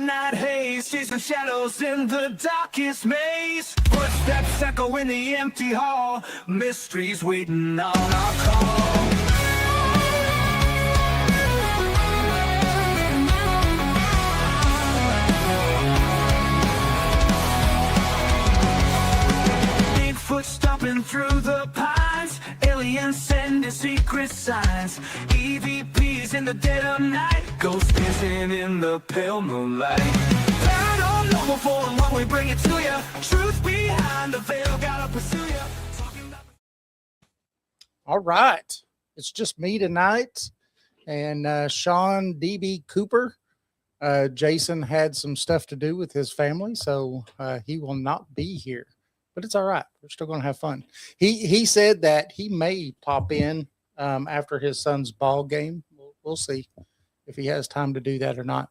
midnight haze, chasing shadows in the darkest maze. Footsteps echo in the empty hall, mysteries waiting on our call. Bigfoot stomping through the pines, aliens sending secret signs. EVPs in the dead of night, ghosts dancing in the pale moonlight. Paranormal for what we bring it to you. Truth behind the veil, gotta pursue you. All right, it's just me tonight and Shawn DB Cooper. Jason had some stuff to do with his family, so he will not be here. But it's all right. We're still going to have fun. He said that he may pop in after his son's ball game. We'll see if he has time to do that or not.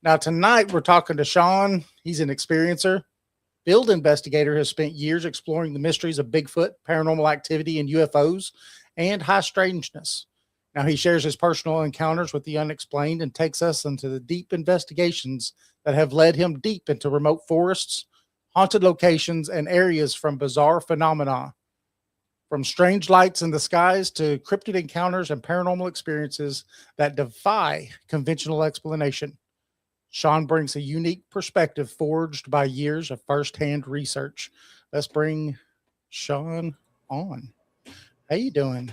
Now, tonight we're talking to Shawn. He's an experiencer, field investigator, has spent years exploring the mysteries of Bigfoot, paranormal activity, and UFOs, and high strangeness. Now, he shares his personal encounters with the unexplained and takes us into the deep investigations that have led him deep into remote forests, haunted locations, and areas from bizarre phenomena, from strange lights in the skies to cryptid encounters and paranormal experiences that defy conventional explanation. Shawn brings a unique perspective forged by years of firsthand research. Let's bring Shawn on. How you doing?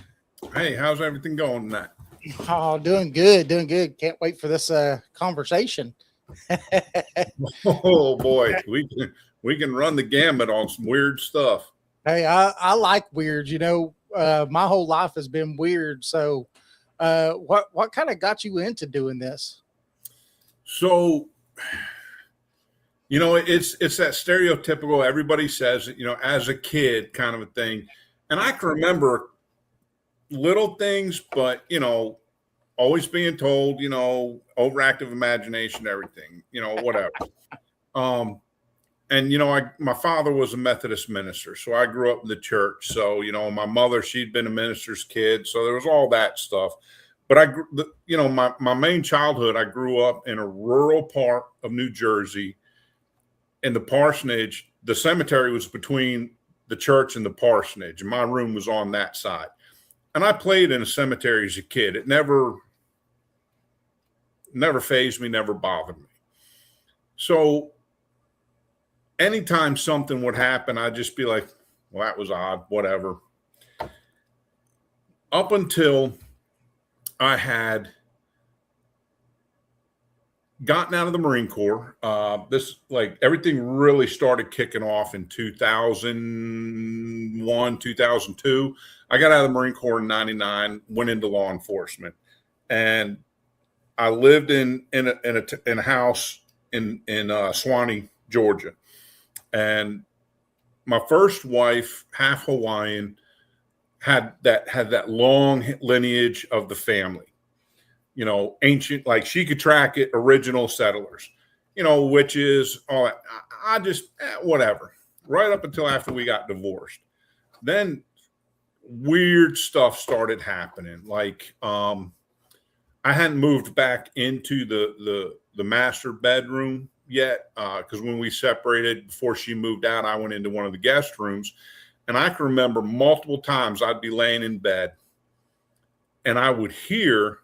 Hey, how's everything going tonight? Oh, doing good, doing good. Can't wait for this conversation. Oh boy, we can run the gamut on some weird stuff. Hey, I like weird. You know, my whole life has been weird. So, what kind of got you into doing this? So, you know, it's that stereotypical everybody says it, you know, as a kid kind of a thing. And I can remember little things, but you know, always being told, you know, overactive imagination, everything, you know, whatever. And, you know, my father was a Methodist minister, so I grew up in the church. So, you know, my mother, she'd been a minister's kid. So there was all that stuff. But you know, my main childhood, I grew up in a rural part of New Jersey. In the parsonage, the cemetery was between the church and the parsonage, and my room was on that side. And I played in a cemetery as a kid. It never fazed me, never bothered me. So anytime something would happen, I'd just be like, well, that was odd, whatever. Up until I had gotten out of the Marine Corps, this, like, everything really started kicking off in 2001, 2002. I got out of the Marine Corps in 99, went into law enforcement, and I lived in a house in Swanee, Georgia. And my first wife, half Hawaiian, had that long lineage of the family, you know, ancient, like she could track it, original settlers, you know, witches, all that. I just, whatever, right up until after we got divorced. Then weird stuff started happening. Like, I hadn't moved back into the master bedroom yet, because when we separated, before she moved out, I went into one of the guest rooms, and I can remember multiple times I'd be laying in bed and I would hear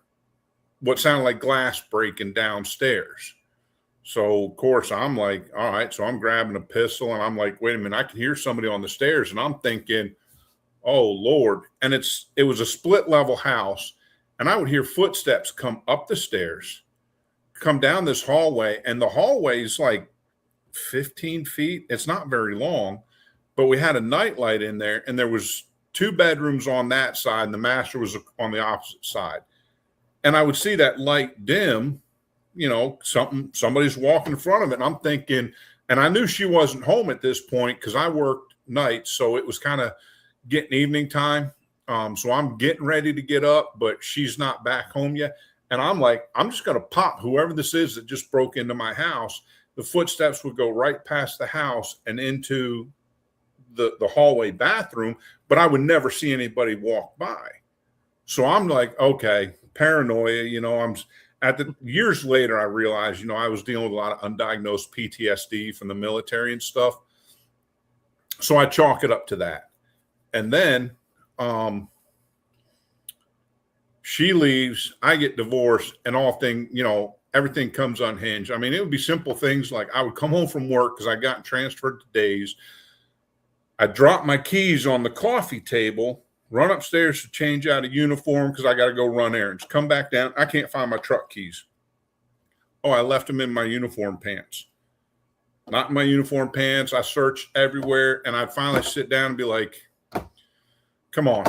what sounded like glass breaking downstairs. So of course I'm like, all right, so I'm grabbing a pistol and I'm like, wait a minute, I can hear somebody on the stairs, and I'm thinking, oh Lord. And it was a split level house, and I would hear footsteps come up the stairs, come down this hallway, and the hallway is like 15 feet. It's not very long, but we had a nightlight in there, and there was 2 bedrooms on that side, and the master was on the opposite side. And I would see that light dim, you know, somebody's walking in front of it. And I'm thinking, and I knew she wasn't home at this point because I worked nights, so it was kind of getting evening time. So I'm getting ready to get up, but she's not back home yet. And I'm like, I'm just going to pop whoever this is that just broke into my house. The footsteps would go right past the house and into the hallway bathroom, but I would never see anybody walk by. So I'm like, okay, paranoia, you know, at the years later, I realized, I was dealing with a lot of undiagnosed PTSD from the military and stuff. So I chalk it up to that. And then she leaves, I get divorced, and everything comes unhinged. I mean, it would be simple things like I would come home from work because I got transferred to days. I drop my keys on the coffee table, run upstairs to change out a uniform because I got to go run errands. Come back down. I can't find my truck keys. Oh, I left them in my uniform pants. Not in my uniform pants. I searched everywhere, and I'd finally sit down and be like, come on,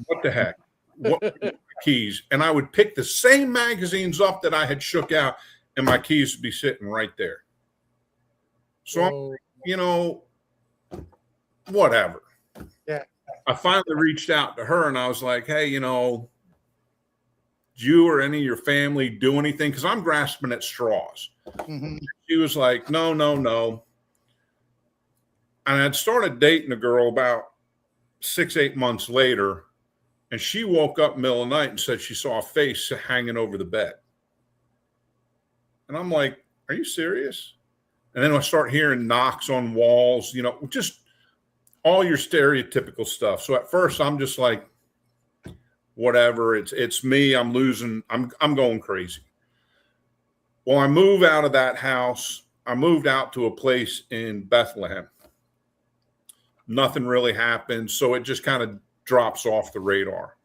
what the heck? What are my keys? And I would pick the same magazines up that I had shook out, and my keys would be sitting right there. So, whatever. Yeah. I finally reached out to her, and I was like, hey, did you or any of your family do anything? Because I'm grasping at straws. Mm-hmm. She was like, no. And I'd started dating a girl about 6-8 months later, and she woke up in the middle of the night and said she saw a face hanging over the bed. And I'm like, are you serious? And then I start hearing knocks on walls, just all your stereotypical stuff. So at first I'm just like, whatever, it's me. I'm going crazy. Well, I moved out of that house. I moved out to a place in Bethlehem. Nothing really happened. So it just kind of drops off the radar.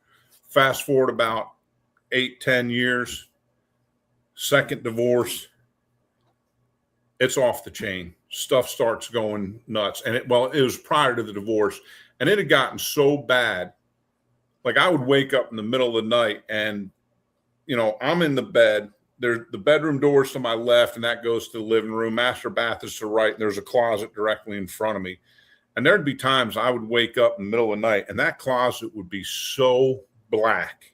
Fast forward about 8-10 years, second divorce. It's off the chain. Stuff starts going nuts. And it was prior to the divorce, and it had gotten so bad. Like I would wake up in the middle of the night and, I'm in the bed. There's the bedroom doors to my left, and that goes to the living room. Master bath is to the right. And there's a closet directly in front of me. And there'd be times I would wake up in the middle of the night, and that closet would be so black,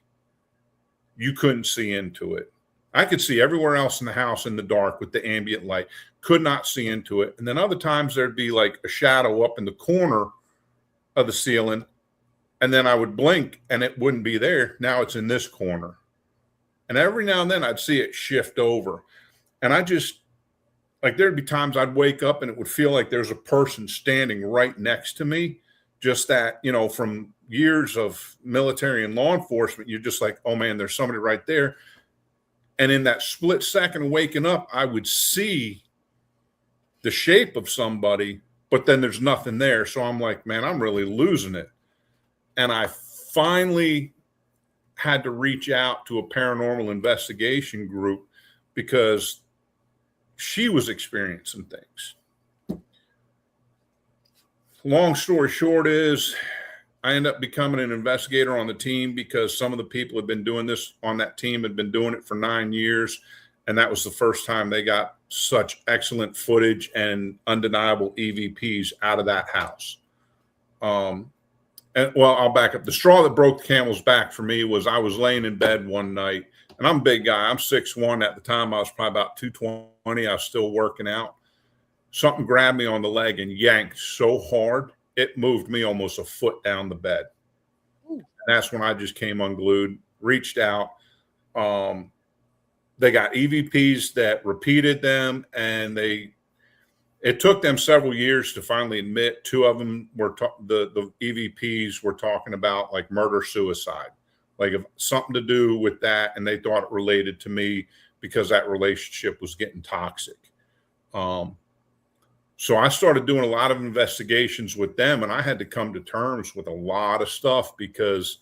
you couldn't see into it. I could see everywhere else in the house in the dark with the ambient light, could not see into it. And then other times there'd be like a shadow up in the corner of the ceiling, and then I would blink and it wouldn't be there. Now it's in this corner. And every now and then I'd see it shift over. And I just, like, there'd be times I'd wake up and it would feel like there's a person standing right next to me. Just that, from years of military and law enforcement, you're just like, oh man, there's somebody right there. And in that split second of waking up, I would see the shape of somebody, but then there's nothing there. So I'm like, man, I'm really losing it. And I finally had to reach out to a paranormal investigation group because she was experiencing things. Long story short is I ended up becoming an investigator on the team because some of the people had been doing this on that team had been doing it for 9 years. And that was the first time they got such excellent footage and undeniable EVPs out of that house. I'll back up. The straw that broke the camel's back for me was I was laying in bed one night, and I'm a big guy. I'm 6'1". At the time, I was probably about 220. I was still working out. Something grabbed me on the leg and yanked so hard, it moved me almost a foot down the bed. And that's when I just came unglued, reached out. They got EVPs that repeated them, and it took them several years to finally admit. Two of them were the EVPs were talking about like murder-suicide, like if something to do with that, and they thought it related to me because that relationship was getting toxic. So I started doing a lot of investigations with them, and I had to come to terms with a lot of stuff because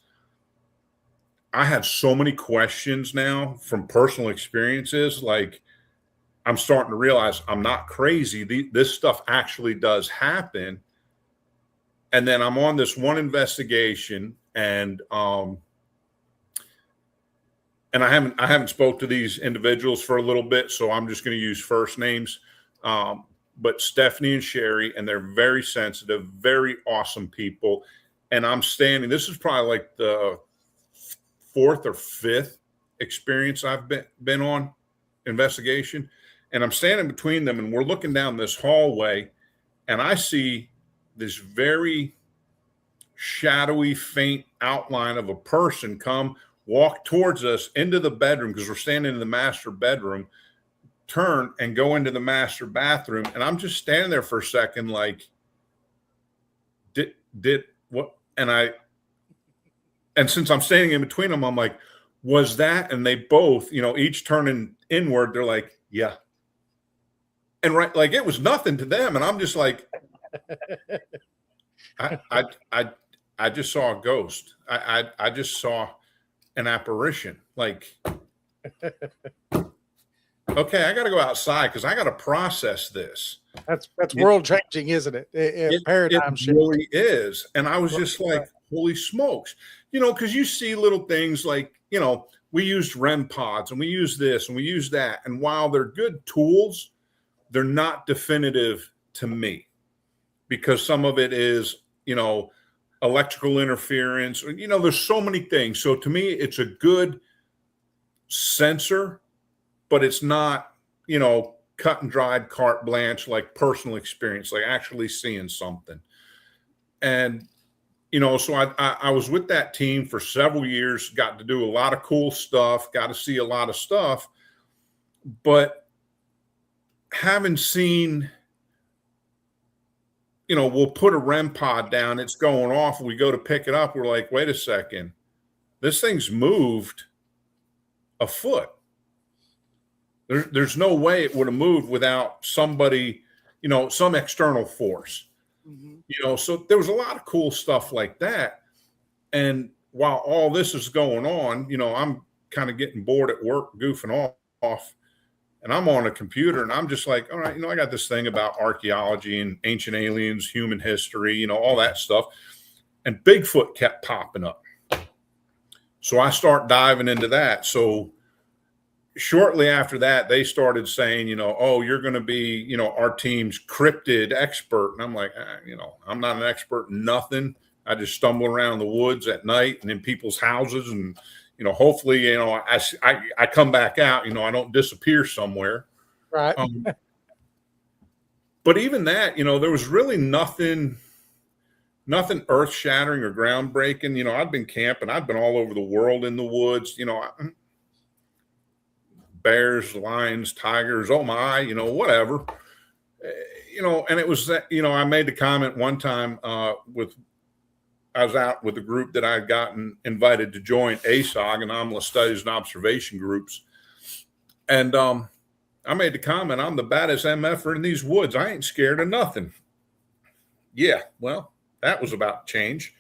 I have so many questions now from personal experiences. Like, I'm starting to realize I'm not crazy. This stuff actually does happen. And then I'm on this one investigation, and I haven't spoke to these individuals for a little bit, so I'm just going to use first names. But Stephanie and Sherry, and they're very sensitive, very awesome people. And I'm standing. This is probably like the 4th or 5th experience I've been on investigation. And I'm standing between them, and we're looking down this hallway, and I see this very shadowy, faint outline of a person come walk towards us into the bedroom, because we're standing in the master bedroom, turn and go into the master bathroom. And I'm just standing there for a second, like, did what? And since I'm standing in between them, I'm like, was that? And they both, each turning inward, they're like, yeah. And right, like it was nothing to them. And I'm just like, I just saw a ghost. I just saw an apparition. Like, okay, I got to go outside because I got to process this. That's world changing, isn't it? Paradigm shift. It really is. And I was just like, holy smokes, because you see little things like, we used REM pods and we use this and we use that. And while they're good tools, they're not definitive to me, because some of it is, electrical interference, there's so many things. So to me, it's a good sensor, but it's not, cut and dried carte blanche, like personal experience, like actually seeing something. And, so I was with that team for several years, got to do a lot of cool stuff, got to see a lot of stuff, but having seen, we'll put a REM pod down, it's going off, we go to pick it up, we're like, wait a second, this thing's moved a foot. There's no way it would have moved without somebody, some external force. Mm-hmm. So there was a lot of cool stuff like that. And while all this is going on, I'm kind of getting bored at work, goofing off, and I'm on a computer and I'm just like, all right, I got this thing about archaeology and ancient aliens, human history, all that stuff. And Bigfoot kept popping up. So I start diving into that. So shortly after that, they started saying, oh, you're going to be, our team's cryptid expert. And I'm like, I'm not an expert in nothing. I just stumble around the woods at night and in people's houses. And, hopefully, I come back out, I don't disappear somewhere. Right. But even that, there was really nothing earth shattering or groundbreaking. I've been camping. I've been all over the world in the woods, bears, lions, tigers, oh my, whatever, and it was that, I made the comment one time I was out with a group that I had gotten invited to join ASOG, Anomalous Studies and Observation Groups. And I made the comment, I'm the baddest MFer in these woods. I ain't scared of nothing. Yeah, well, that was about to change.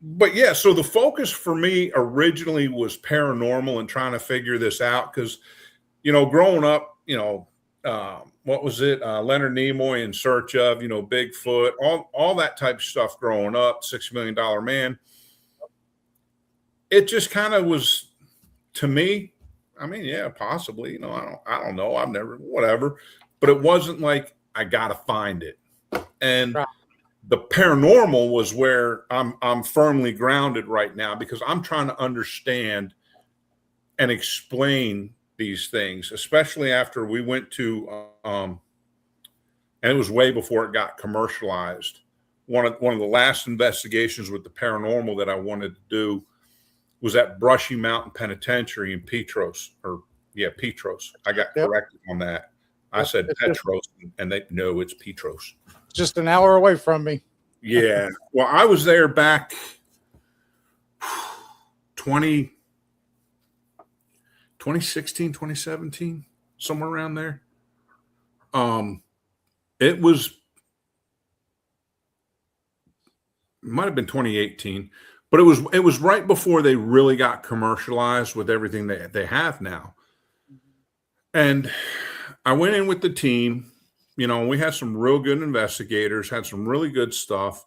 But yeah, so the focus for me originally was paranormal and trying to figure this out because, growing up, what was it? Leonard Nimoy, In Search of, Bigfoot, all that type of stuff growing up, $6 Million Man. It just kind of was, to me, I mean, yeah, possibly, I don't know. I've never, whatever, but it wasn't like I got to find it. And right. The paranormal was where I'm firmly grounded right now because I'm trying to understand and explain these things, especially after we went to, and it was way before it got commercialized. One of the last investigations with the paranormal that I wanted to do was at Brushy Mountain Penitentiary in Petros, Petros. I got corrected on that. I said Petros, and no, it's Petros. Just an hour away from me. Yeah. Well, I was there back 2016, 2017, somewhere around there. It might have been 2018, but it was right before they really got commercialized with everything they have now. And I went in with the team. We had some real good investigators, had some really good stuff,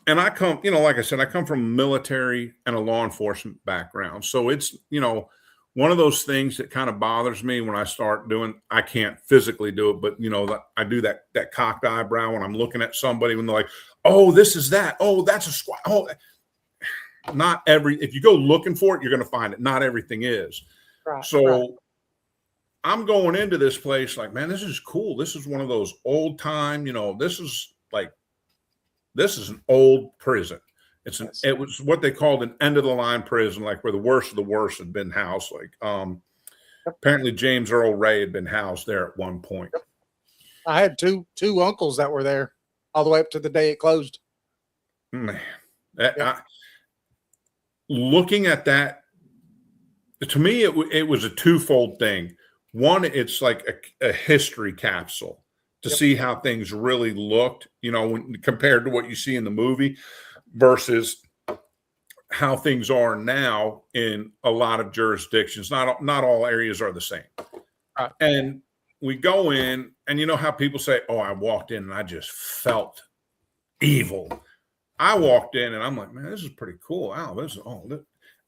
and I come, like I said, I come from a military and a law enforcement background. So it's, one of those things that kind of bothers me when I start doing, I can't physically do it, but I do that cocked eyebrow when I'm looking at somebody when they're like, oh, this is that. Oh, that's a squat. Oh, if you go looking for it, you're going to find it. Not everything is. Right, so right. I'm going into this place like, man, this is cool. This is one of those old time, this is an old prison. It was what they called an end of the line prison, like where the worst of the worst had been housed. Like apparently James Earl Ray had been housed there at one point. I had two uncles that were there all the way up to the day it closed. Man, looking at that, to me, it was a twofold thing. One, it's like a history capsule to see how things really looked, compared to what you see in the movie versus how things are now in a lot of jurisdictions. Not all areas are the same. And we go in, and you know how people say, oh, I walked in and I just felt evil. I walked in and I'm like, man, this is pretty cool. Wow,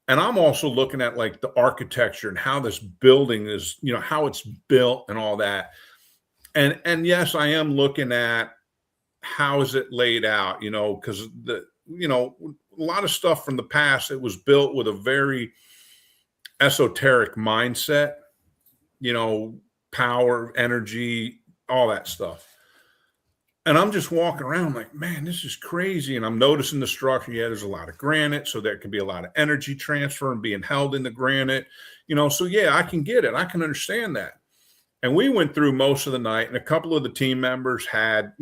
and I'm also looking at like the architecture and how this building is, how it's built and all that. And yes, I am looking at how is it laid out, because a lot of stuff from the past, it was built with a very esoteric mindset, power, energy, all that stuff. And I'm just walking around like, man, this is crazy. And I'm noticing the structure. Yeah, there's a lot of granite. So there can be a lot of energy transfer and being held in the granite, so yeah, I can get it. I can understand that. And we went through most of the night, and a couple of the team members had,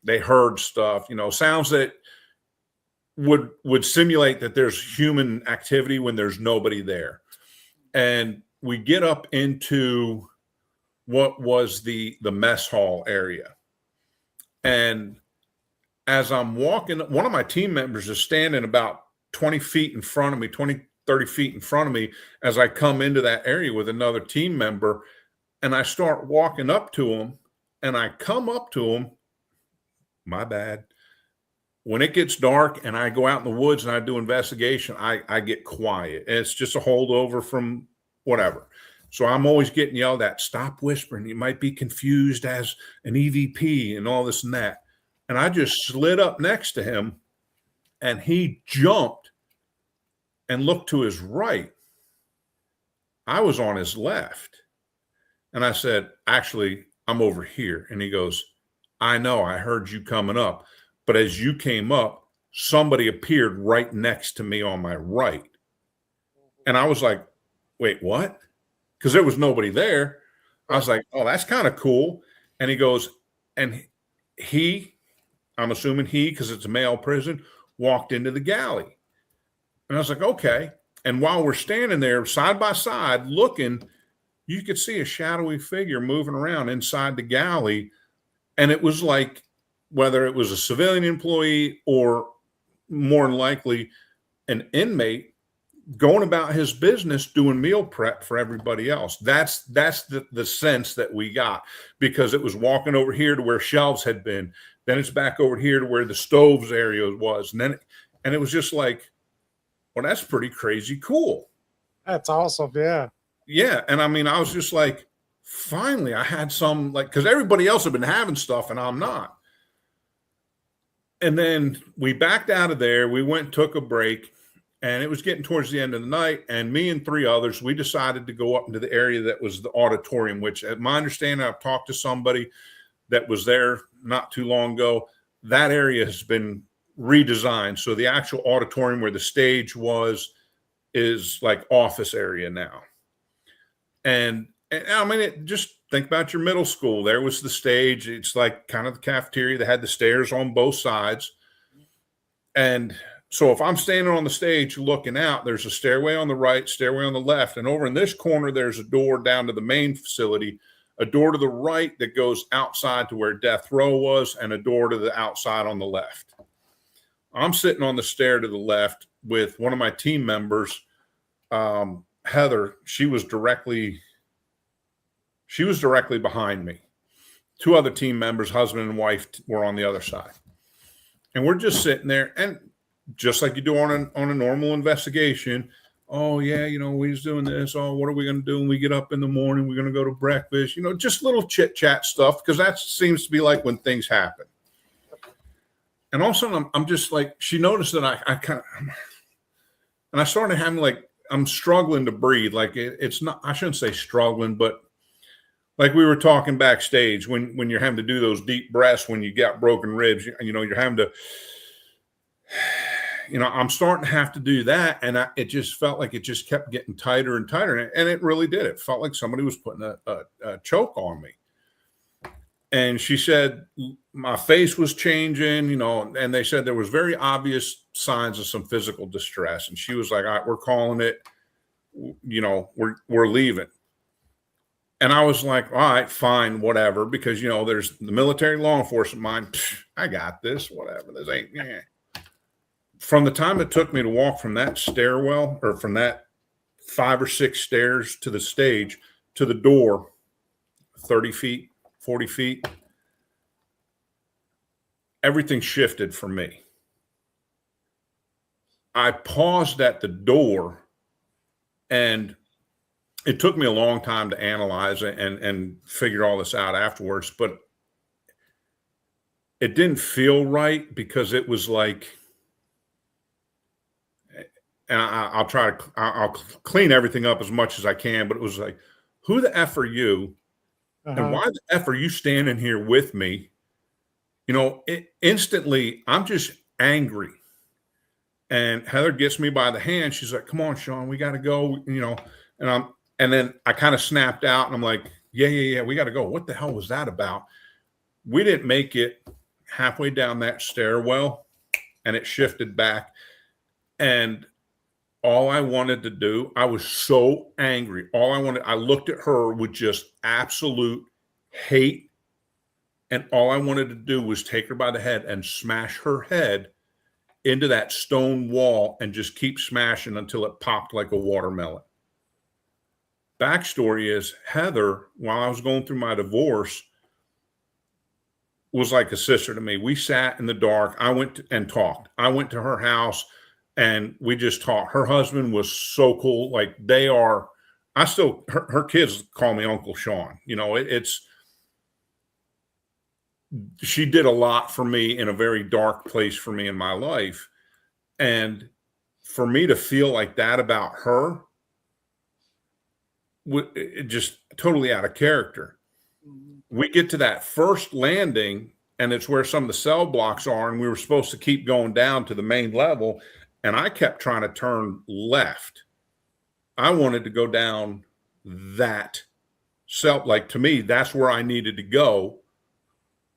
they heard stuff, sounds that would simulate that there's human activity when there's nobody there. And we get up into what was the mess hall area. And as I'm walking, one of my team members is standing about 20 feet in front of me, 20, 30 feet in front of me, as I come into that area with another team member. And I start walking up to him, and I come up to him. My bad. When it gets dark and I go out in the woods and I do investigation, I get quiet. It's just a holdover from whatever. So I'm always getting yelled at, stop whispering. You might be confused as an EVP and all this and that. And I just slid up next to him, and he jumped and looked to his right. I was on his left. And I said, actually, I'm over here. And he goes, I know, I heard you coming up. But as you came up, somebody appeared right next to me on my right. And I was like, wait, what? Because there was nobody there. I was like, oh, that's kind of cool. And he goes, and I'm assuming because it's a male prison, walked into the galley. And I was like, okay. And while we're standing there side by side looking, you could see a shadowy figure moving around inside the galley. And it was like, whether it was a civilian employee or more than likely an inmate, going about his business, doing meal prep for everybody else. That's the sense that we got, because it was walking over here to where shelves had been. Then it's back over here to where the stoves area was. And it was just like, well, that's pretty crazy cool. That's awesome. Yeah. Yeah. And I mean, I was just like, finally, I had some, like, because everybody else had been having stuff and I'm not. And then we backed out of there. We went and took a break, and it was getting towards the end of the night. And me and 3 others, we decided to go up into the area that was the auditorium, which, at my understanding, I've talked to somebody that was there not too long ago. That area has been redesigned. So the actual auditorium where the stage was is like office area now. And I mean, just think about your middle school. There was the stage. It's like kind of the cafeteria that had the stairs on both sides. And so if I'm standing on the stage looking out, there's a stairway on the right, stairway on the left. And over in this corner, there's a door down to the main facility, a door to the right that goes outside to where death row was, and a door to the outside on the left. I'm sitting on the stair to the left with one of my team members, Heather. She was directly behind me. 2 other team members, husband and wife, were on the other side. And we're just sitting there, and just like you do on a normal investigation, oh yeah, we was doing this. Oh, what are we going to do when we get up in the morning? We're going to go to breakfast, just little chit chat stuff, because that seems to be like when things happen. And all of a sudden I'm just like, she noticed that I kind of, and I started having like, I'm struggling to breathe. Like it's not, I shouldn't say struggling, but like we were talking backstage, when you're having to do those deep breaths, when you got broken ribs, you're having to, I'm starting to have to do that. And it just felt like it just kept getting tighter and tighter. And it really did. It felt like somebody was putting a choke on me. And she said my face was changing, and they said there was very obvious signs of some physical distress. And she was like, all right, we're calling it, we're leaving. And I was like, all right, fine, whatever. Because, there's the military law enforcement mind. I got this, whatever. This ain't, yeah. From the time it took me to walk from that stairwell or from that 5 or 6 stairs to the stage to the door, 30 feet, 40 feet, everything shifted for me. I paused at the door, and it took me a long time to analyze it and figure all this out afterwards, but it didn't feel right because it was like, and I'll clean everything up as much as I can, but it was like, who the F are you? And why the F are you standing here with me? Instantly, I'm just angry. And Heather gets me by the hand. She's like, come on, Shawn, we got to go, and then I kind of snapped out and I'm like, yeah, we got to go. What the hell was that about? We didn't make it halfway down that stairwell, and it shifted back. And all I wanted to do, I was so angry. I looked at her with just absolute hate. And all I wanted to do was take her by the head and smash her head into that stone wall and just keep smashing until it popped like a watermelon. Backstory is Heather, while I was going through my divorce, was like a sister to me. We sat in the dark. I went and talked. I went to her house and we just talked. Her husband was so cool. Like her kids call me Uncle Shawn. She did a lot for me in a very dark place for me in my life. And for me to feel like that about her, it just totally out of character. We get to that first landing, and it's where some of the cell blocks are, and we were supposed to keep going down to the main level, and I kept trying to turn left. I wanted to go down that cell. Like, to me, that's where I needed to go.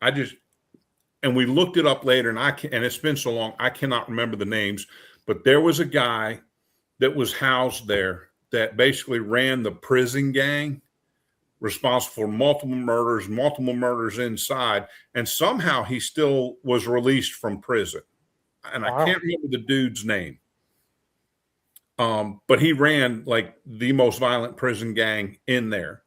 And we looked it up later, and it's been so long, I cannot remember the names, but there was a guy that was housed there that basically ran the prison gang, responsible for multiple murders inside. And somehow he still was released from prison. And I can't remember the dude's name. But he ran like the most violent prison gang in there.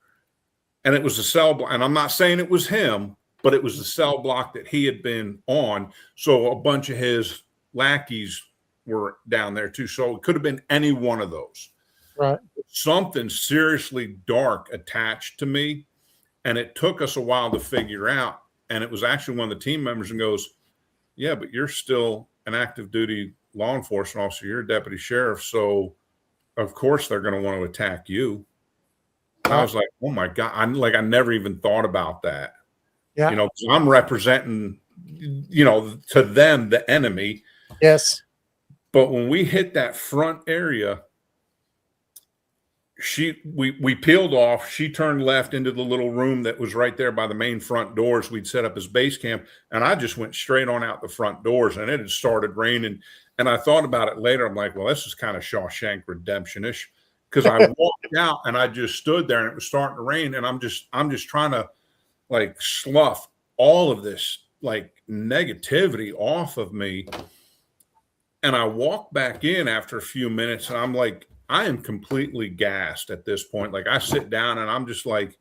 And it was a cell block. And I'm not saying it was him, but it was the cell block that he had been on. So a bunch of his lackeys were down there too. So it could have been any one of those. Right. Something seriously dark attached to me. And it took us a while to figure out. And it was actually one of the team members and goes, yeah, but you're still an active duty law enforcement officer. You're a deputy sheriff. So of course they're going to want to attack you. I was like, oh my God. I never even thought about that. Yeah. 'Cause I'm representing, to them, the enemy. Yes. But when we hit that front area, we peeled off. She turned left into the little room that was right there by the main front doors. We'd set up as base camp, and I just went straight on out the front doors, and it had started raining. And I thought about it later. I'm like, well, this is kind of Shawshank Redemption-ish, because I walked out and I just stood there and it was starting to rain. And I'm just trying to like slough all of this like negativity off of me. And I walked back in after a few minutes and I'm like, I am completely gassed at this point. Like I sit down and I'm just like,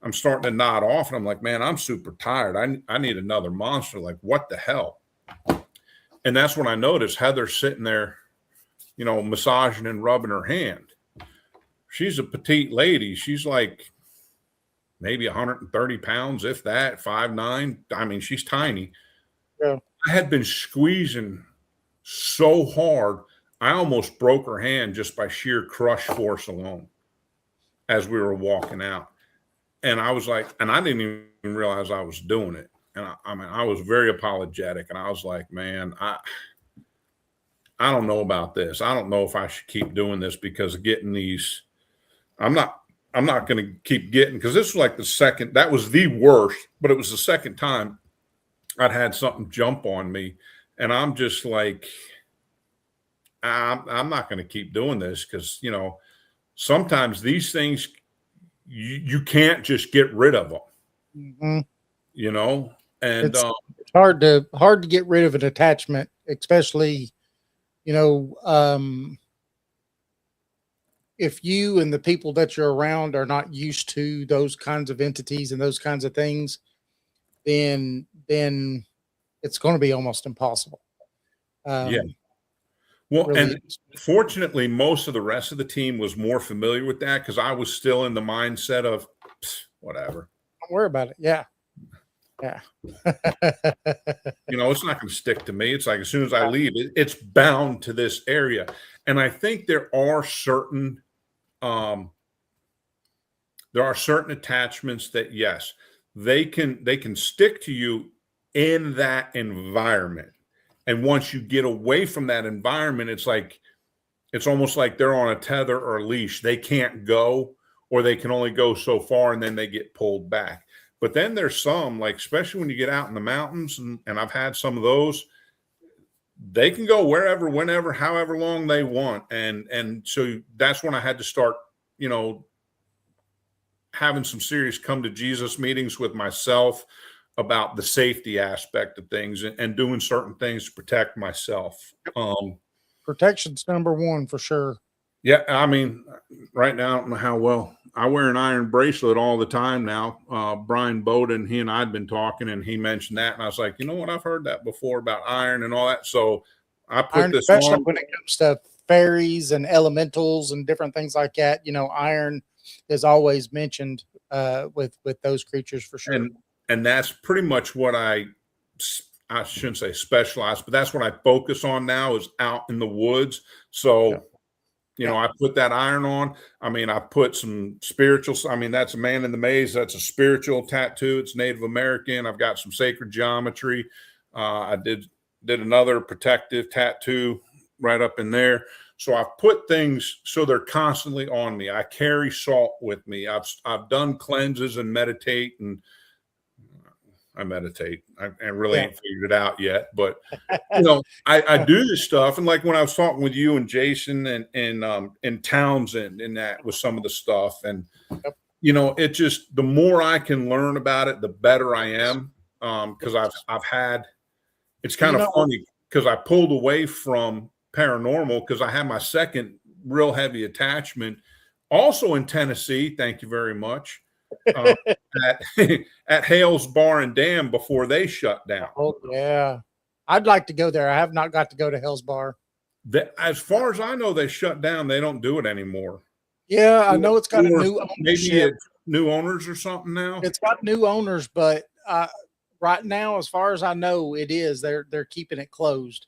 I'm starting to nod off and I'm like, man, I'm super tired. I need another monster. Like, what the hell? And that's when I noticed Heather sitting there, massaging and rubbing her hand. She's a petite lady. She's like maybe 130 pounds, if that, 5'9". I mean, she's tiny. Yeah. I had been squeezing so hard, I almost broke her hand just by sheer crush force alone as we were walking out. And I was like, and I didn't even realize I was doing it. And I was very apologetic. And I was like, man, I don't know about this. I don't know if I should keep doing this because of getting these. I'm not going to keep getting, because this was like that was the worst, but it was the second time I'd had something jump on me. And I'm just like, I'm not going to keep doing this because, sometimes these things, you can't just get rid of them, Mm-hmm. And it's hard to get rid of an attachment, especially, if you and the people that you're around are not used to those kinds of entities and those kinds of things, then it's going to be almost impossible. yeah. Well, really and fortunately, most of the rest of the team was more familiar with that because I was still in the mindset of whatever. Don't worry about it. Yeah. Yeah. It's not going to stick to me. It's like as soon as I leave, it's bound to this area. And I think there are certain attachments that, yes, they can stick to you in that environment. And once you get away from that environment, it's almost like they're on a tether or a leash. They can't go, or they can only go so far, and then they get pulled back. But then there's some, like, especially when you get out in the mountains, and I've had some of those, they can go wherever, whenever, however long they want. And so that's when I had to start, having some serious come to Jesus meetings with myself about the safety aspect of things and doing certain things to protect myself. Protection's number one for sure. Yeah. I mean, right now, I don't know how well I wear an iron bracelet all the time now. Brian Bowden, he and I'd been talking, and he mentioned that. And I was like, you know what? I've heard that before about iron and all that. So I put Iron, this especially on. when it comes to fairies and elementals and different things like that. Iron is always mentioned with those creatures for sure. And that's pretty much what I shouldn't say specialize, but that's what I focus on now, is out in the woods. So, I put that iron on. I mean, I put some spiritual. I mean, that's a man in the maze. That's a spiritual tattoo. It's Native American. I've got some sacred geometry. I did another protective tattoo right up in there. So I've put things so they're constantly on me. I carry salt with me. I've done cleanses and meditate, and I meditate. I really ain't figured it out yet, but I do this stuff. And like when I was talking with you and Jason and Townsend and that with some of the stuff, and it just, the more I can learn about it, the better I am. Because I've had, it's kind of funny because I pulled away from paranormal because I had my second real heavy attachment also in Tennessee. Thank you very much. At Hale's Bar and Dam before they shut down. Oh yeah, I'd like to go there. I have not got to go to Hale's Bar. As far as I know, they shut down. They don't do it anymore. Yeah, I know it's got a new maybe new owners or something now. It's got new owners, but right now, as far as I know, it is. They're keeping it closed.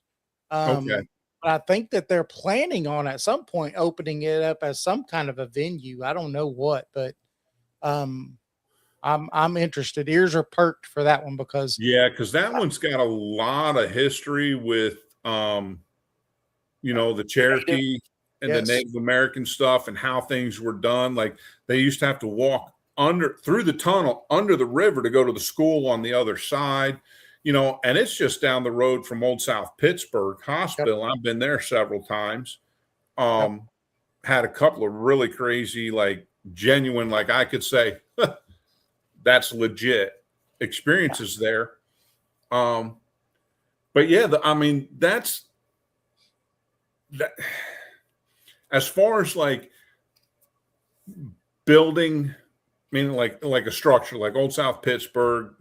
Okay. But I think that they're planning on at some point opening it up as some kind of a venue. I don't know what, but I'm interested. Ears are perked for that one because that one's got a lot of history with the Cherokee and the Native American stuff and how things were done. Like they used to have to walk through the tunnel under the river to go to the school on the other side, and it's just down the road from Old South Pittsburgh Hospital. I've been there several times. Had a couple of really crazy, like genuine, like I could say, that's legit experiences there. But yeah, that's that. As far as like building, like a structure, like Old South Pittsburgh,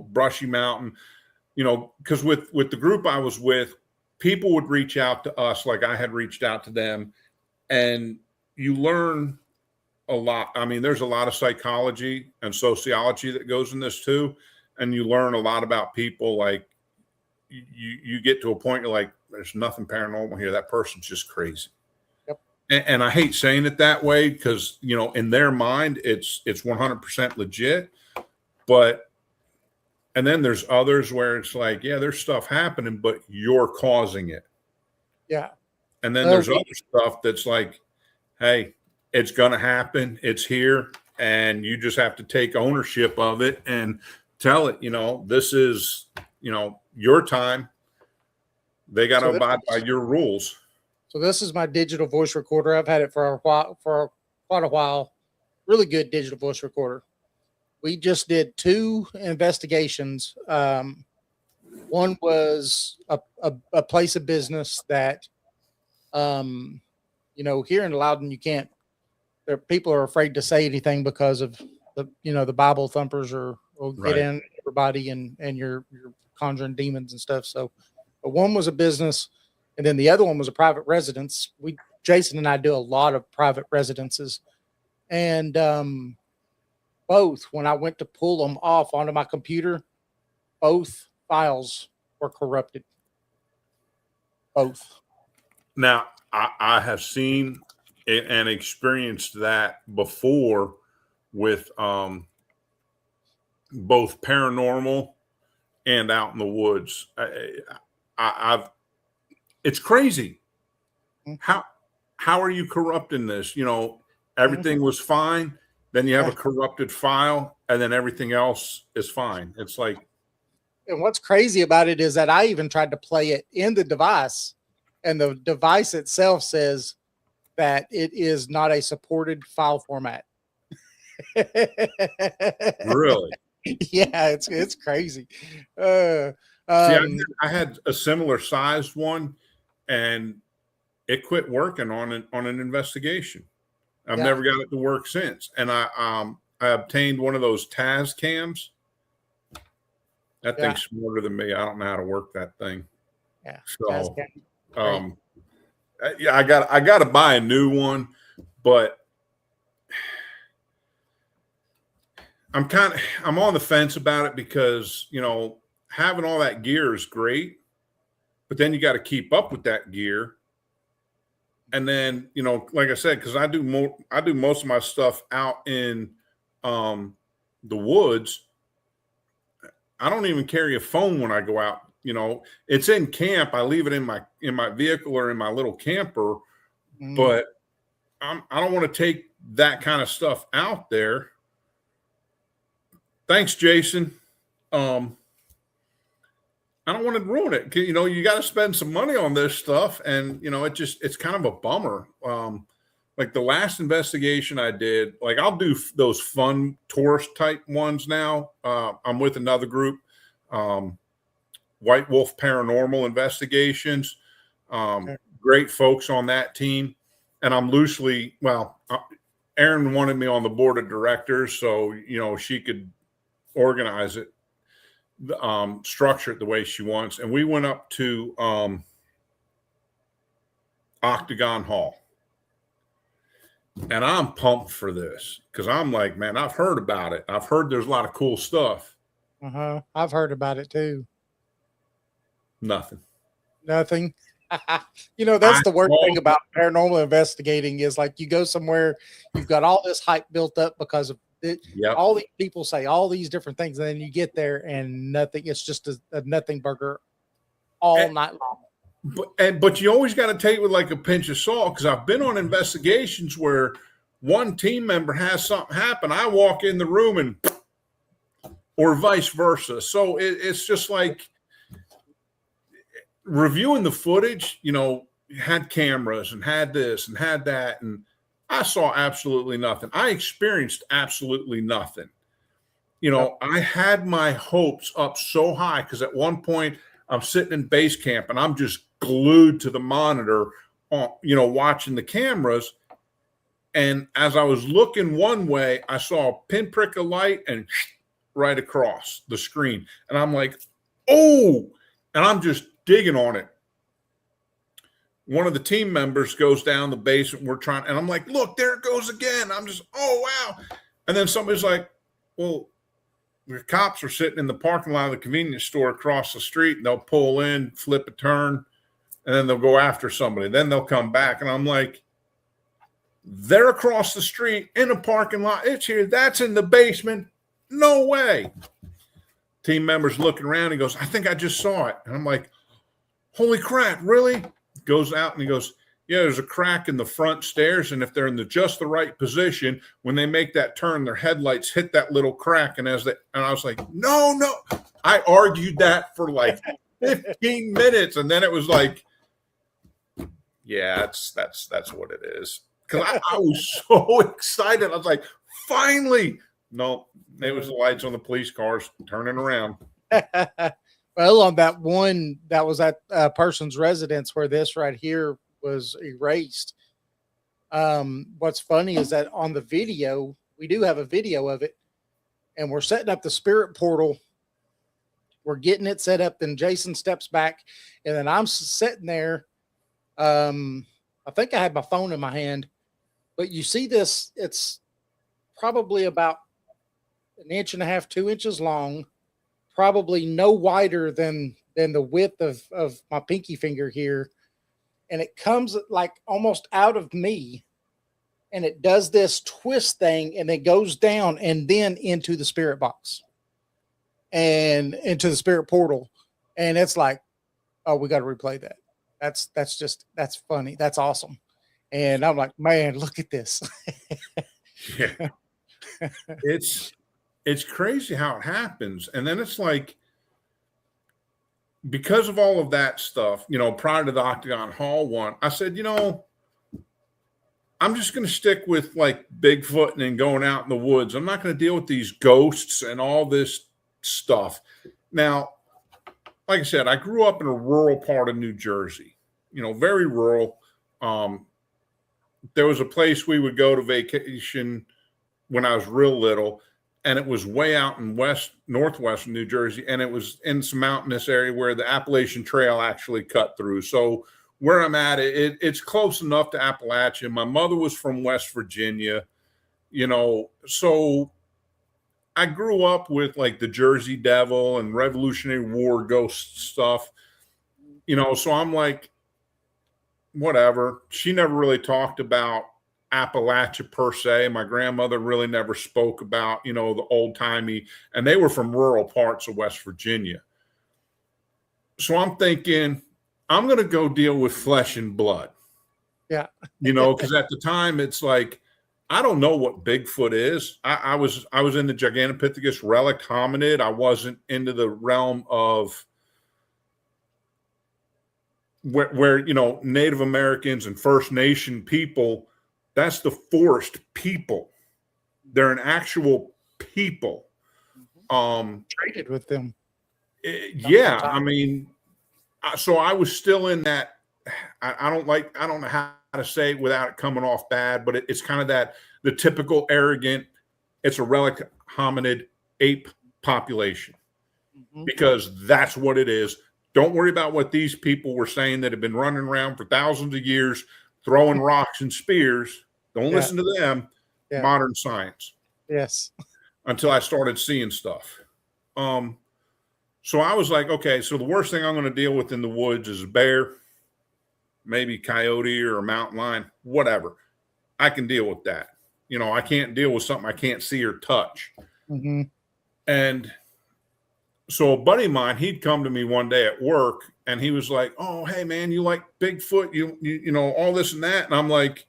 Brushy Mountain, because with the group I was with, people would reach out to us, like I had reached out to them, and you learn a lot. There's a lot of psychology and sociology that goes in this too. And you learn a lot about people. Like you get to a point, you're like, there's nothing paranormal here. That person's just crazy. Yep. And I hate saying it that way because, in their mind, it's 100% legit. And then there's others where it's like, yeah, there's stuff happening, but you're causing it. Yeah. And then there's other stuff that's like, hey, it's going to happen. It's here. And you just have to take ownership of it and tell it, this is, your time. They got to abide by your rules. So this is my digital voice recorder. I've had it for a while, for quite a while. Really good digital voice recorder. We just did 2 investigations. One was a place of business that, here in Loudon, you can't. People are afraid to say anything because of the Bible thumpers will get in everybody and you're conjuring demons and stuff. So, but one was a business, and then the other one was a private residence. Jason and I do a lot of private residences, and both, when I went to pull them off onto my computer, both files were corrupted. Both. Now, I have seen and experienced that before with both paranormal and out in the woods. It's crazy. How are you corrupting this? Everything was fine. Then you have a corrupted file, and then everything else is fine. It's like, and what's crazy about it is that I even tried to play it in the device, and the device itself says that it is not a supported file format. Really? Yeah, it's crazy. See, I had a similar sized one, and it quit working on an investigation. I've never got it to work since. And I obtained one of those Taz cams. That thing's smarter than me. I don't know how to work that thing. Yeah. So, I got to buy a new one, but I'm on the fence about it because, having all that gear is great, but then you got to keep up with that gear. And then, like I said, because I do most of my stuff out in the woods. I don't even carry a phone when I go out. It's in camp. I leave it in my vehicle or in my little camper, but I don't want to take that kind of stuff out there. Thanks, Jason. I don't want to ruin it. You got to spend some money on this stuff. And, it's kind of a bummer. Like the last investigation I did, like I'll do those fun tourist type ones now. I'm with another group, White Wolf Paranormal Investigations. Great folks on that team. And I'm Erin wanted me on the board of directors, so, she could organize it. Structure it the way she wants. And we went up to Octagon Hall. And I'm pumped for this because I'm like, man, I've heard about it. I've heard there's a lot of cool stuff. I've heard about it too. Nothing. That's the worst thing about paranormal investigating is like you go somewhere, you've got all this hype built up because of it. All these people say all these different things, and then you get there and nothing. It's just a nothing burger all night long. But you always got to take it with like a pinch of salt, because I've been on investigations where one team member has something happen. I walk in the room or vice versa. So it's just like reviewing the footage, had cameras and had this and had that. And I saw absolutely nothing. I experienced absolutely nothing. I had my hopes up so high because at one point I'm sitting in base camp and I'm just glued to the monitor, watching the cameras. And as I was looking one way, I saw a pinprick of light and right across the screen. And I'm like, oh, and I'm just digging on it. One of the team members goes down the basement. And I'm like, look, there it goes again. I'm just, oh, wow. And then somebody's like, well, the cops are sitting in the parking lot of the convenience store across the street, and they'll pull in, flip a turn, and then they'll go after somebody. Then they'll come back. And I'm like, they're across the street in a parking lot. It's here. That's in the basement. No way. Team member's looking around. He goes, I think I just saw it. And I'm like, holy crap, really? goes out and he goes, yeah, there's a crack in the front stairs, and if they're in just the right position, when they make that turn, their headlights hit that little crack. And and I was like, no. I argued that for like 15 minutes, and then it was like, yeah, that's what it is. Because I was so excited. I was like, finally. No, it was the lights on the police cars turning around. Well, on that one that was at a person's residence where this right here was erased. What's funny is that on the video, we do have a video of it, and we're setting up the spirit portal. We're getting it set up. Then Jason steps back, and then I'm sitting there. I think I had my phone in my hand, but you see this, it's probably about 1.5 inches, 2 inches long, probably no wider than the width of my pinky finger here. And it comes like almost out of me, and it does this twist thing, and it goes down and then into the spirit box and into the spirit portal. And it's like, oh, we got to replay that. That's funny. That's awesome. And I'm like, man, look at this. Yeah. It's crazy how it happens. And then it's like, because of all of that stuff, prior to the Octagon Hall one, I said, I'm just going to stick with like Bigfoot and then going out in the woods. I'm not going to deal with these ghosts and all this stuff. Now, like I said, I grew up in a rural part of New Jersey, very rural. There was a place we would go to vacation when I was real little, and it was way out in northwestern New Jersey, and it was in some mountainous area where the Appalachian Trail actually cut through. So where I'm at, it's close enough to Appalachia. My mother was from West Virginia, so I grew up with like the Jersey Devil and Revolutionary War ghost stuff, so I'm like, whatever. She never really talked about Appalachia per se. My grandmother really never spoke about, the old timey, and they were from rural parts of West Virginia. So I'm thinking, I'm going to go deal with flesh and blood. Yeah. Because at the time it's like, I don't know what Bigfoot is. I was in the Gigantopithecus relic hominid. I wasn't into the realm of where Native Americans and First Nation people, that's the forest people. They're an actual people. Traded with them. Yeah. I mean, so I was still in that. I don't know how to say it without it coming off bad, but it's kind of the typical arrogant, it's a relic hominid ape population, because that's what it is. Don't worry about what these people were saying that have been running around for thousands of years, throwing rocks and spears. Don't listen to them. Yeah. Modern science. Yes. Until I started seeing stuff. So I was like, okay, so the worst thing I'm going to deal with in the woods is a bear, maybe coyote or a mountain lion, whatever. I can deal with that. I can't deal with something I can't see or touch. Mm-hmm. And so a buddy of mine, he'd come to me one day at work, and he was like, oh, hey, man, you like Bigfoot, you know, all this and that. And I'm like,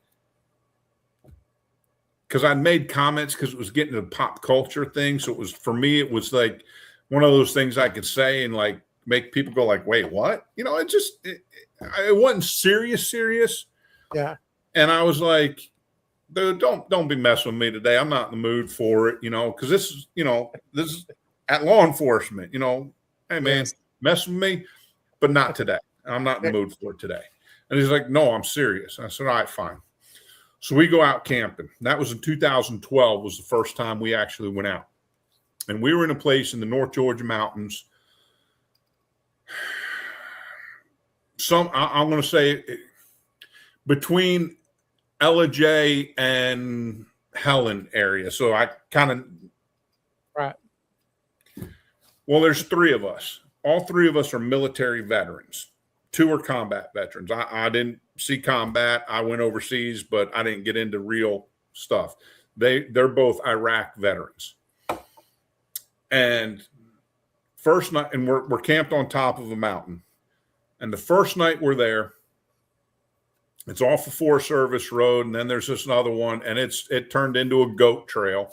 because I'd made comments because it was getting to the pop culture thing. So it was, for me, it was like one of those things I could say and like make people go like, wait, what? It wasn't serious. Yeah. And I was like, dude, don't be messing with me today. I'm not in the mood for it, because this is at law enforcement, hey man, mess with me, but not today. I'm not in the mood for it today. And he's like, no, I'm serious. I said, all right, fine. So we go out camping. That was in 2012 was the first time we actually went out. And we were in a place in the North Georgia mountains. I'm going to say between Ella and Helen area. So I kind of. Right. Well, there's three of us. All three of us are military veterans. 2 are combat veterans. I didn't see combat. I went overseas, but I didn't get into real stuff. They're both Iraq veterans. And first night, and we're camped on top of a mountain. And the first night we're there, It's off a Forest Service road, and then there's this another one, and it turned into a goat trail.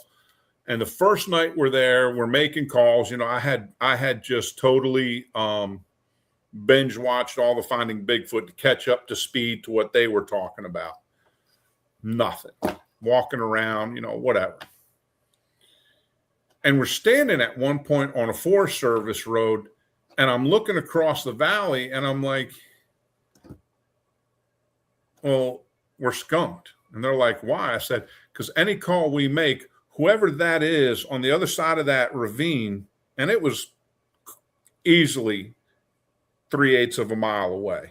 And the first night we're there, we're making calls. You know, I had just totally binge watched all the Finding Bigfoot to catch up to speed to what they were talking about. Nothing. Walking around, you know, whatever. And we're standing at one point on a Forest Service road, and I'm looking across the valley, and I'm like, well, we're skunked. And they're like, why? I said, because any call we make, whoever that is on the other side of that ravine, and it was easily 3/8 of a mile away,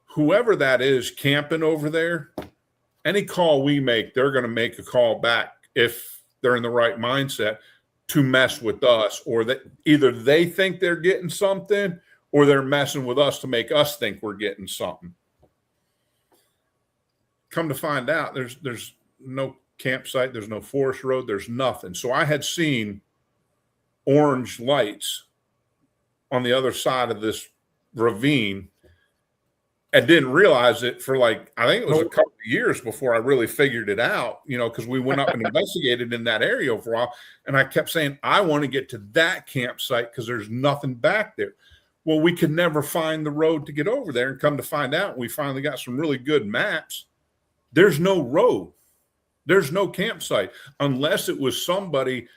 whoever that is camping over there, any call we make, they're going to make a call back if they're in the right mindset to mess with us, or that either they think they're getting something or they're messing with us to make us think we're getting something. Come to find out, there's no campsite, there's no forest road, there's nothing. So I had seen orange lights on the other side of this ravine and didn't realize it for like, I think it was a couple of years before I really figured it out, you know, because we went up and investigated in that area for a while. And I kept saying, I want to get to that campsite because there's nothing back there. Well, we could never find the road to get over there. And come to find out, we finally got some really good maps. There's no road. There's no campsite unless it was somebody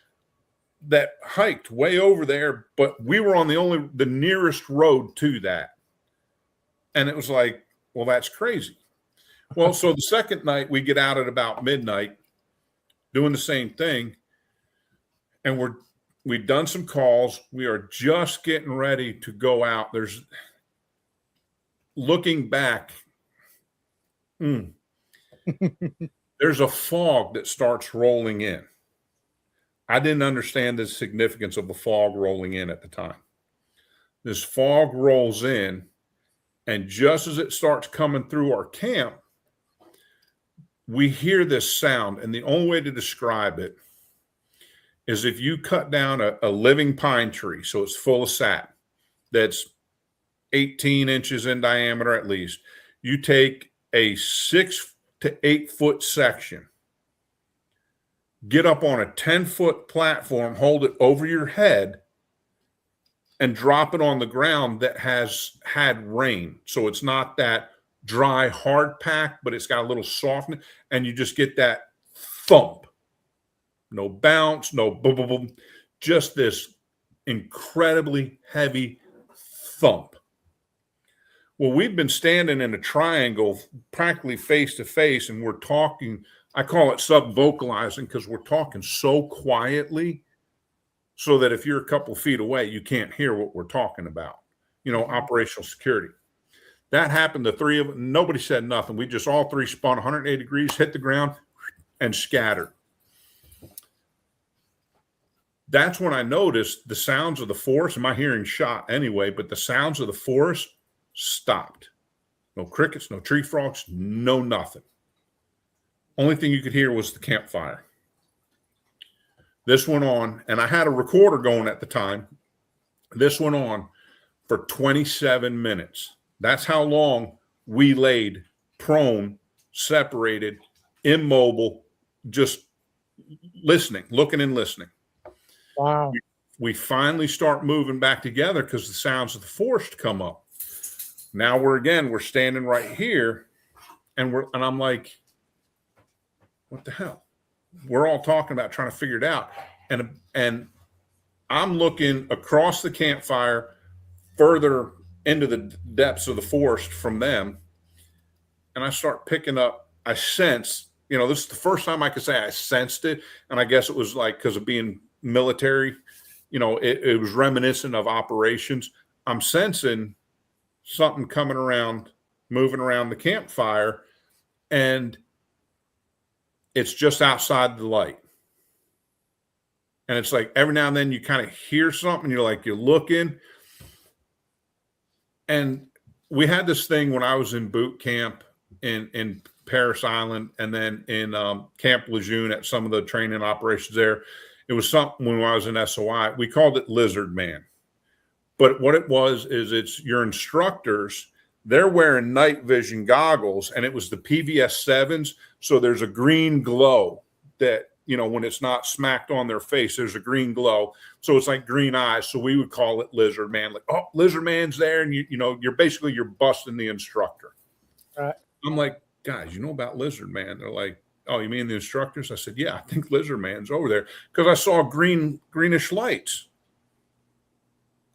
that hiked way over there, but we were on the nearest road to that. And it was like, well, that's crazy. Well, so the second night we get out at about midnight doing the same thing. And we've done some calls. We are just getting ready to go out. There's looking back. There's a fog that starts rolling in. I didn't understand the significance of the fog rolling in at the time. This fog rolls in, and just as it starts coming through our camp, we hear this sound. And the only way to describe it is if you cut down a living pine tree, so it's full of sap, that's 18 inches in diameter at least. You take a 6 to 8 foot section, get up on a 10-foot platform, hold it over your head, and drop it on the ground that has had rain. So it's not that dry, hard pack, but it's got a little softness, and you just get that thump. No bounce, no boom, boom, boom. Just this incredibly heavy thump. Well, we've been standing in a triangle practically face to face, and we're talking. I call it sub-vocalizing because we're talking so quietly so that if you're a couple feet away, you can't hear what we're talking about. You know, operational security. That happened. The three of them, nobody said nothing. We just all three spun 180 degrees, hit the ground, and scattered. That's when I noticed the sounds of the forest. And my hearing shot anyway, but the sounds of the forest stopped. No crickets, no tree frogs, no nothing. Only thing you could hear was the campfire. This went on, and I had a recorder going at the time. This went on for 27 minutes. That's how long we laid prone, separated, immobile, just listening, looking and listening. Wow. We finally start moving back together because the sounds of the forest come up. Now we're standing right here, and I'm like, what the hell? We're all talking about trying to figure it out. And I'm looking across the campfire further into the depths of the forest from them. And I start picking up, I sense, you know, this is the first time I could say I sensed it. And I guess it was like, because of being military, you know, it was reminiscent of operations. I'm sensing something coming around, moving around the campfire, and it's just outside the light. And it's like every now and then you kind of hear something, you're like, you're looking. And we had this thing when I was in boot camp in Paris Island, and then in Camp Lejeune at some of the training operations there. It was something when I was in SOI, we called it Lizard Man. But what it was is it's your instructors They're wearing night vision goggles, and it was the PVS 7s. So there's a green glow that, you know, when it's not smacked on their face, there's a green glow. So it's like green eyes. So we would call it lizard man. Like, oh, lizard man's there. And you know, you're busting the instructor. Right. I'm like, guys, you know about lizard man? They're like, oh, you mean the instructors? I said, yeah, I think lizard man's over there, because I saw greenish lights.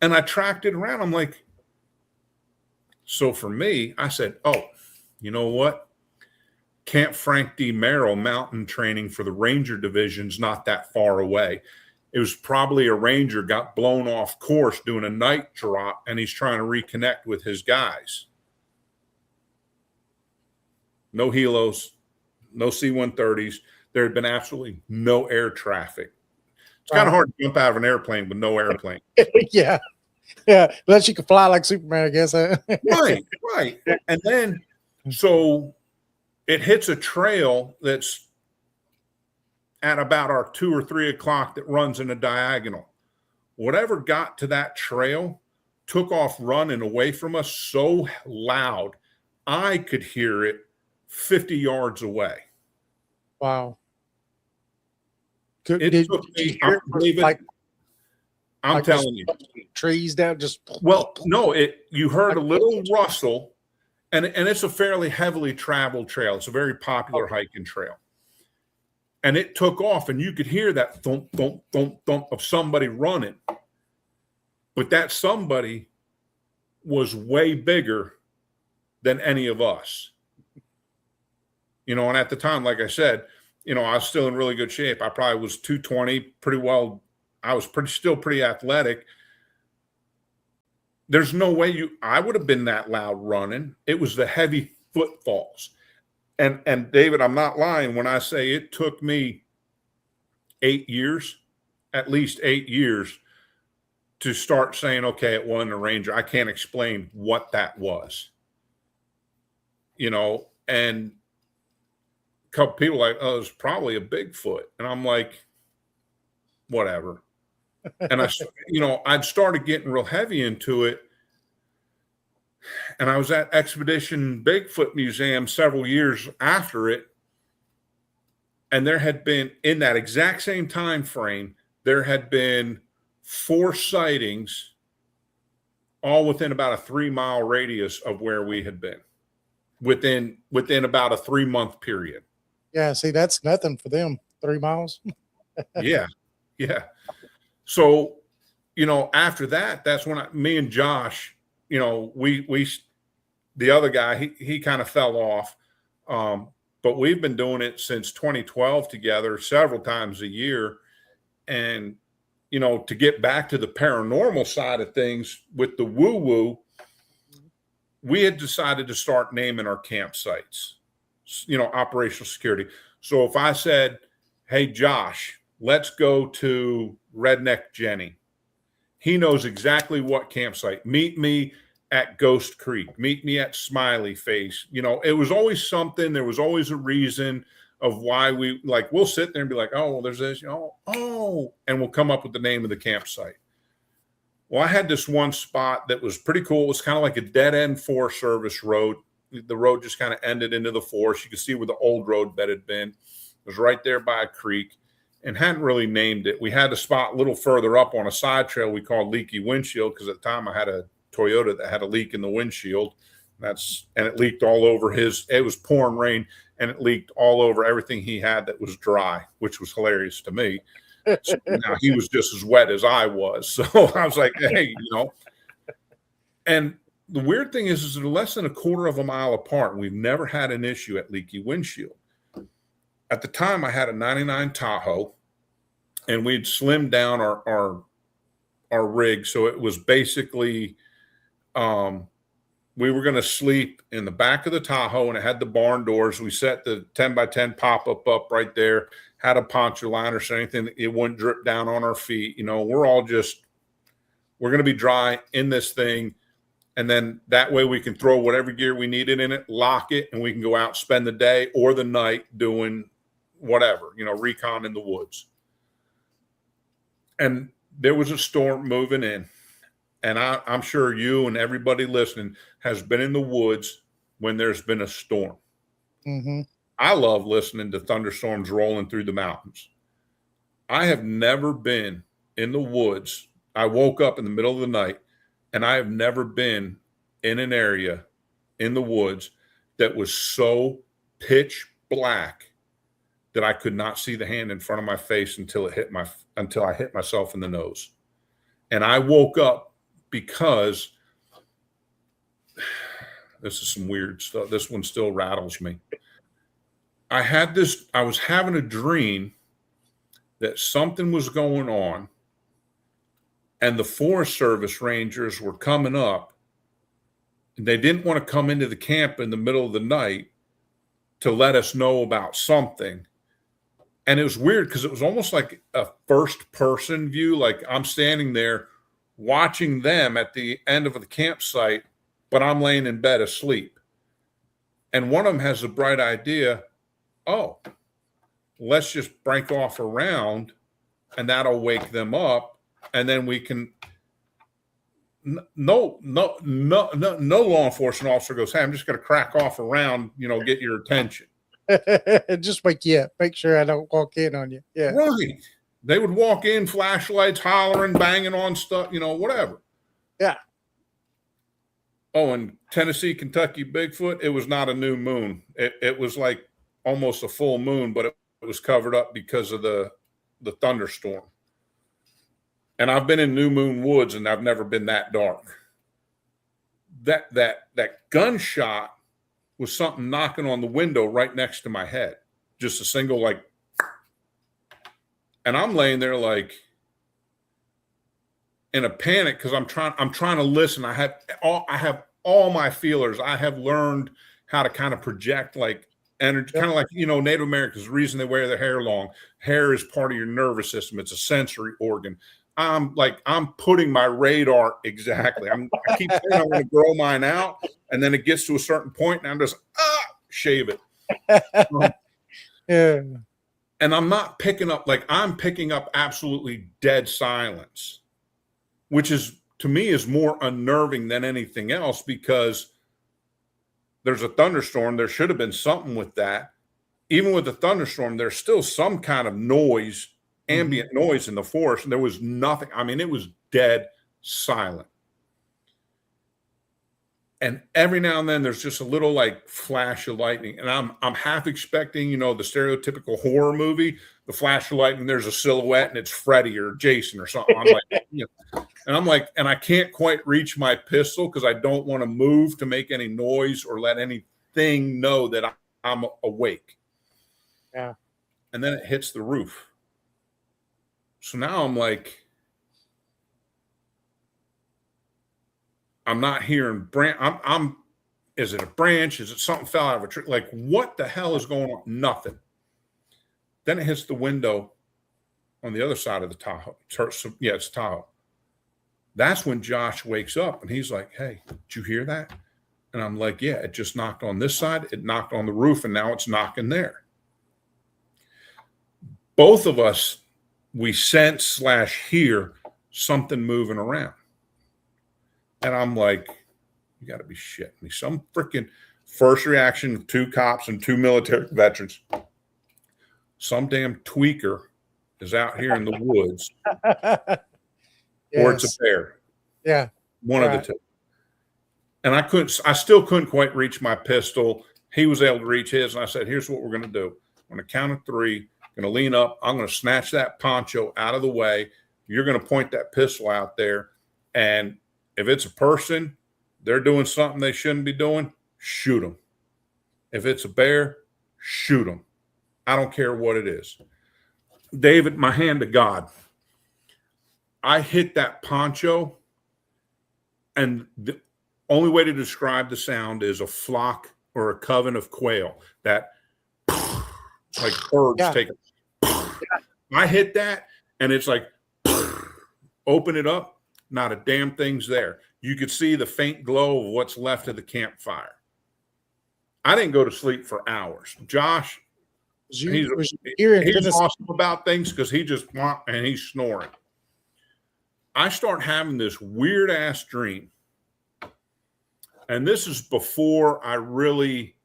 And I tracked it around. I'm like, so for me, I said, oh, you know what? Camp Frank D. Merrill mountain training for the Ranger division's not that far away. It was probably a Ranger got blown off course doing a night drop, and he's trying to reconnect with his guys. No helos, no C-130s. There had been absolutely no air traffic. It's kind of hard to jump out of an airplane with no airplane. Yeah. Yeah. Unless you can fly like Superman, I guess. Right. And then, so it hits a trail that's at about our 2 or 3 o'clock that runs in a diagonal. Whatever got to that trail took off running away from us so loud, I could hear it 50 yards away. Wow. It took me, I'm telling you, trees down, just. Well, no, you heard a little rustle, and it's a fairly heavily traveled trail. It's a very popular hiking trail. And it took off, and you could hear that thump, thump, thump, thump of somebody running. But that somebody was way bigger than any of us. You know, and at the time, like I said, you know, I was still in really good shape. I probably was 220, pretty well. I was still pretty athletic. There's no way I would have been that loud running. It was the heavy footfalls. And David, I'm not lying when I say it took me 8 years, at least 8 years, to start saying, okay, it wasn't a Ranger. I can't explain what that was. You know, and a couple people like, oh, it was probably a Bigfoot. And I'm like, whatever. And I'd started getting real heavy into it. And I was at Expedition Bigfoot Museum several years after it. And there had been, in that exact same time frame, there had been 4 sightings, all within about a 3-mile radius of where we had been, within about a 3-month period. Yeah, see, that's nothing for them. 3 miles. Yeah. So, you know, after that, that's when me and Josh, you know, we the other guy, he kind of fell off. But we've been doing it since 2012 together, several times a year. And, you know, to get back to the paranormal side of things with the woo-woo, we had decided to start naming our campsites, you know, operational security. So if I said, hey, Josh, let's go to Redneck Jenny, he knows exactly what campsite. Meet me at Ghost Creek. Meet me at Smiley Face. You know, it was always something. There was always a reason of why we'll sit there and be like, oh, well, there's this, and we'll come up with the name of the campsite. Well, I had this one spot that was pretty cool. It was kind of like a dead end Forest Service road. The road just kind of ended into the forest. You could see where the old road bed had been. It was right there by a creek, and hadn't really named it. We had a spot a little further up on a side trail we called Leaky Windshield, because at the time I had a Toyota that had a leak in the windshield. And it leaked all over it was pouring rain, and it leaked all over everything he had that was dry, which was hilarious to me. So now he was just as wet as I was. So I was like, hey, you know. And the weird thing is they're less than a quarter of a mile apart. And we've never had an issue at Leaky Windshield. At the time, I had a 99 Tahoe, and we'd slimmed down our rig. So it was basically, we were going to sleep in the back of the Tahoe, and it had the barn doors. We set the 10x10 pop-up up right there, had a poncho liner so anything, it wouldn't drip down on our feet. You know, we're going to be dry in this thing. And then that way we can throw whatever gear we needed in it, lock it, and we can go out, spend the day or the night doing whatever, you know, recon in the woods. And there was a storm moving in. and I'm sure you and everybody listening has been in the woods when there's been a storm. Mm-hmm. I love listening to thunderstorms rolling through the mountains. I have never been in the woods. I woke up in the middle of the night, and I have never been in an area in the woods that was so pitch black that I could not see the hand in front of my face until I hit myself in the nose. And I woke up because this is some weird stuff. This one still rattles me. I was having a dream that something was going on, and the Forest Service rangers were coming up, and they didn't want to come into the camp in the middle of the night to let us know about something. And it was weird because it was almost like a first person view. Like I'm standing there watching them at the end of the campsite, but I'm laying in bed asleep. And one of them has a bright idea. Oh, let's just break off around and that'll wake them up. And then we can, no law enforcement officer goes, hey, I'm just going to crack off around, get your attention. Just wake you up. Make sure I don't walk in on you. Yeah. Right. They would walk in, flashlights, hollering, banging on stuff, whatever. Yeah. Oh, and Tennessee, Kentucky Bigfoot, it was not a new moon. It was like almost a full moon, but it was covered up because of the thunderstorm. And I've been in New Moon Woods, and I've never been that dark. That gunshot was something knocking on the window right next to my head. Just a single, like, and I'm laying there like in a panic because I'm trying to listen. I have all my feelers. I have learned how to kind of project like energy, kind of like, Native Americans, the reason they wear their hair long. Hair is part of your nervous system. It's a sensory organ. I'm putting my radar exactly. I keep saying I want to grow mine out, and then it gets to a certain point, and I'm just shave it. Yeah. And I'm not picking up, I'm picking up absolutely dead silence, which is, to me, is more unnerving than anything else because there's a thunderstorm. There should have been something with that. Even with the thunderstorm, there's still some kind of noise, ambient noise in the forest, and there was nothing. I mean, it was dead silent. And every now and then there's just a little like flash of lightning. And I'm half expecting, the stereotypical horror movie, the flash of lightning, there's a silhouette and it's Freddy or Jason or something. I'm like, and I can't quite reach my pistol because I don't want to move to make any noise or let anything know that I'm awake. Yeah. And then it hits the roof. So now I'm like, I'm not hearing is it a branch? Is it something fell out of a tree? Like, what the hell is going on? Nothing. Then it hits the window on the other side of the Tahoe. Yeah, it's Tahoe. That's when Josh wakes up and he's like, hey, did you hear that? And I'm like, yeah, it just knocked on this side. It knocked on the roof and now it's knocking there. Both of us, we sense / hear something moving around. And I'm like, you got to be shitting me. Some freaking first reaction of 2 cops and 2 military veterans. Some damn tweaker is out here in the woods. Yes. Or it's a bear. Yeah. One of the two. And I still couldn't quite reach my pistol. He was able to reach his. And I said, here's what we're going to do. I'm going to count to 3. I'm going to lean up. I'm going to snatch that poncho out of the way. You're going to point that pistol out there. And if it's a person, they're doing something they shouldn't be doing, shoot them. If it's a bear, shoot them. I don't care what it is. David, my hand to God. I hit that poncho, and the only way to describe the sound is a flock or a coven of quail that like birds take it. I hit that, and it's like open it up. Not a damn thing's there. You could see the faint glow of what's left of the campfire. I didn't go to sleep for hours. Josh, he's awesome about things because he just he's snoring. I start having this weird ass dream. And this is before I really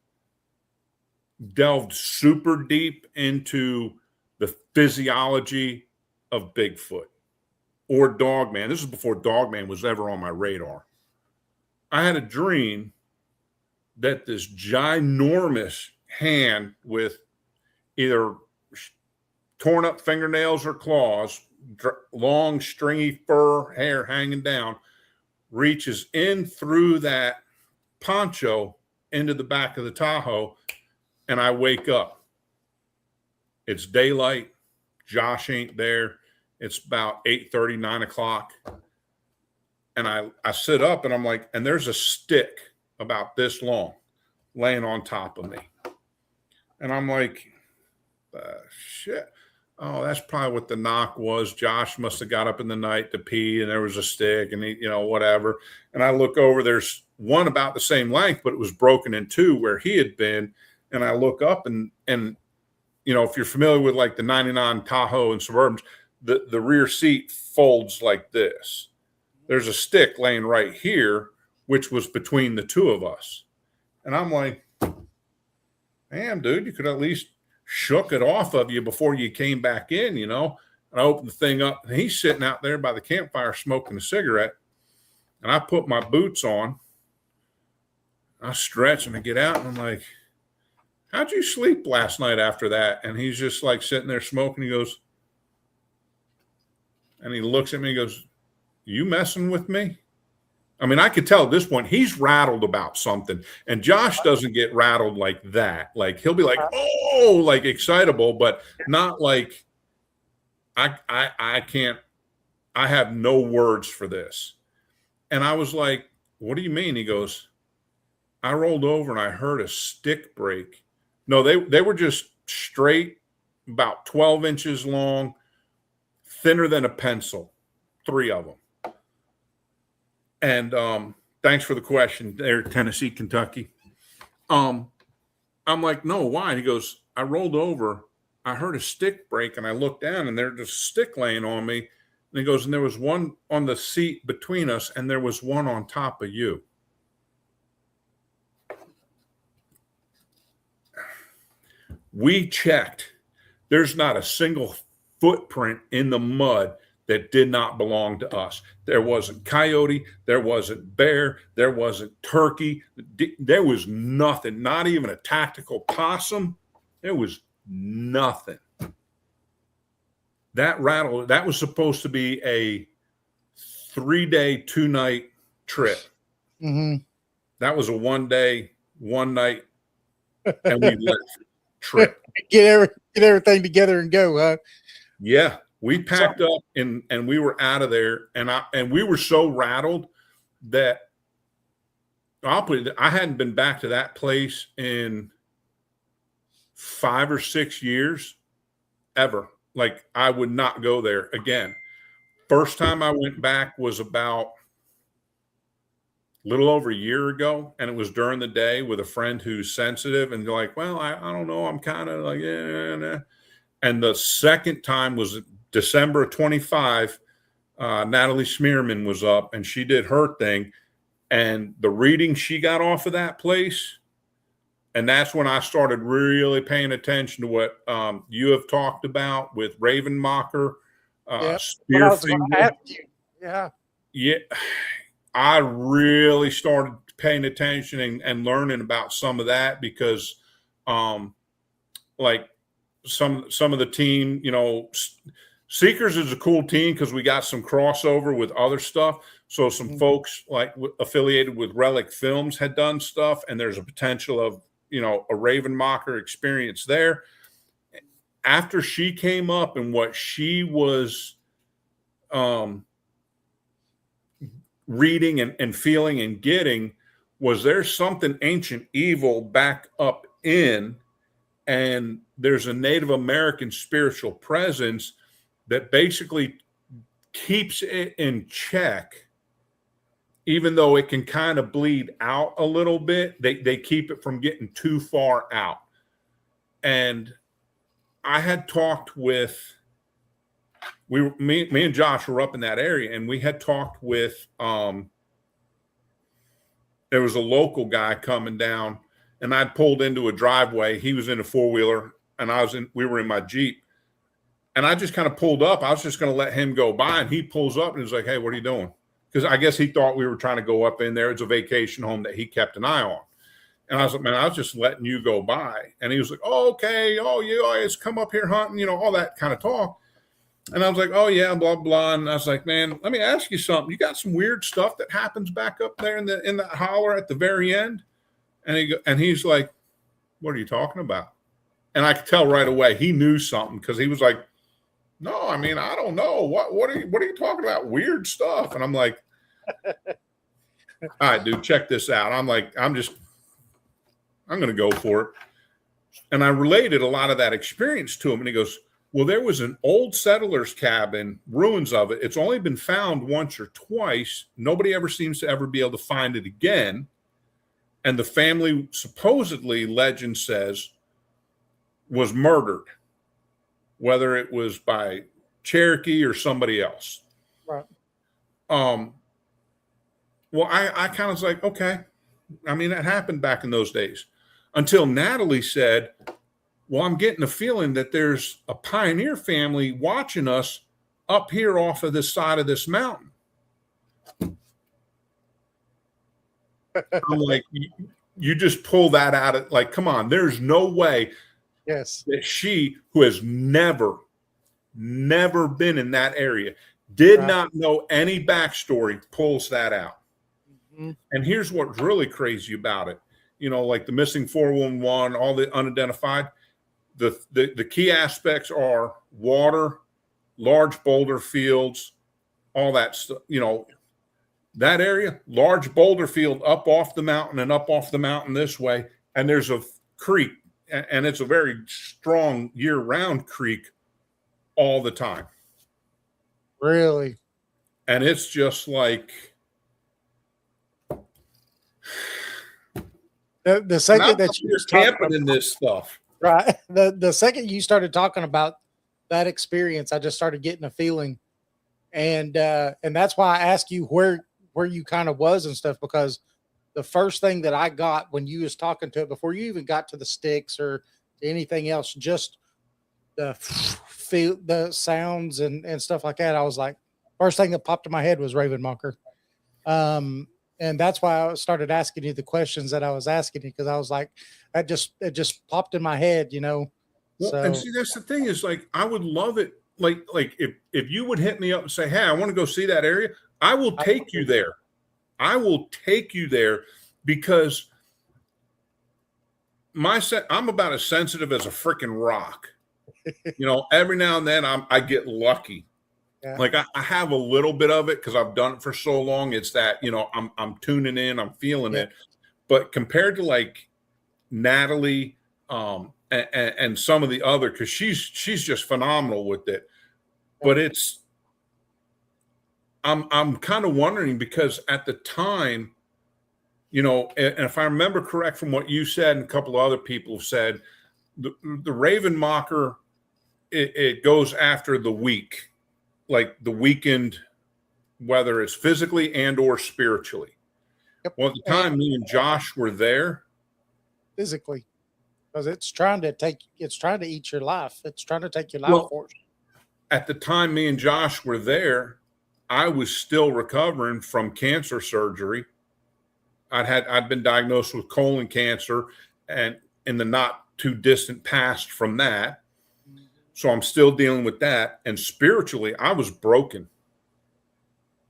delved super deep into the physiology of Bigfoot or Dogman. This is before Dogman was ever on my radar. I had a dream that this ginormous hand with either torn up fingernails or claws, long stringy fur hair hanging down, reaches in through that poncho into the back of the Tahoe, and I wake up. It's daylight. Josh ain't there. It's about 8:30, 9 o'clock. And I sit up and I'm like, and there's a stick about this long laying on top of me. And I'm like, shit. Oh, that's probably what the knock was. Josh must have got up in the night to pee and there was a stick and he, whatever. And I look over, there's one about the same length, but it was broken in two where he had been. And I look up and if you're familiar with like the 99 Tahoe and Suburbans, the rear seat folds like this. There's a stick laying right here, which was between the two of us. And I'm like, damn, dude, you could at least shook it off of you before you came back in, And I opened the thing up, and he's sitting out there by the campfire smoking a cigarette. And I put my boots on. I stretch and I get out, and I'm like, how'd you sleep last night after that? And he's just like sitting there smoking. He goes, and he looks at me and goes, you messing with me? I mean, I could tell at this point he's rattled about something, and Josh doesn't get rattled like that. Like he'll be like, oh, like excitable, but not like I can't, I have no words for this. And I was like, what do you mean? He goes, I rolled over and I heard a stick break. No, they were just straight, about 12 inches long, thinner than a pencil, 3 of them. And thanks for the question there, Tennessee, Kentucky. I'm like, no, why? And he goes, I rolled over, I heard a stick break, and I looked down, and there's a stick laying on me. And he goes, and there was one on the seat between us, and there was one on top of you. We checked. There's not a single footprint in the mud that did not belong to us. There wasn't coyote, there wasn't bear, there wasn't turkey, there was nothing, not even a tactical possum. There was nothing. That rattle, that was supposed to be a 3-day, 2-night trip. Mm-hmm. That was a 1-day, 1-night, and we left trip. Get everything together and go, huh? Yeah. We packed up and we were out of there, and we were so rattled that I hadn't been back to that place in 5 or 6 years ever. Like I would not go there again. First time I went back was about a little over a year ago, and it was during the day with a friend who's sensitive, and they're like, well, I don't know, I'm kind of like, yeah. And the second time was December of 25, Natalie Smearman was up and she did her thing, and the reading she got off of that place. And that's when I started really paying attention to what you have talked about with Ravenmacher, Spearfinger. Yeah. Yeah. I really started paying attention and learning about some of that because like some of the team, Seekers is a cool team because we got some crossover with other stuff. So some folks like affiliated with Relic Films had done stuff, and there's a potential of, a Ravenmacher experience there. After she came up and what she was reading and feeling and getting was there's something ancient evil back up in, and there's a Native American spiritual presence that basically keeps it in check, even though it can kind of bleed out a little bit. They keep it from getting too far out. And I had talked with me and Josh were up in that area, and we had talked with there was a local guy coming down, and I'd pulled into a driveway. He was in a 4-wheeler, and we were in my Jeep, and I just kind of pulled up. I was just going to let him go by, and he pulls up and he's like, "Hey, what are you doing?" Because I guess he thought we were trying to go up in there. It's a vacation home that he kept an eye on. And I was like, "Man, I was just letting you go by." And he was like, "Oh, okay. Oh, you always come up here hunting, all that kind of talk." And I was like, "Oh yeah, blah blah." And I was like, "Man, let me ask you something. You got some weird stuff that happens back up there in that holler at the very end?" And he's like, "What are you talking about?" And I could tell right away he knew something, because he was like, "No, I mean, I don't know. What are you talking about? Weird stuff." And I'm like, "All right, dude, check this out." I'm like, I'm going to go for it. And I related a lot of that experience to him. And he goes, "Well, there was an old settler's cabin, ruins of it. It's only been found once or twice. Nobody ever seems to ever be able to find it again. And the family, supposedly, legend says, was murdered, whether it was by Cherokee or somebody else." Right. Well, I kind of was like, okay. I mean, that happened back in those days, until Natalie said, "Well, I'm getting a feeling that there's a pioneer family watching us up here off of this side of this mountain." I'm like, you just pull that out of, like, come on, there's no way Yes. that she, who has never been in that area, did not know any backstory, pulls that out. Mm-hmm. And here's what's really crazy about it. Like the missing 411, all the unidentified, the key aspects are water, large boulder fields, all that stuff. That area, large boulder field up off the mountain and up off the mountain this way. And there's a creek, and it's a very strong year-round creek all the time. Really? And it's just like, the second that you was camping in this stuff, right? The second you started talking about that experience, I just started getting a feeling, and that's why I asked you where you kind of was and stuff, because the first thing that I got when you was talking to it, before you even got to the sticks or anything else, just the feel, the sounds and stuff like that, I was like, first thing that popped in my head was Ravenmocker. And that's why I started asking you the questions that I was asking you, because I was like, it just popped in my head, Well, so. and see, that's the thing, is like, I would love it. Like if you would hit me up and say, "Hey, I want to go see that area," I will take you there. I will take you there, because I'm about as sensitive as a freaking rock. Every now and then I get lucky. Yeah. Like I have a little bit of it because I've done it for so long. It's that, I'm tuning in, I'm feeling it. But compared to like Natalie, and some of the other, because she's just phenomenal with it. But I'm kind of wondering, because at the time, and if I remember correct from what you said and a couple of other people said, the Ravenmocker, it goes after the weak, like the weakened, whether it's physically and or spiritually. Yep. Well, at the time me and Josh were there, Physically, because it's trying to eat your life. It's trying to take your life force. At the time me and Josh were there, I was still recovering from cancer surgery. I'd been diagnosed with colon cancer, and in the not too distant past from that. So I'm still dealing with that. And spiritually, I was broken.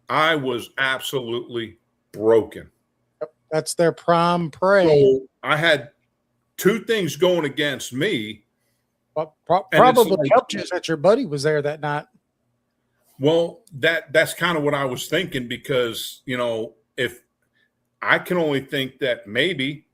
I was absolutely broken. That's their prime prey. So I had two things going against me. Probably helped you that your buddy was there that night. Well, that's kind of what I was thinking, because, if I can only think that maybe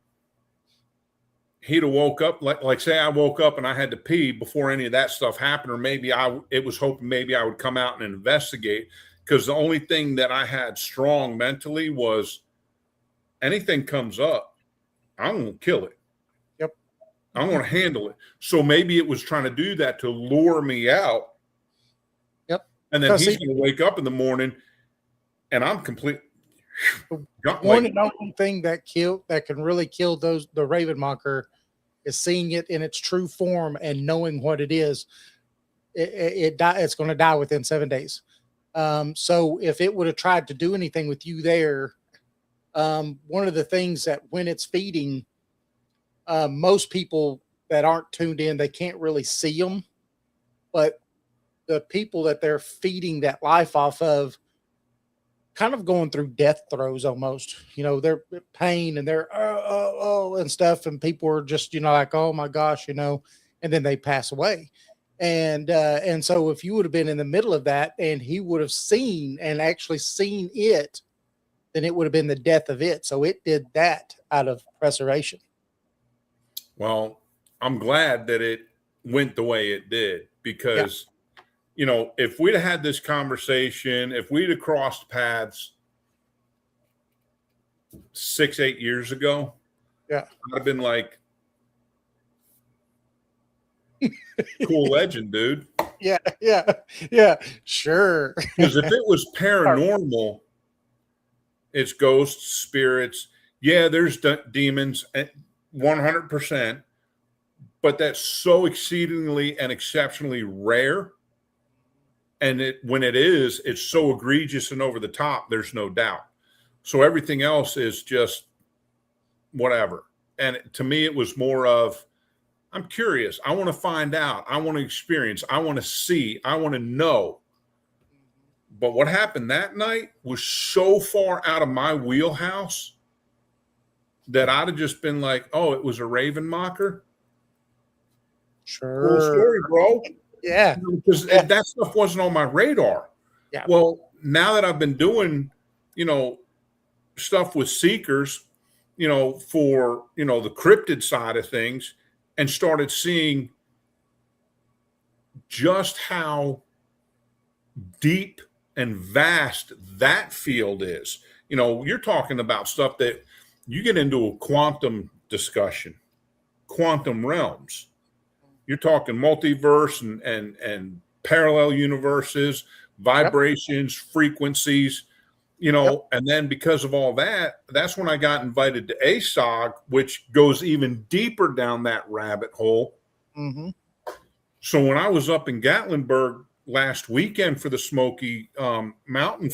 he'd have woke up, like say I woke up and I had to pee before any of that stuff happened, or maybe it was hoping maybe I would come out and investigate, because the only thing that I had strong mentally was, anything comes up, I'm going to kill it. Yep. I'm going to handle it. So maybe it was trying to do that to lure me out. Yep. And then he's going to wake up in the morning and I'm complete. One and only thing that can really kill the raven mocker is seeing it in its true form and knowing what it is. It's going to die within 7 days. So if it would have tried to do anything with you there, one of the things that when it's feeding, most people that aren't tuned in, they can't really see them, but the people that they're feeding that life off of kind of going through death throes almost, they're pain and they're, and stuff. And people are just, like, oh my gosh, and then they pass away. And so if you would have been in the middle of that and he would have seen it, then it would have been the death of it. So it did that out of preservation. Well, I'm glad that it went the way it did because, if we'd have had this conversation, if we'd have crossed paths 6-8 years ago, I'd have been like, cool legend, dude. Yeah, sure. Because if it was paranormal, it's ghosts, spirits. Yeah, there's demons, 100%. But that's so exceedingly and exceptionally rare. And when it is, it's so egregious and over the top, there's no doubt. So everything else is just whatever. And to me, it was more of, I'm curious. I want to find out. I want to experience. I want to see. I want to know. But what happened that night was so far out of my wheelhouse that I'd have just been like, oh, it was a raven mocker. Sure. Cool story, bro. Yeah. Because that stuff wasn't on my radar. Yeah. Well, now that I've been doing, stuff with seekers, for, the cryptid side of things and started seeing just how deep and vast that field is. You're talking about stuff that you get into a quantum discussion, quantum realms. You're talking multiverse and parallel universes, vibrations, frequencies, and then because of all that, that's when I got invited to ASOG, which goes even deeper down that rabbit hole. Mm-hmm. So when I was up in Gatlinburg last weekend for the Smoky Mountain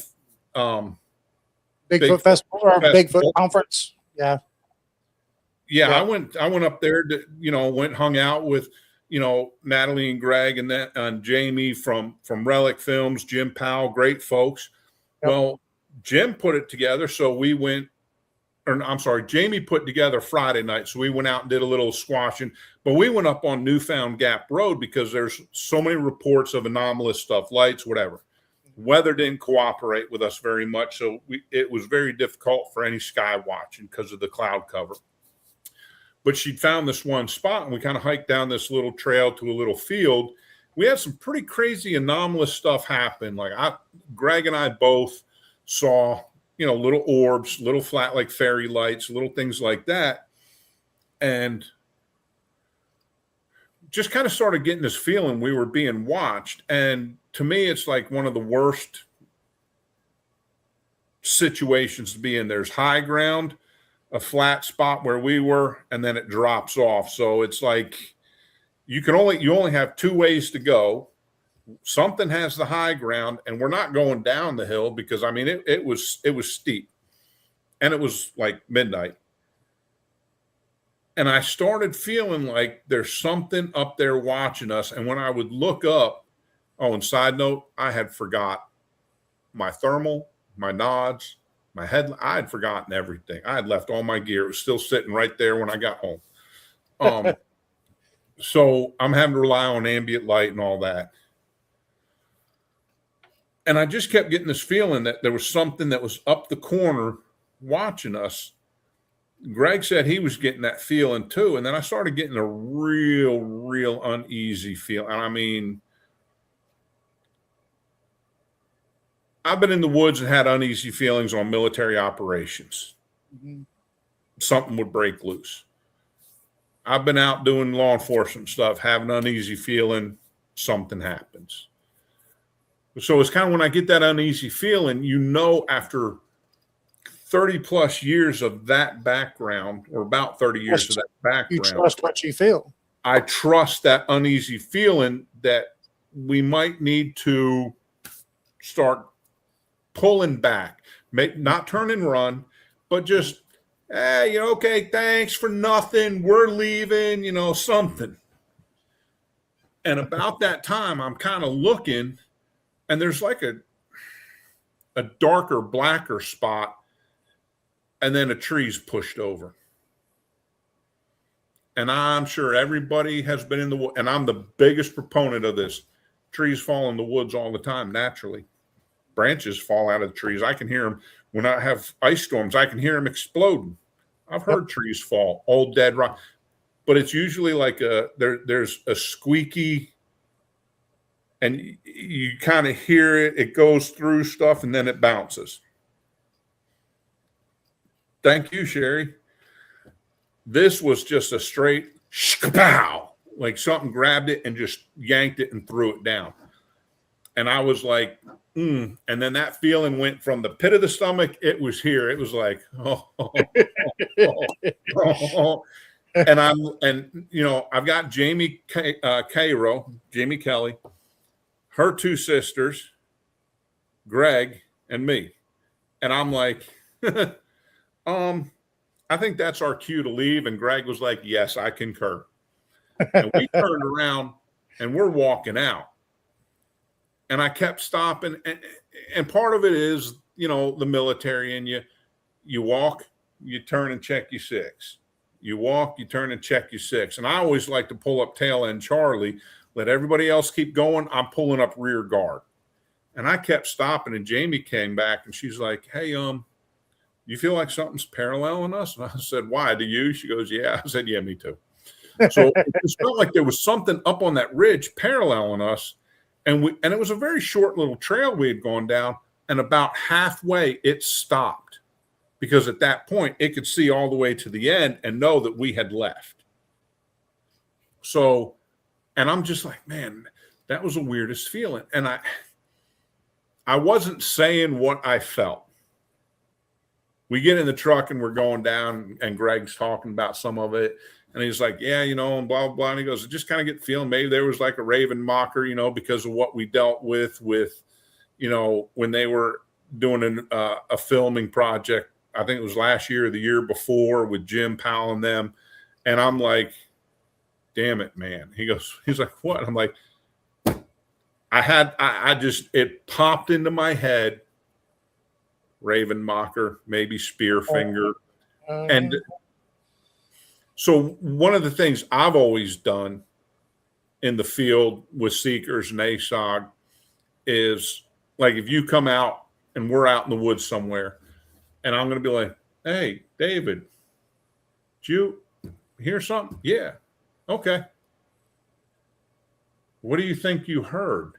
Bigfoot Festival or Bigfoot Conference. Yeah. I went up there to, went and hung out with, Natalie and Greg and Jamie from Relic Films, Jim Powell, great folks. Yep. Well, Jim put it together. So we went, Jamie put together Friday night. So we went out and did a little squashing, but we went up on Newfound Gap Road because there's so many reports of anomalous stuff, lights, whatever. Weather didn't cooperate with us very much. So it was very difficult for any sky watching because of the cloud cover. But she'd found this one spot and we kind of hiked down this little trail to a little field. We had some pretty crazy anomalous stuff happen. Like Greg and I both saw, little orbs, little flat like fairy lights, little things like that. And just kind of started getting this feeling we were being watched. And to me, it's like one of the worst situations to be in. There's high ground, a flat spot where we were, and then it drops off. So it's like you only have two ways to go. Something has the high ground, and we're not going down the hill because it was steep, and it was like midnight. And I started feeling like there's something up there watching us. And when I would look up, and side note, I had forgot my thermal, my nods, my head. I had forgotten everything. I had left all my gear. It was still sitting right there when I got home. So I'm having to rely on ambient light and all that. And I just kept getting this feeling that there was something that was up the corner watching us. Greg said he was getting that feeling too. And then I started getting a real uneasy feel. And I've been in the woods and had uneasy feelings on military operations. Mm-hmm. Something would break loose. I've been out doing law enforcement stuff, having an uneasy feeling, something happens. So it's kind of when I get that uneasy feeling, after 30 plus years of that background, or about 30 years of that background, you trust what you feel. I trust that uneasy feeling that we might need to start pulling back, not turn and run, but just, okay, thanks for nothing. We're leaving, something. And about that time, I'm kind of looking, and there's like a darker, blacker spot, and then a tree's pushed over. And I'm sure everybody has been in the woods, and I'm the biggest proponent of this. Trees fall in the woods all the time, naturally. Branches fall out of the trees. I can hear them when I have ice storms. I can hear them exploding. I've heard trees fall, old dead rock, but it's usually like there's a squeaky, and you kind of hear it. It goes through stuff, and then it bounces. Thank you, Sherry. This was just a straight shkapow, like something grabbed it and just yanked it and threw it down. And I was like, And then that feeling went from the pit of the stomach. It was here. It was like, And I've got Jamie Jamie Kelly, her two sisters, Greg, and me. And I'm like, I think that's our cue to leave. And Greg was like, yes, I concur. And we turned around and we're walking out. And I kept stopping. And part of it is, the military, and you walk, you turn and check your six. You walk, you turn and check your six. And I always like to pull up tail end Charlie, let everybody else keep going. I'm pulling up rear guard. And I kept stopping, and Jamie came back and she's like, hey, you feel like something's paralleling us? And I said, why? Do you? She goes, yeah. I said, yeah, me too. So it just felt like there was something up on that ridge paralleling us. And it was a very short little trail we had gone down. And about halfway, it stopped, because at that point, it could see all the way to the end and know that we had left. So, and I'm just like, man, that was the weirdest feeling. And I wasn't saying what I felt. We get in the truck and we're going down, and Greg's talking about some of it. And he's like, yeah, and blah, blah. And he goes, I just kind of get the feeling maybe there was like a raven mocker, because of what we dealt with, when they were doing a filming project. I think it was last year or the year before, with Jim Powell and them. And I'm like, damn it, man. He's like, what? I'm like, it popped into my head. Raven mocker, maybe spear finger. And so one of the things I've always done in the field with seekers and ASOG is, like, if you come out and we're out in the woods somewhere, and I'm going to be like, hey, David, did you hear something? Yeah. Okay. What do you think you heard?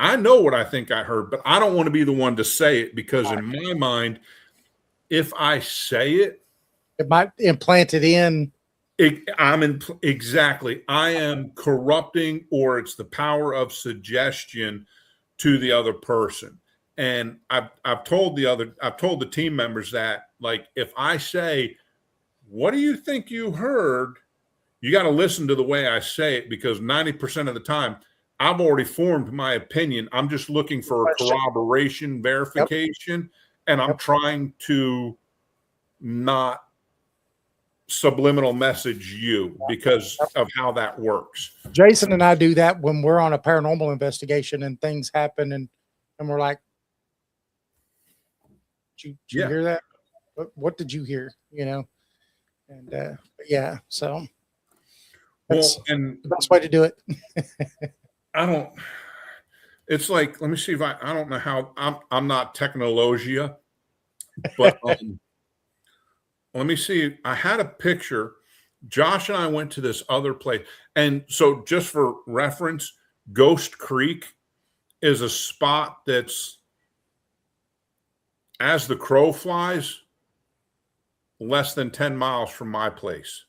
I know what I think I heard, but I don't want to be the one to say it, because in my mind, if I say it, it might implant it in. Exactly. I am corrupting, or it's the power of suggestion to the other person. And I've told the team members that, like, if I say, what do you think you heard? You got to listen to the way I say it, because 90% of the time I've already formed my opinion. I'm just looking for a corroboration, verification, and I'm trying to not subliminal message you because of how that works. Jason and I do that when we're on a paranormal investigation and things happen, and we're like, did you hear that? What did you hear? And yeah, so that's the best way to do it. It's like, let me see if I don't know how, I'm not technologia, but let me see. I had a picture. Josh and I went to this other place. And so, just for reference, Ghost Creek is a spot that's, as the crow flies, less than 10 miles from my place.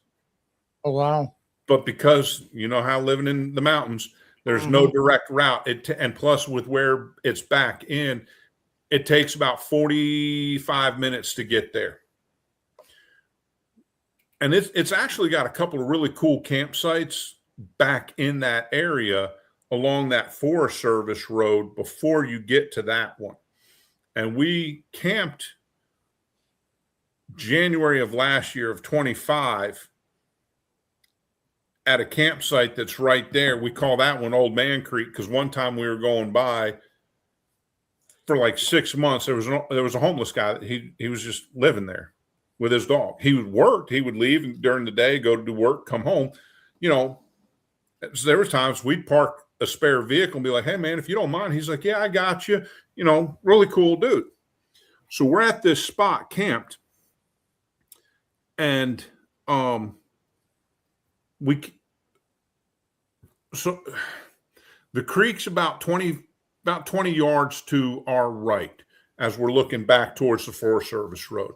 Oh, wow. But because, how living in the mountains, There's no direct route. And plus, with where it's back in, it takes about 45 minutes to get there. And it's actually got a couple of really cool campsites back in that area along that Forest Service road before you get to that one. And we camped January of last year of 25 at a campsite that's right there. We call that one Old Man Creek because one time we were going by for like 6 months. There was a homeless guy that he was just living there with his dog. He would work. He would leave during the day, go to do work, come home. You know, so there were times we'd park a spare vehicle and be like, hey, man, if you don't mind. He's like, yeah, I got you. You know, really cool dude. So we're at this spot camped. And so the creek's about 20 yards to our right as we're looking back towards the Forest Service road.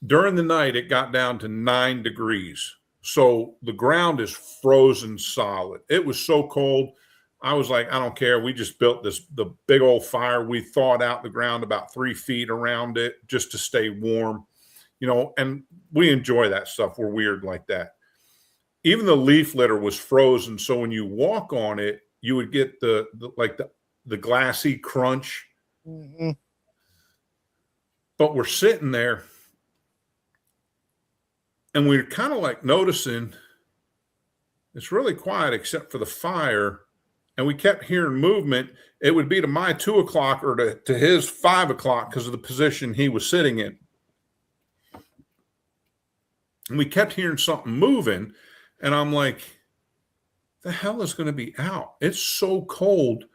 During the night, it got down to 9 degrees. So the ground is frozen solid. It was so cold. I was like, I don't care. We just built the big old fire. We thawed out the ground about 3 feet around it just to stay warm, you know, and we enjoy that stuff. We're weird like that. Even the leaf litter was frozen. So when you walk on it, you would get the glassy crunch. Mm-hmm. But we're sitting there and we're kind of like noticing it's really quiet except for the fire. And we kept hearing movement. It would be to my 2 o'clock or to his 5 o'clock because of the position he was sitting in. And we kept hearing something moving. And I'm like, the hell is going to be out? It's so cold.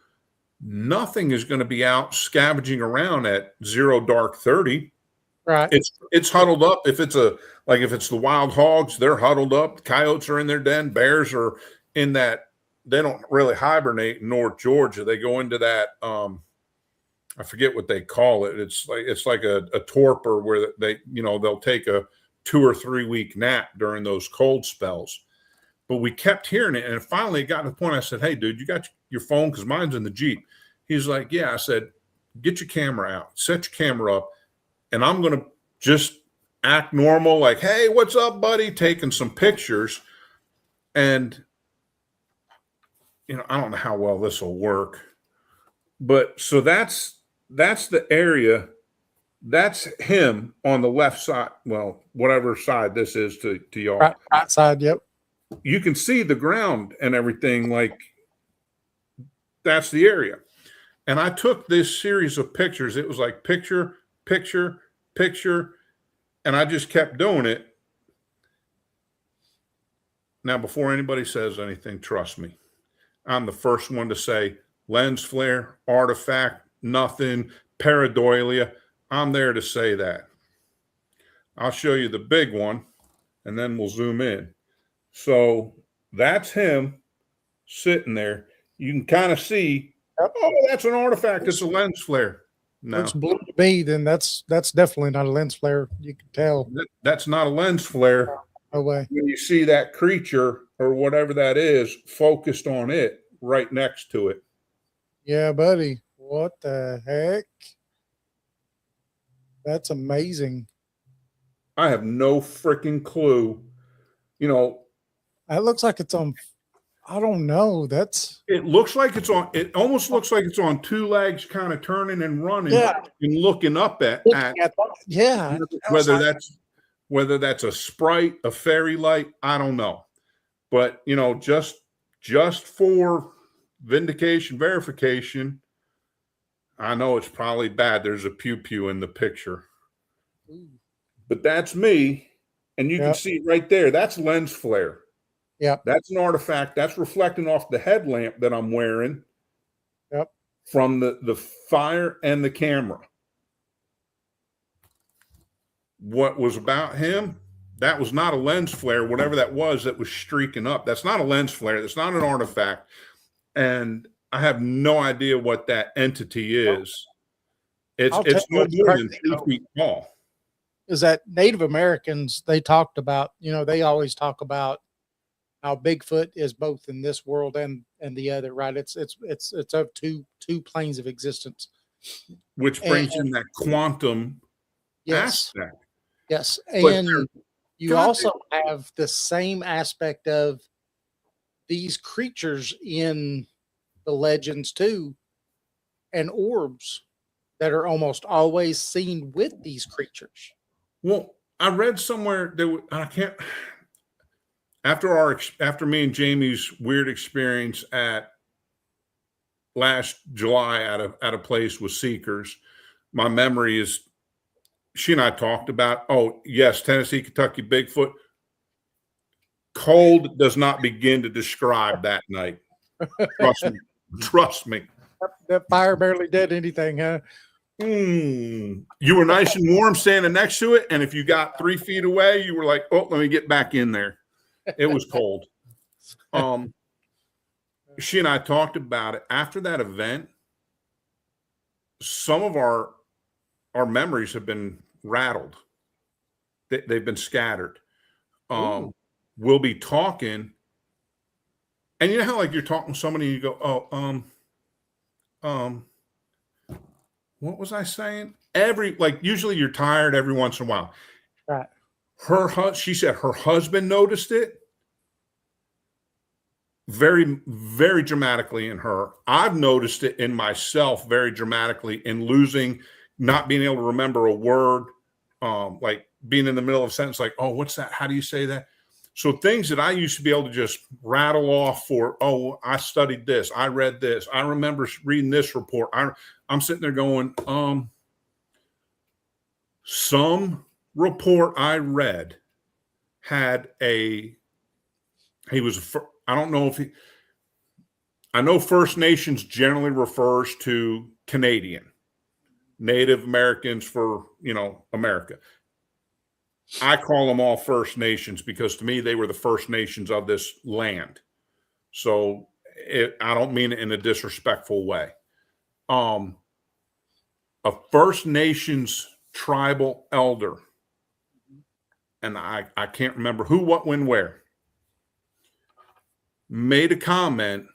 Nothing is going to be out scavenging around at 0 dark 30. Right. It's huddled up. If it's the wild hogs, they're huddled up. Coyotes are in their den. Bears are in that. They don't really hibernate in North Georgia. They go into that. I forget what they call it. It's like a torpor where they'll take a 2 or 3 week nap during those cold spells. But we kept hearing it, and finally it got to the point. I said, "Hey, dude, you got your phone? Because mine's in the Jeep." He's like, "Yeah." I said, "Get your camera out. Set your camera up, and I'm gonna just act normal, like, hey, what's up, buddy?" Taking some pictures, and I don't know how well this will work, but so that's the area. That's him on the left side. Well, whatever side this is to y'all. Right side, yep. You can see the ground and everything. Like that's the area. And I took this series of pictures. It was like picture, picture, picture, and I just kept doing it. Now, before anybody says anything, trust me. I'm the first one to say lens flare, artifact, nothing, pareidolia. I'm there to say that. I'll show you the big one, and then we'll zoom in. So that's him sitting there. You can kind of see, oh, that's an artifact. It's a lens flare. No. It's blue to me, then that's definitely not a lens flare. You can tell. That's not a lens flare. No way. When you see that creature or whatever that is focused on it right next to it. Yeah, buddy. What the heck? That's amazing. I have no freaking clue. It looks like it's on, I don't know. It looks like it almost looks like it's on 2 legs, kind of turning and running and looking up at yeah. Whether that's a sprite, a fairy light, I don't know. But, just for verification, I know it's probably bad. There's a pew-pew in the picture. But that's me. And you can see right there, that's lens flare. Yeah. That's an artifact. That's reflecting off the headlamp that I'm wearing. Yep. From the fire and the camera. What was about him? That was not a lens flare. Whatever that was streaking up. That's not a lens flare. That's not an artifact. And I have no idea what that entity is. It's no more than 2 feet tall. Is that Native Americans, they talked about, they always talk about how Bigfoot is both in this world and the other, right? It's of two planes of existence. Which brings in that quantum Yes, aspect. yes, But and you God, also have the same aspect of these creatures in the legends too, and orbs that are almost always seen with these creatures. well, I read somewhere that I can't. After me and Jamie's weird experience at last July at a place with seekers, my memory is she and I talked about. Oh yes, Tennessee, Kentucky, Bigfoot. Cold does not begin to describe that night. Trust me. Trust me. That fire barely did anything, huh? You were nice and warm standing next to it, and if you got 3 feet away, you were like, "Oh, let me get back in there." It was cold. She and I talked about it after that event. Some of our memories have been rattled. They've been scattered. We'll be talking, and you know how like you're talking to somebody and you go, "Oh, what was I saying?" Usually you're tired every once in a while. Right. She said her husband noticed it very, very dramatically in her. I've noticed it in myself very dramatically in not being able to remember a word, like being in the middle of a sentence, like, "Oh, what's that? How do you say that?" So things that I used to be able to just rattle off oh, I studied this, I read this, I remember reading this report. I'm sitting there going, some report I read had I don't know if I know First Nations generally refers to Canadian, Native Americans for, America. I call them all First Nations because to me, they were the First Nations of this land. So I don't mean it in a disrespectful way. A First Nations tribal elder, and I can't remember who, what, when, where, made a comment.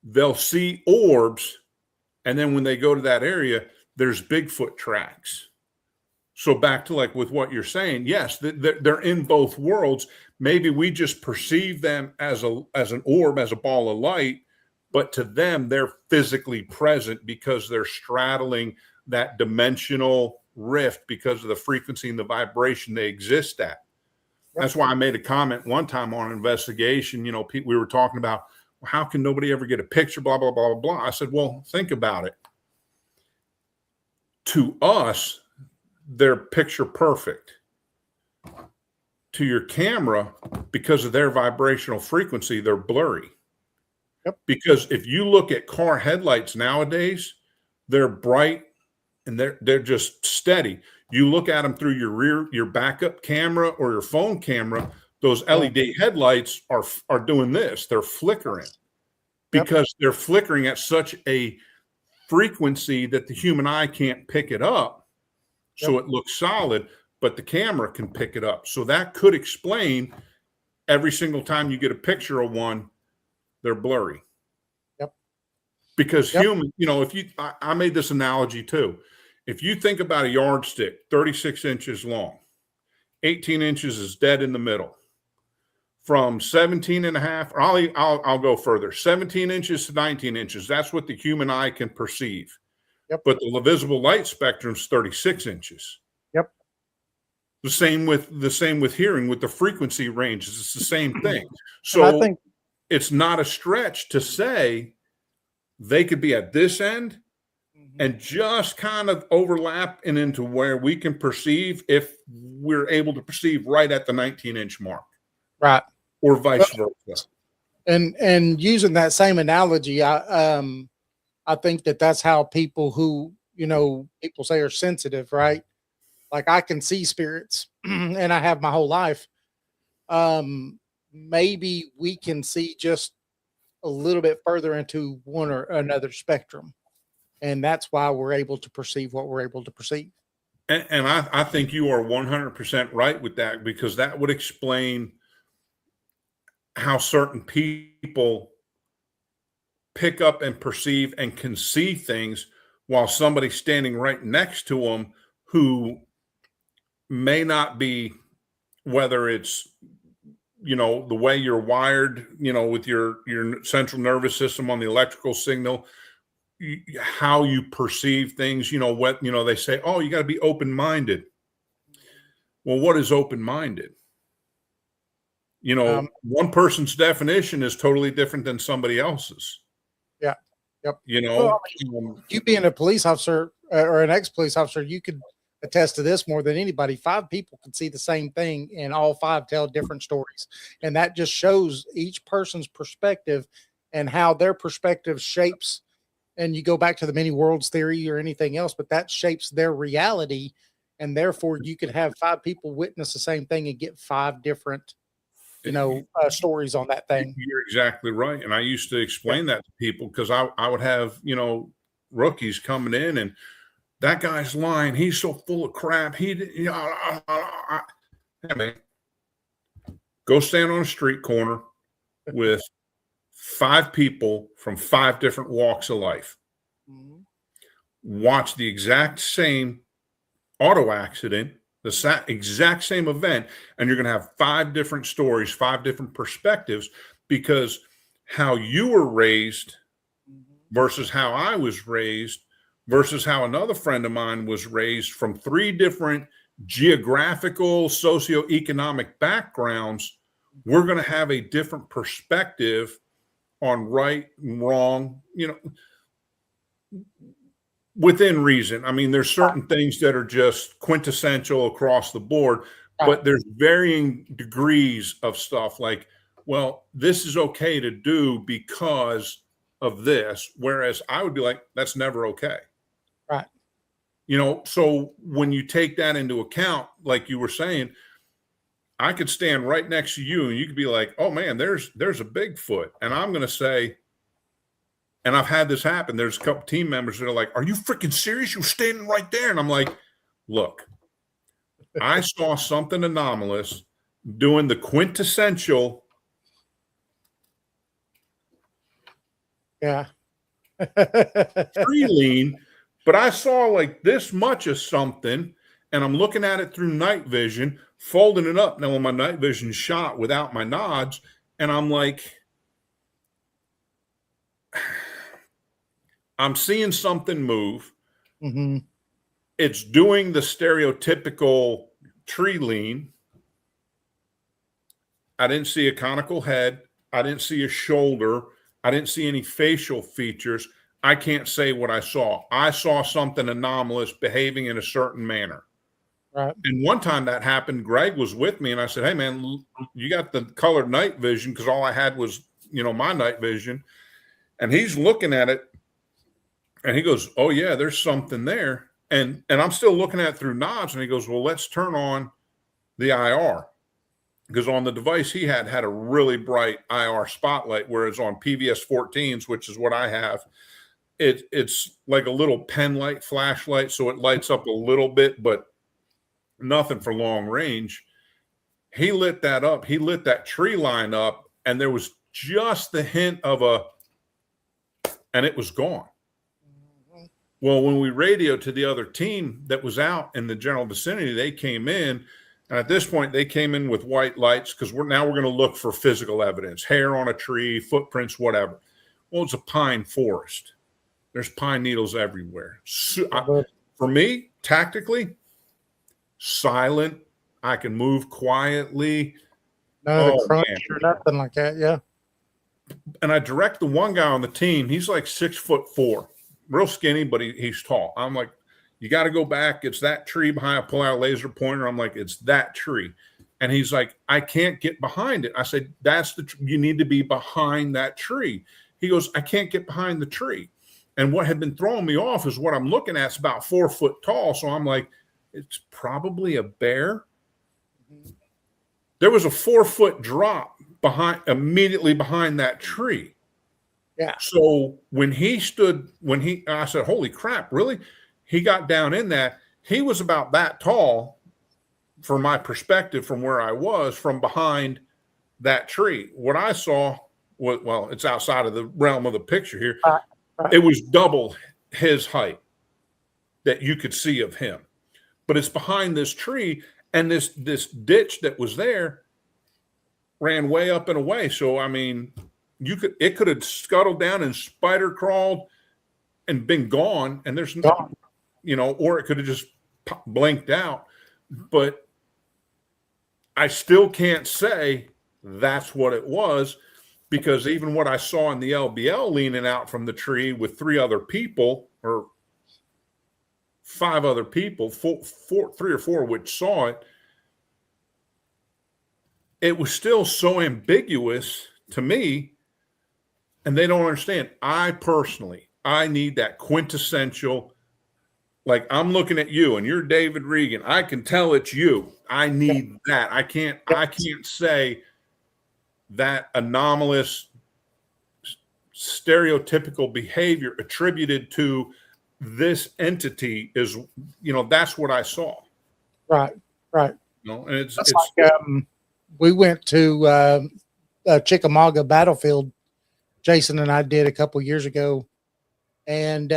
They'll see orbs, and then when they go to that area, there's Bigfoot tracks. So back to like with what you're saying, yes, they're in both worlds. Maybe we just perceive them as an orb, as a ball of light, but to them, they're physically present because they're straddling that dimensional rift because of the frequency and the vibration they exist at. That's why I made a comment one time on an investigation. We were talking about, well, how can nobody ever get a picture, blah, blah, blah, blah, blah. I said, well, think about it. To us, they're picture perfect. To your camera, because of their vibrational frequency, they're blurry. Yep. Because if you look at car headlights nowadays, they're bright and they're just steady. You look at them through your backup camera or your phone camera, those LED headlights are doing this. They're flickering because they're flickering at such a frequency that the human eye can't pick it up. So it looks solid, but the camera can pick it up. So that could explain every single time you get a picture of one, they're blurry. Because human, I made this analogy too. If you think about a yardstick, 36 inches long, 18 inches is dead in the middle. From 17 and a half, or I'll go further, 17 inches to 19 inches. That's what the human eye can perceive. But the visible light spectrum is 36 inches. The same with hearing, with the frequency ranges. It's the same thing. So I think it's not a stretch to say they could be at this end and just kind of overlap and into where we can perceive if we're able to perceive right at the 19-inch mark. Right. Or vice versa. And using that same analogy, I think that's how people who, people say are sensitive, right? Like I can see spirits and I have my whole life. Maybe we can see just a little bit further into one or another spectrum. And that's why we're able to perceive what we're able to perceive. And I think you are 100% right with that, because that would explain how certain people pick up and perceive and can see things while somebody standing right next to them who may not be, whether it's, the way you're wired, with your central nervous system on the electrical signal, how you perceive things, they say, oh, you got to be open-minded. Well, what is open-minded? One person's definition is totally different than somebody else's. Yeah. Yep. Well, you being a police officer or an ex-police officer, you could attest to this more than anybody. 5 people could see the same thing and all 5 tell different stories. And that just shows each person's perspective and how their perspective shapes. And you go back to the many worlds theory or anything else, but that shapes their reality. And therefore you could have 5 people witness the same thing and get 5 different stories on that thing. You're exactly right. And I used to explain that to people because I would have, rookies coming in and that guy's lying. He's so full of crap. Hey, man, go stand on a street corner with 5 people from 5 different walks of life. Mm-hmm. Watch the exact same auto accident, the exact same event, and you're going to have 5 different stories, 5 different perspectives, because how you were raised versus how I was raised versus how another friend of mine was raised from 3 different geographical, socioeconomic backgrounds, we're going to have a different perspective on right and wrong, within reason. I mean, there's certain things that are just quintessential across the board, but there's varying degrees of stuff like, well, this is okay to do because of this, whereas I would be like, that's never okay. Right. So when you take that into account, like you were saying, I could stand right next to you and you could be like, oh man, there's a Bigfoot. And I'm going to say, and I've had this happen. There's a couple team members that are like, are you freaking serious? You're standing right there. And I'm like, look, I saw something anomalous doing the quintessential. Yeah. Tree lean, but I saw like this much of something and I'm looking at it through night vision, folding it up. Now when my night vision shot without my nods, and I'm like, I'm seeing something move. Mm-hmm. It's doing the stereotypical tree lean. I didn't see a conical head. I didn't see a shoulder. I didn't see any facial features. I can't say what I saw. I saw something anomalous behaving in a certain manner. Right. And one time that happened, Greg was with me and I said, hey man, you got the colored night vision, because all I had was, my night vision. And he's looking at it and he goes, oh yeah, there's something there. And I'm still looking at it through nods. And he goes, well, let's turn on the IR. Because on the device he had a really bright IR spotlight, whereas on PVS 14s, which is what I have, it's like a little pen light flashlight. So it lights up a little bit, but nothing for long range. He lit that up. He lit that tree line up, and there was just the hint of and it was gone. Mm-hmm. Well, when we radioed to the other team that was out in the general vicinity, they came in. And at this point, they came in with white lights because we're going to look for physical evidence, hair on a tree, footprints, whatever. Well, it's a pine forest. There's pine needles everywhere. So, for me, tactically, silent. I can move quietly. No crunch or nothing like that. Yeah. And I direct the one guy on the team. He's like 6'4", real skinny, but he's tall. I'm like, you got to go back. It's that tree behind. I pull out a laser pointer. I'm like, it's that tree. And he's like, I can't get behind it. I said, you need to be behind that tree. He goes, I can't get behind the tree. And what had been throwing me off is what I'm looking at. It's about 4 foot tall. So I'm like, it's probably a bear. There was a 4 foot drop immediately behind that tree. Yeah. So when I said, holy crap, really? He got down in that. He was about that tall, from my perspective, from where I was, from behind that tree. What I saw was, well, it's outside of the realm of the picture here. Right. It was double his height that you could see of him, but it's behind this tree, and this ditch that was there ran way up and away. So I mean, it could have scuttled down and spider crawled and been gone, and there's Gone. or it could have just blinked out. But I still can't say that's what it was, because even what I saw in the LBL leaning out from the tree with 3 other people, or 5 other people, 3 or 4 which saw it, it was still so ambiguous to me, and they don't understand. I need that quintessential, like, I'm looking at you and you're David Regan. I can tell it's you. I need that. I can't say that anomalous, stereotypical behavior attributed to this entity is, that's what I saw. Right. And it's like, we went to Chickamauga battlefield. Jason and I did a couple years ago, and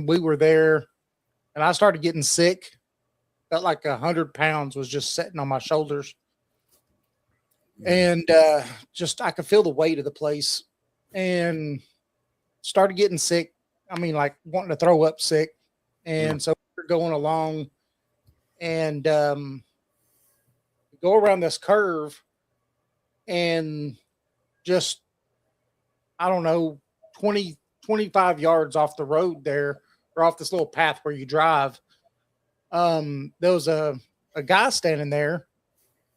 we were there, and I started getting sick. Felt like 100 pounds was just sitting on my shoulders, and just I could feel the weight of the place, and started getting sick. I mean, like wanting to throw up sick, and so we're going along, and go around this curve, and just, I don't know, 20, 25 yards off the road there, or off this little path where you drive. There was a guy standing there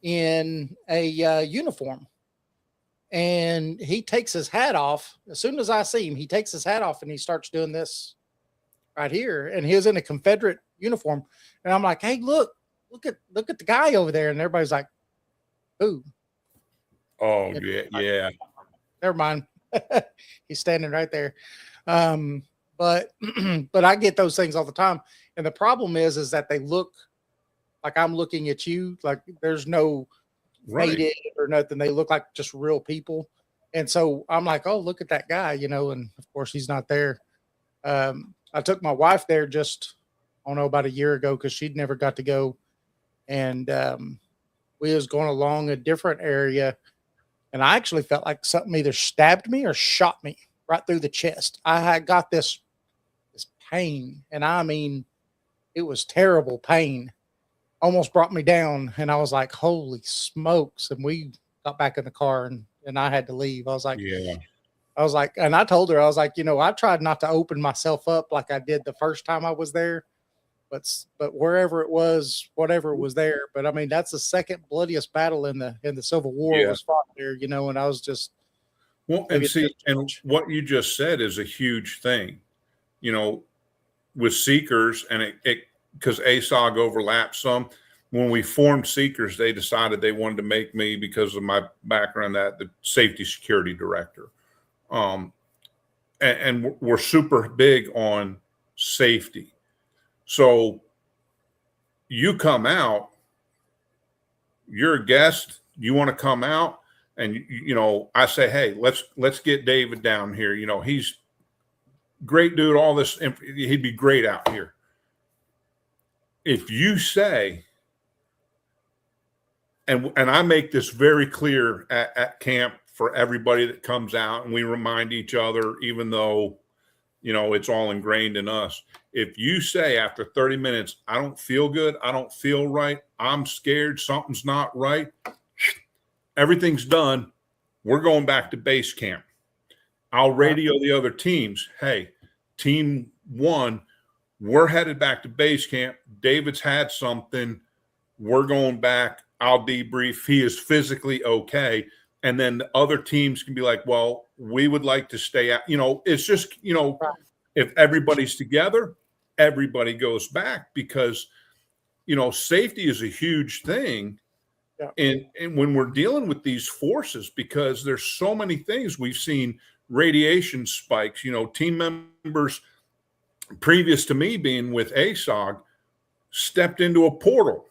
in a uniform, and he takes his hat off. As soon as I see him, he takes his hat off and he starts doing this right here. And he was in a Confederate uniform. And I'm like, hey, look at the guy over there. And everybody's like, who? Oh, And yeah. Never mind. He's standing right there. But I get those things all the time. And the problem is that they look like I'm looking at you, like there's no faded or nothing. They look like just real people. And so I'm like, oh, look at that guy, and of course he's not there. I took my wife there just, I don't know, about a year ago, because she'd never got to go. And we was going along a different area, and I actually felt like something either stabbed me or shot me right through the chest. I had got this pain, and I mean, it was terrible pain. Almost brought me down, and I was like, holy smokes. And we got back in the car, and I had to leave. I was like, and I told her, I was like, I tried not to open myself up like I did the first time I was there, but wherever it was, whatever was there. But I mean, that's the second bloodiest battle in the Civil War was fought there, and I was just, well, and see, and what you just said is a huge thing, with Seekers, and it because ASOG overlaps some. When we formed Seekers, they decided they wanted to make me, because of my background, that the safety security director. And we're super big on safety. So you come out, you're a guest, you want to come out, and I say, hey, let's get David down here. He's great dude, all this, he'd be great out here. If you say, and I make this very clear at camp for everybody that comes out, and we remind each other, even though, it's all ingrained in us. If you say after 30 minutes, I don't feel good, I don't feel right, I'm scared, something's not right, everything's done, we're going back to base camp. I'll radio the other teams. Hey, team 1, we're headed back to base camp. David's had something. We're going back. I'll debrief. He is physically okay. And then the other teams can be like, well, we would like to stay out. It's just, if everybody's together, everybody goes back, because, safety is a huge thing. Yeah. And when we're dealing with these forces, because there's so many things we've seen, radiation spikes, team members previous to me being with ASOG stepped into a portal.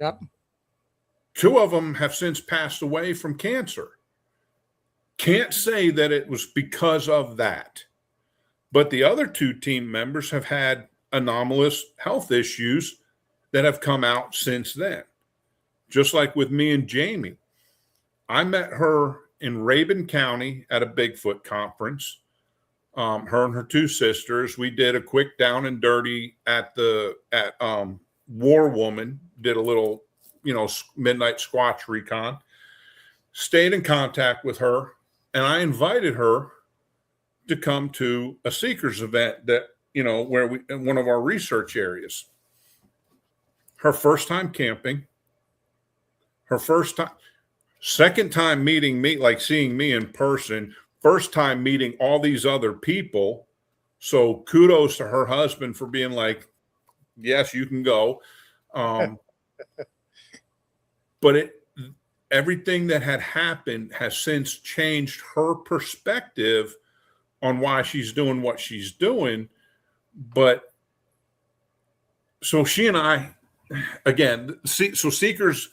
Yep. 2 of them have since passed away from cancer. Can't say that it was because of that. But the other 2 team members have had anomalous health issues that have come out since then. Just like with me and Jamie. I met her in Rabun County at a Bigfoot conference. Her and her 2 sisters. We did a quick down and dirty at War Woman. Did a little, midnight Squatch recon. Stayed in contact with her, and I invited her to come to a Seekers event that, where we, in one of our research areas. Her first time camping. Second time meeting me, like seeing me in person. First time meeting all these other people. So kudos to her husband for being like, yes, you can go. But everything that had happened has since changed her perspective on why she's doing what she's doing. But so she and I, again, so Seekers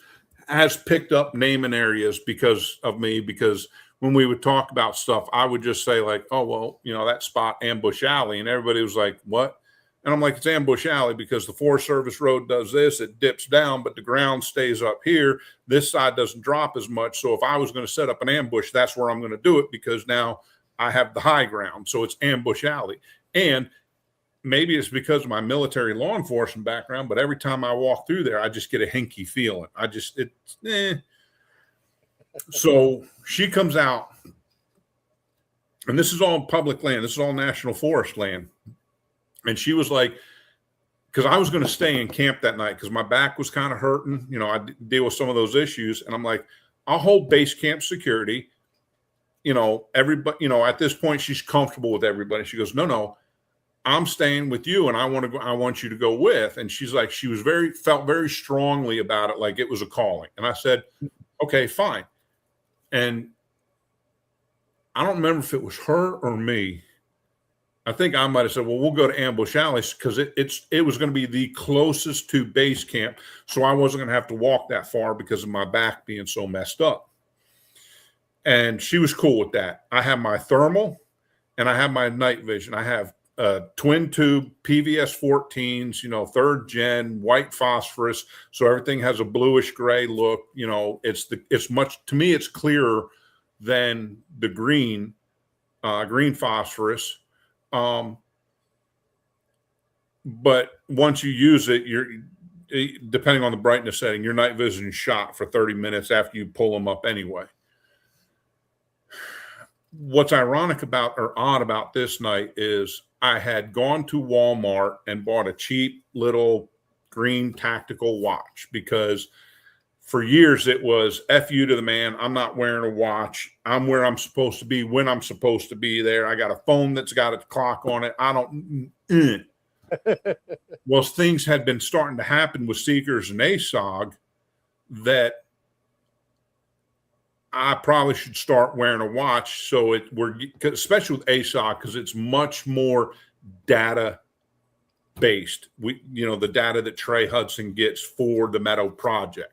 has picked up naming areas because of me, because when we would talk about stuff, I would just say like, oh, well, that spot, Ambush Alley. And everybody was like, what? And I'm like, it's Ambush Alley because the Forest Service road does this. It dips down, but the ground stays up here. This side doesn't drop as much. So if I was going to set up an ambush, that's where I'm going to do it, because now I have the high ground. So it's Ambush Alley. And maybe it's because of my military law enforcement background, but every time I walk through there, I just get a hinky feeling. So she comes out, and this is all public land. This is all national forest land. And she was like, because I was going to stay in camp that night because my back was kind of hurting. I deal with some of those issues. And I'm like, I'll hold base camp security. Everybody, at this point, she's comfortable with everybody. She goes, no, I'm staying with you, and I want you to go with. And she's like, felt very strongly about it, like it was a calling. And I said, okay, fine. And I don't remember if it was her or me. I think I might have said, well, we'll go to Ambush Alley because it was going to be the closest to base camp. So I wasn't going to have to walk that far because of my back being so messed up. And she was cool with that. I have my thermal and I have my night vision. I have twin tube PVS 14s, 3rd gen, white phosphorus. So everything has a bluish gray look. It's much, to me, it's clearer than the green phosphorus. But once you use it, depending on the brightness setting, your night vision shot for 30 minutes after you pull them up anyway. What's ironic about or odd about this night is I had gone to Walmart and bought a cheap little green tactical watch because for years it was F you to the man. I'm not wearing a watch. I'm where I'm supposed to be when I'm supposed to be there. I got a phone that's got a clock on it. I don't. Well, things had been starting to happen with Seekers and ASOG that I probably should start wearing a watch. So especially with ASOG, because it's much more data based. The data that Trey Hudson gets for the Meadow Project.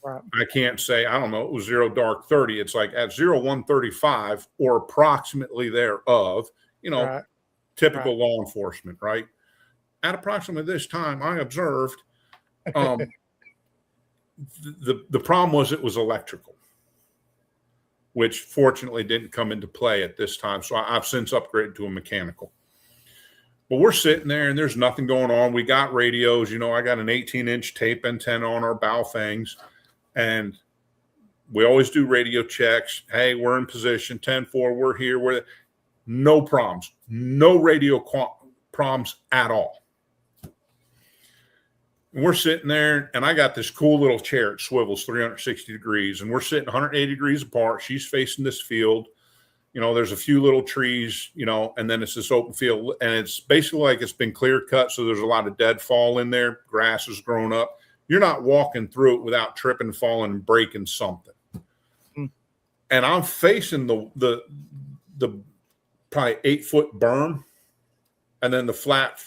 Right. I can't say, I don't know, it was 0 dark 30. It's like at 0135 or approximately thereof, right. Typical law enforcement, right? At approximately this time, I observed the problem was it was electrical, which fortunately didn't come into play at this time. So I've since upgraded to a mechanical. But we're sitting there and there's nothing going on. We got radios, I got an 18-inch tape antenna on our bow fangs. And we always do radio checks. Hey, we're in position, 10-4, we're here. No problems. No radio problems at all. And we're sitting there, and I got this cool little chair. It swivels 360 degrees, and we're sitting 180 degrees apart. She's facing this field. There's a few little trees, and then it's this open field. And it's basically like it's been clear cut, so there's a lot of deadfall in there. Grass has grown up. You're not walking through it without tripping, falling, and breaking something. And I'm facing the probably 8-foot berm, and then the flat,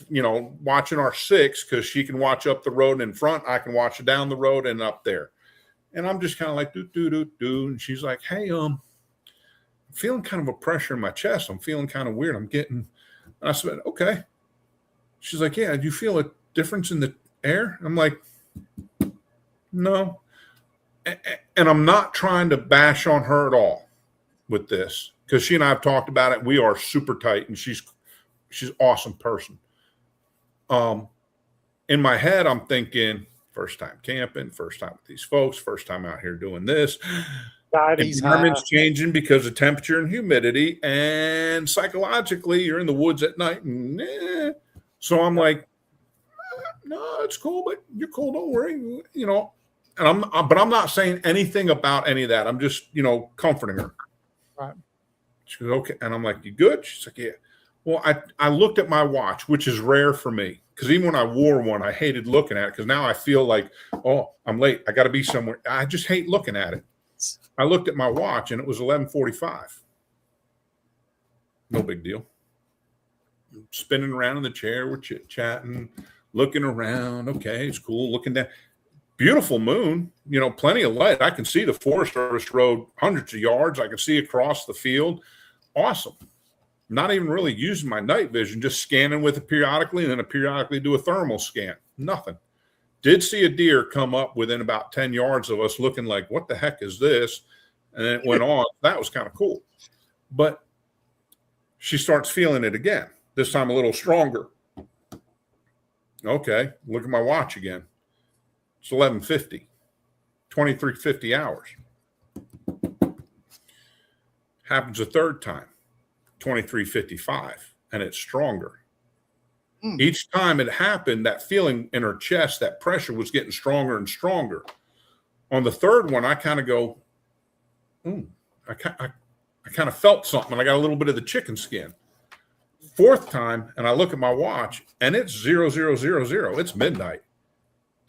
watching our 6 because she can watch up the road in front. I can watch down the road and up there. And I'm just kind of like, do. And she's like, hey, I'm feeling kind of a pressure in my chest. I'm feeling kind of weird. And I said, okay. She's like, yeah, do you feel a difference in the air? I'm like, no. And I'm not trying to bash on her at all with this, because she and I have talked about it. We are super tight, and she's an awesome person. In my head, I'm thinking, first time camping, first time with these folks, first time out here doing this. Environment's changing because of temperature and humidity, and psychologically, you're in the woods at night. And, so I'm like, no, it's cool, but you're cool. Don't worry, you know. And but I'm not saying anything about any of that. I'm just, comforting her. Right. She goes, okay. And I'm like, you good? She's like, yeah. Well, I looked at my watch, which is rare for me, because even when I wore one, I hated looking at it, because now I feel like, oh, I'm late. I got to be somewhere. I just hate looking at it. I looked at my watch, and it was 11:45. No big deal. Spinning around in the chair, we're chit-chatting, looking around. Okay, it's cool. Looking down. Beautiful moon, plenty of light. I can see the Forest Service road hundreds of yards. I can see across the field. Awesome. Not even really using my night vision, just scanning with it periodically, and then periodically do a thermal scan. Nothing. Did see a deer come up within about 10 yards of us, looking like, what the heck is this? And then it went on. That was kind of cool. But she starts feeling it again, this time a little stronger. Okay, look at my watch again. It's 11:50, 23:50 hours. Happens a third time, 23:55, and it's stronger. Each time it happened, that feeling in her chest, that pressure was getting stronger and stronger. On the third one, I kind of go, I kind of felt something. I got a little bit of the chicken skin. Fourth time, and I look at my watch, and it's 00:00. It's midnight.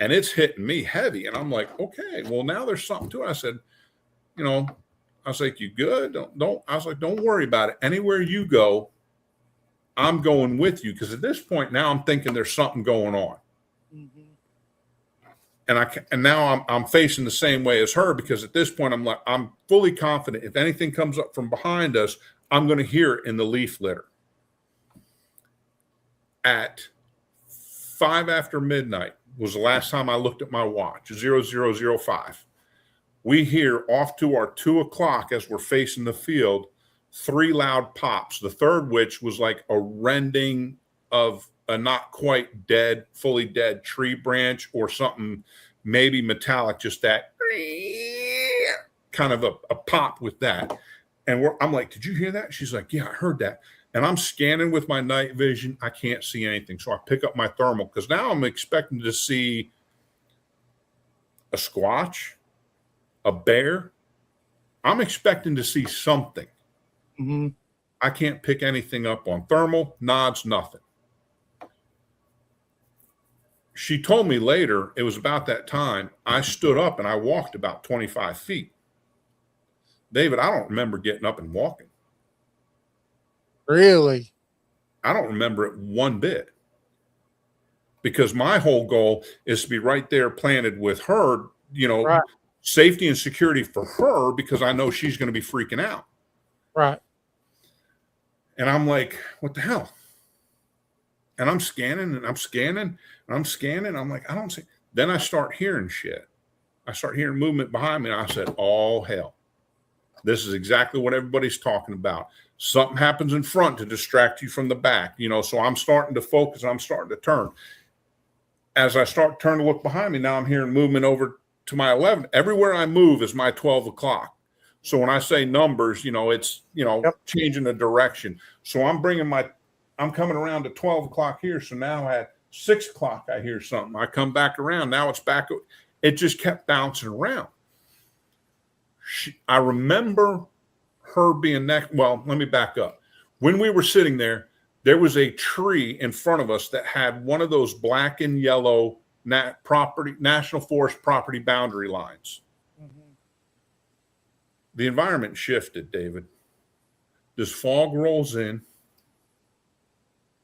And it's hitting me heavy. And I'm like, okay, well, now there's something to it. I said, I was like, you good? I was like, don't worry about it. Anywhere you go, I'm going with you. Because at this point now I'm thinking there's something going on. Mm-hmm. And now I'm facing the same way as her, because at this point I'm like, I'm fully confident if anything comes up from behind us, I'm going to hear it in the leaf litter. At 5 after midnight was the last time I looked at my watch, 00:05. We hear off to our 2 o'clock, as we're facing the field, 3 loud pops. The third, which was like a rending of a not quite dead, fully dead tree branch or something, maybe metallic, just that kind of a pop with that. And I'm like, did you hear that? She's like, yeah, I heard that. And I'm scanning with my night vision. I can't see anything. So I pick up my thermal, because now I'm expecting to see a squatch, a bear. I'm expecting to see something. Mm-hmm. I can't pick anything up on thermal, nods, nothing. She told me later, it was about that time, I stood up and I walked about 25 feet. David, I don't remember getting up and walking. Really? I don't remember it one bit, because my whole goal is to be right there planted with her, right. Safety and security for her, because I know she's going to be freaking out. Right. And I'm like, what the hell? And I'm scanning and I'm scanning and I'm scanning. I'm like, I don't see. Then I start hearing shit. I start hearing movement behind me. And I said, oh, hell. This is exactly what everybody's talking about. Something happens in front to distract you from the back, so I'm starting to focus and I'm starting to turn. As I start turning to look behind me, now I'm hearing movement over to my 11. Everywhere I move is my 12 o'clock. So when I say numbers, it's, yep, changing the direction. So I'm coming around to 12 o'clock here. So now at 6 o'clock, I hear something. I come back around. Now it's back. It just kept bouncing around. I remember her being next. Well, let me back up. When we were sitting there, there was a tree in front of us that had one of those black and yellow National Forest property boundary lines. Mm-hmm. The environment shifted, David. This fog rolls in.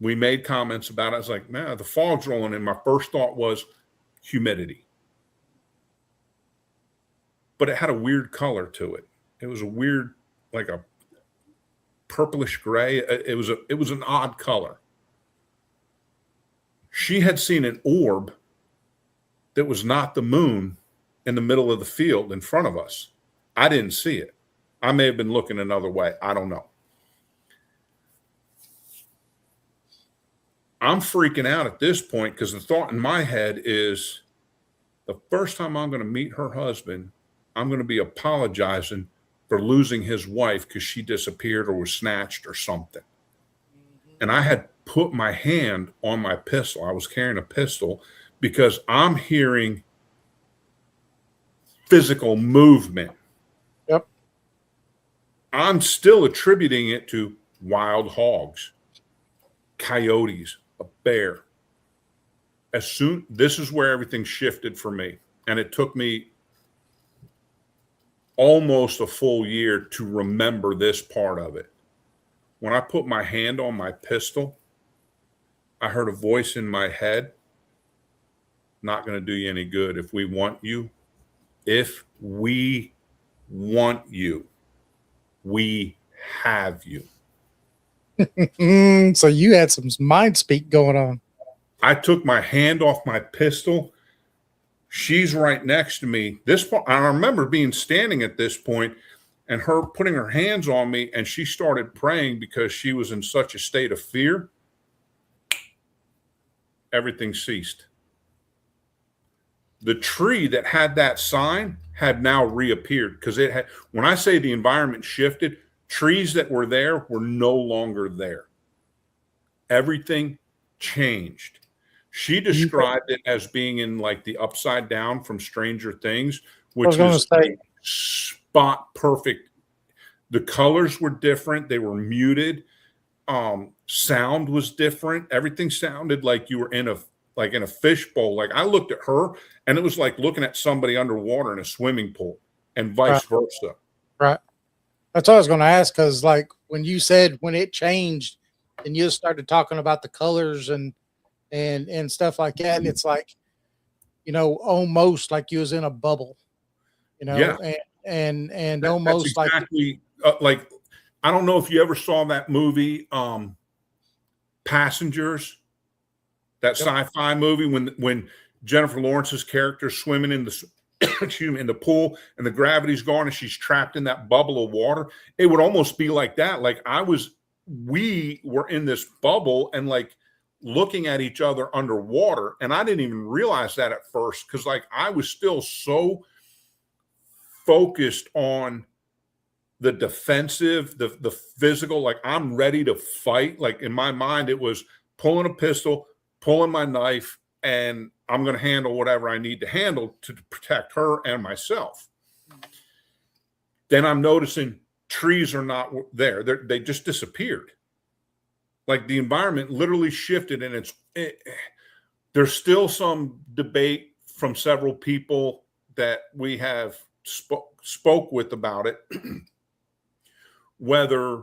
We made comments about it. I was like, man, the fog's rolling in. My first thought was humidity. but it had a weird color to it. It was a weird, like a purplish gray. It was an odd color. She had seen an orb that was not the moon in the middle of the field in front of us. I didn't see it. I may have been looking another way. I don't know. I'm freaking out at this point because the thought in my head is the first time I'm going to meet her husband, I'm going to be apologizing for losing his wife because she disappeared or was snatched or something. And I had put my hand on my pistol. I was carrying a pistol because I'm hearing physical movement. Yep. I'm still attributing it to wild hogs, coyotes, a bear. This is where everything shifted for me. And it took me almost a full year to remember this part of it. When I put my hand on my pistol, I heard a voice in my head, not going to do you any good. If we want you, we have you. So you had some mind speak going on. I took my hand off my pistol. She's right next to me. This point, I remember being standing at this point and her putting her hands on me, and she started praying because she was in such a state of fear. Everything ceased. The tree that had that sign had now reappeared because it had, when I say the environment shifted, trees that were there were no longer there. Everything changed. She described it as being in like the Upside Down from Stranger Things, which was spot perfect. The colors were different. They were muted. Sound was different. Everything sounded like you were in a fishbowl. Like I looked at her and it was like looking at somebody underwater in a swimming pool and vice versa. Right. That's what I was going to ask. Cause like when you said, when it changed and you started talking about the colors and stuff like that, and it's like, you know, almost like you was in a bubble, you know, yeah. and almost exactly, like, I don't know if you ever saw that movie, Passengers, that sci-fi movie when Jennifer Lawrence's character is swimming in the in the pool and the gravity's gone and she's trapped in that bubble of water. It would almost be like that. Like we were in this bubble and like looking at each other underwater. And I didn't even realize that at first because like I was still so focused on the defensive, the physical, like I'm ready to fight. Like in my mind, it was pulling a pistol, pulling my knife, and I'm going to handle whatever I need to handle to protect her and myself. Then I'm noticing trees are not there. They just disappeared. Like the environment literally shifted, and there's still some debate from several people that we have spoke with about it, whether,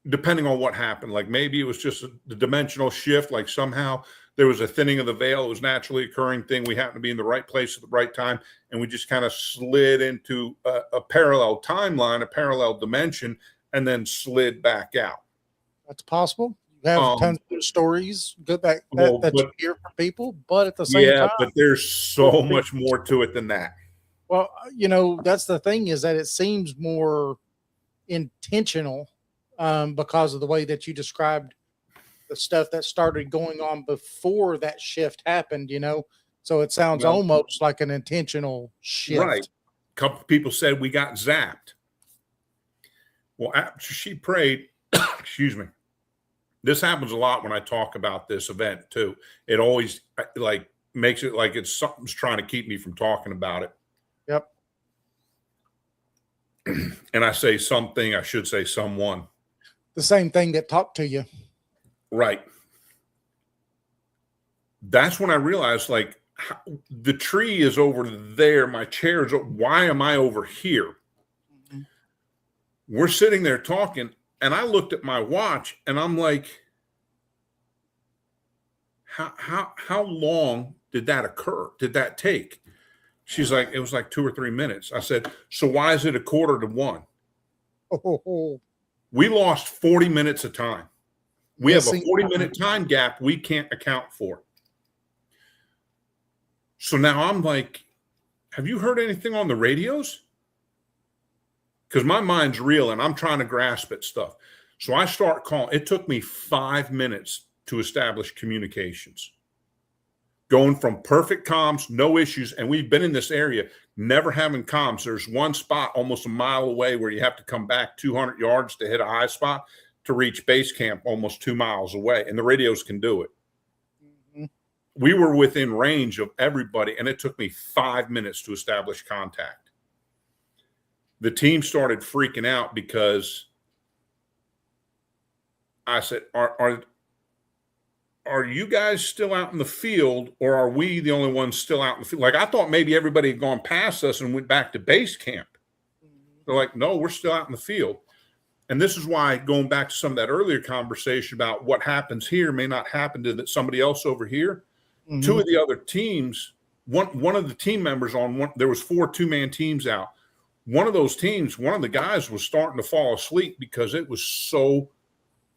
depending on what happened, like maybe it was just the dimensional shift, like somehow there was a thinning of the veil. It was naturally occurring thing. We happened to be in the right place at the right time, and we just kind of slid into a parallel timeline, a parallel dimension, and then slid back out. That's possible. You have tons of stories that you hear from people, but at the same time, but there's so much more to it than that. Well, you know, that's the thing, is that it seems more intentional because of the way that you described the stuff that started going on before that shift happened, you know? So it sounds almost like an intentional shift. Right. A couple people said we got zapped. Well, after she prayed, excuse me, this happens a lot when I talk about this event too. It always like makes it like it's something's trying to keep me from talking about it. Yep. And I say something, I should say someone. The same thing that talked to you. Right. That's when I realized, like, the tree is over there. My chair is. Why am I over here? Mm-hmm. We're sitting there talking, and I looked at my watch, and I'm like, how long did that occur? Did that take? She's like, it was like 2 or 3 minutes. I said, so why is it 1:45? Oh, We lost 40 minutes of time. We have a missing 40-minute time gap we can't account for. So now I'm like, have you heard anything on the radios? Because my mind's reel and I'm trying to grasp at stuff. So I start calling. It took me 5 minutes to establish communications. Going from perfect comms, no issues. And we've been in this area, never having comms. There's one spot almost a mile away where you have to come back 200 yards to hit a high spot to reach base camp almost 2 miles away. And the radios can do it. Mhm. We were within range of everybody. And it took me 5 minutes to establish contact. The team started freaking out because I said, are you guys still out in the field, or are we the only ones still out in the field? Like, I thought maybe everybody had gone past us and went back to base camp. They're like, no, we're still out in the field. And this is why, going back to some of that earlier conversation about what happens here may not happen to somebody else over here. Mhm. Two of the other teams, one of the team members on one, there was 4 2-man teams out. One of those teams, one of the guys was starting to fall asleep because it was so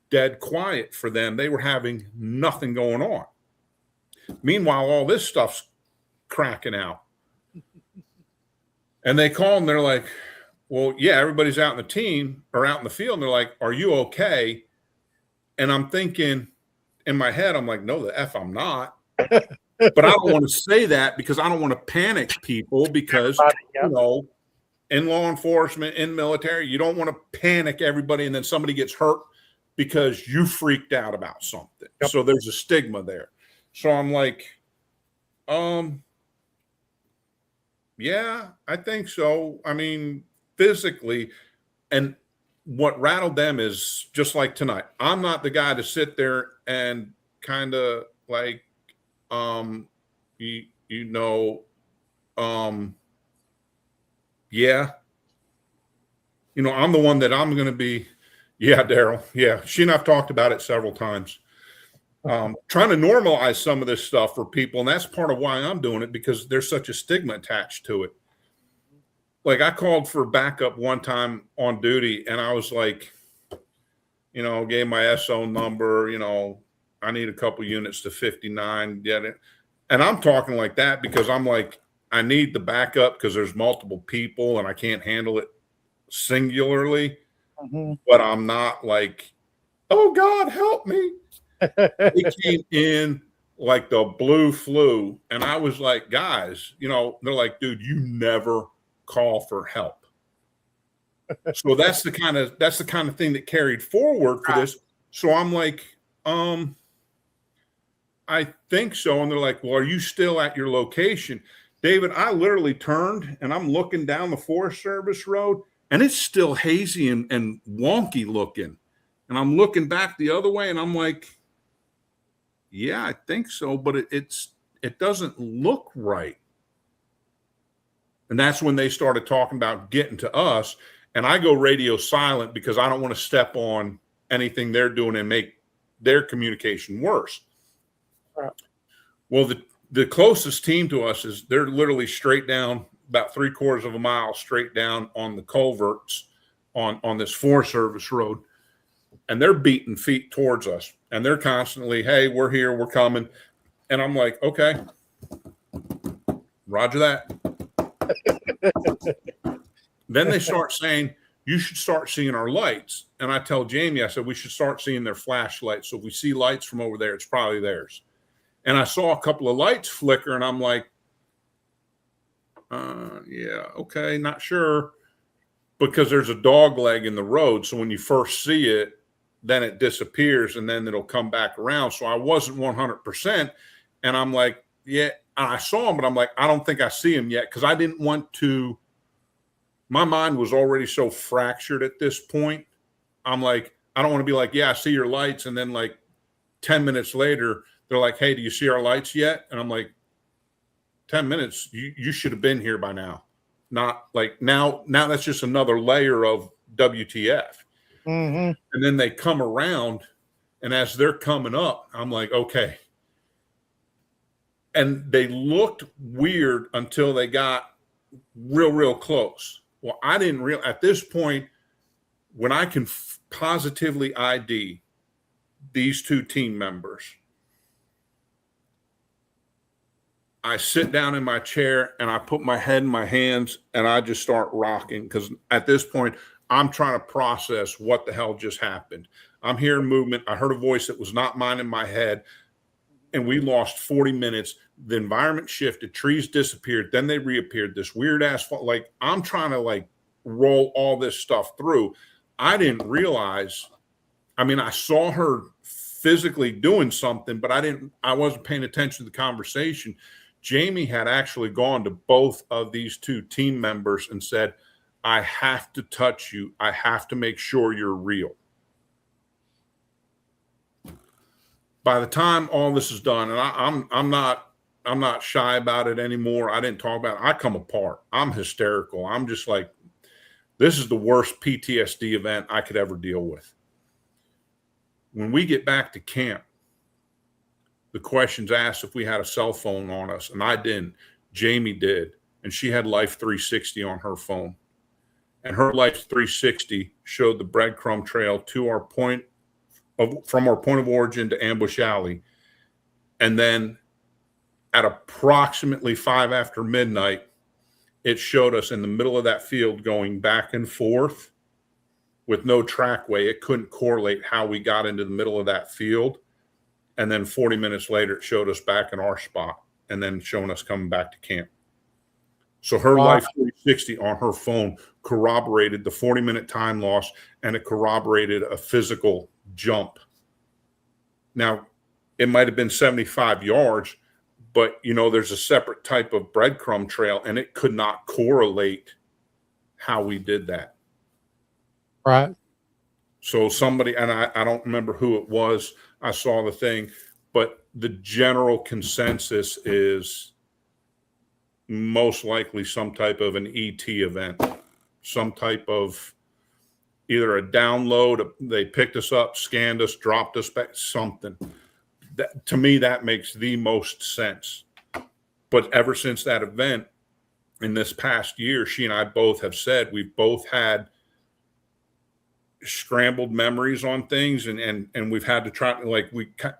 dead quiet for them. They were having nothing going on. Meanwhile, all this stuff's cracking out. And they call and they're like, well, yeah, everybody's out in the team or out in the field. And they're like, are you okay? And I'm thinking in my head, I'm like, no, the F I'm not. But I don't want to say that because I don't want to panic people because, you know, in law enforcement, in military, you don't want to panic everybody and then somebody gets hurt because you freaked out about something. Yep. So there's a stigma there. So I'm like, yeah, I think so. I mean, physically, and what rattled them is just like tonight. I'm not the guy to sit there and kind of like, yeah, you know, I'm the one that I'm going to be. Yeah, Daryl. Yeah, she and I've talked about it several times. Trying to normalize some of this stuff for people, and that's part of why I'm doing it, because there's such a stigma attached to it. Like, I called for backup one time on duty, and I was like, you know, gave my SO number, you know, I need a couple units to 59, get it. And I'm talking like that because I'm like, I need the backup because there's multiple people and I can't handle it singularly. Mm-hmm. But I'm not like, oh God, help me. It came in like the blue flu. And I was like, guys, you know, they're like, dude, you never call for help. So that's the kind of thing that carried forward for this. So I'm like, I think so. And they're like, well, are you still at your location? David, I literally turned and I'm looking down the Forest Service road. And it's still hazy and wonky looking. And I'm looking back the other way and I'm like, yeah, I think so. But it doesn't look right. And that's when they started talking about getting to us. And I go radio silent because I don't want to step on anything they're doing and make their communication worse. Right. Well, the closest team to us is they're literally straight down about 3/4 of a mile straight down on the culverts on this Forest Service road. And they're beating feet towards us. And they're constantly, hey, we're here, we're coming. And I'm like, okay, roger that. Then they start saying, you should start seeing our lights. And I tell Jamie, I said, we should start seeing their flashlights. So if we see lights from over there, it's probably theirs. And I saw a couple of lights flicker and I'm like, yeah, okay, not sure, because there's a dog leg in the road. So when you first see it, then it disappears and then it'll come back around. So I wasn't 100%. And I'm like, yeah, I saw him, but I'm like, I don't think I see him yet. Cause I didn't want to, my mind was already so fractured at this point. I'm like, I don't want to be like, yeah, I see your lights. And then like 10 minutes later, they're like, hey, do you see our lights yet? And I'm like, 10 minutes, you should have been here by now. Not like now that's just another layer of WTF. Mm-hmm. And then they come around, and as they're coming up, I'm like, okay. and they looked weird until they got real close. Well, I didn't realize at this point, when I can positively ID these two team members, I sit down in my chair and I put my head in my hands and I just start rocking, because at this point, I'm trying to process what the hell just happened. I'm hearing movement. I heard a voice that was not mine in my head, and we lost 40 minutes. The environment shifted, trees disappeared, then they reappeared. This weird asphalt, like I'm trying to like roll all this stuff through. I didn't realize, I mean, I saw her physically doing something, but I wasn't paying attention to the conversation. Jamie had actually gone to both of these two team members and said, I have to touch you. I have to make sure you're real. By the time all this is done, and I'm not shy about it anymore. I didn't talk about it. I come apart. I'm hysterical. I'm just like, this is the worst PTSD event I could ever deal with. When we get back to camp, the question's asked if we had a cell phone on us, and I didn't. Jamie did, and she had Life 360 on her phone. And her Life 360 showed the breadcrumb trail to our from our point of origin to Ambush Alley. And then at approximately 5 after midnight, it showed us in the middle of that field going back and forth with no trackway. It couldn't correlate how we got into the middle of that field. And then 40 minutes later, it showed us back in our spot and then showing us coming back to camp. So her Life 360 on her phone corroborated the 40-minute time loss, and it corroborated a physical jump. Now, it might have been 75 yards, but, you know, there's a separate type of breadcrumb trail, and it could not correlate how we did that. Right. So somebody, and I don't remember who it was, I saw the thing, but the general consensus is most likely some type of an ET event, some type of either a download, they picked us up, scanned us, dropped us back, something. That, to me, that makes the most sense. But ever since that event in this past year, she and I both have said we've both had scrambled memories on things, and we've had to try, like,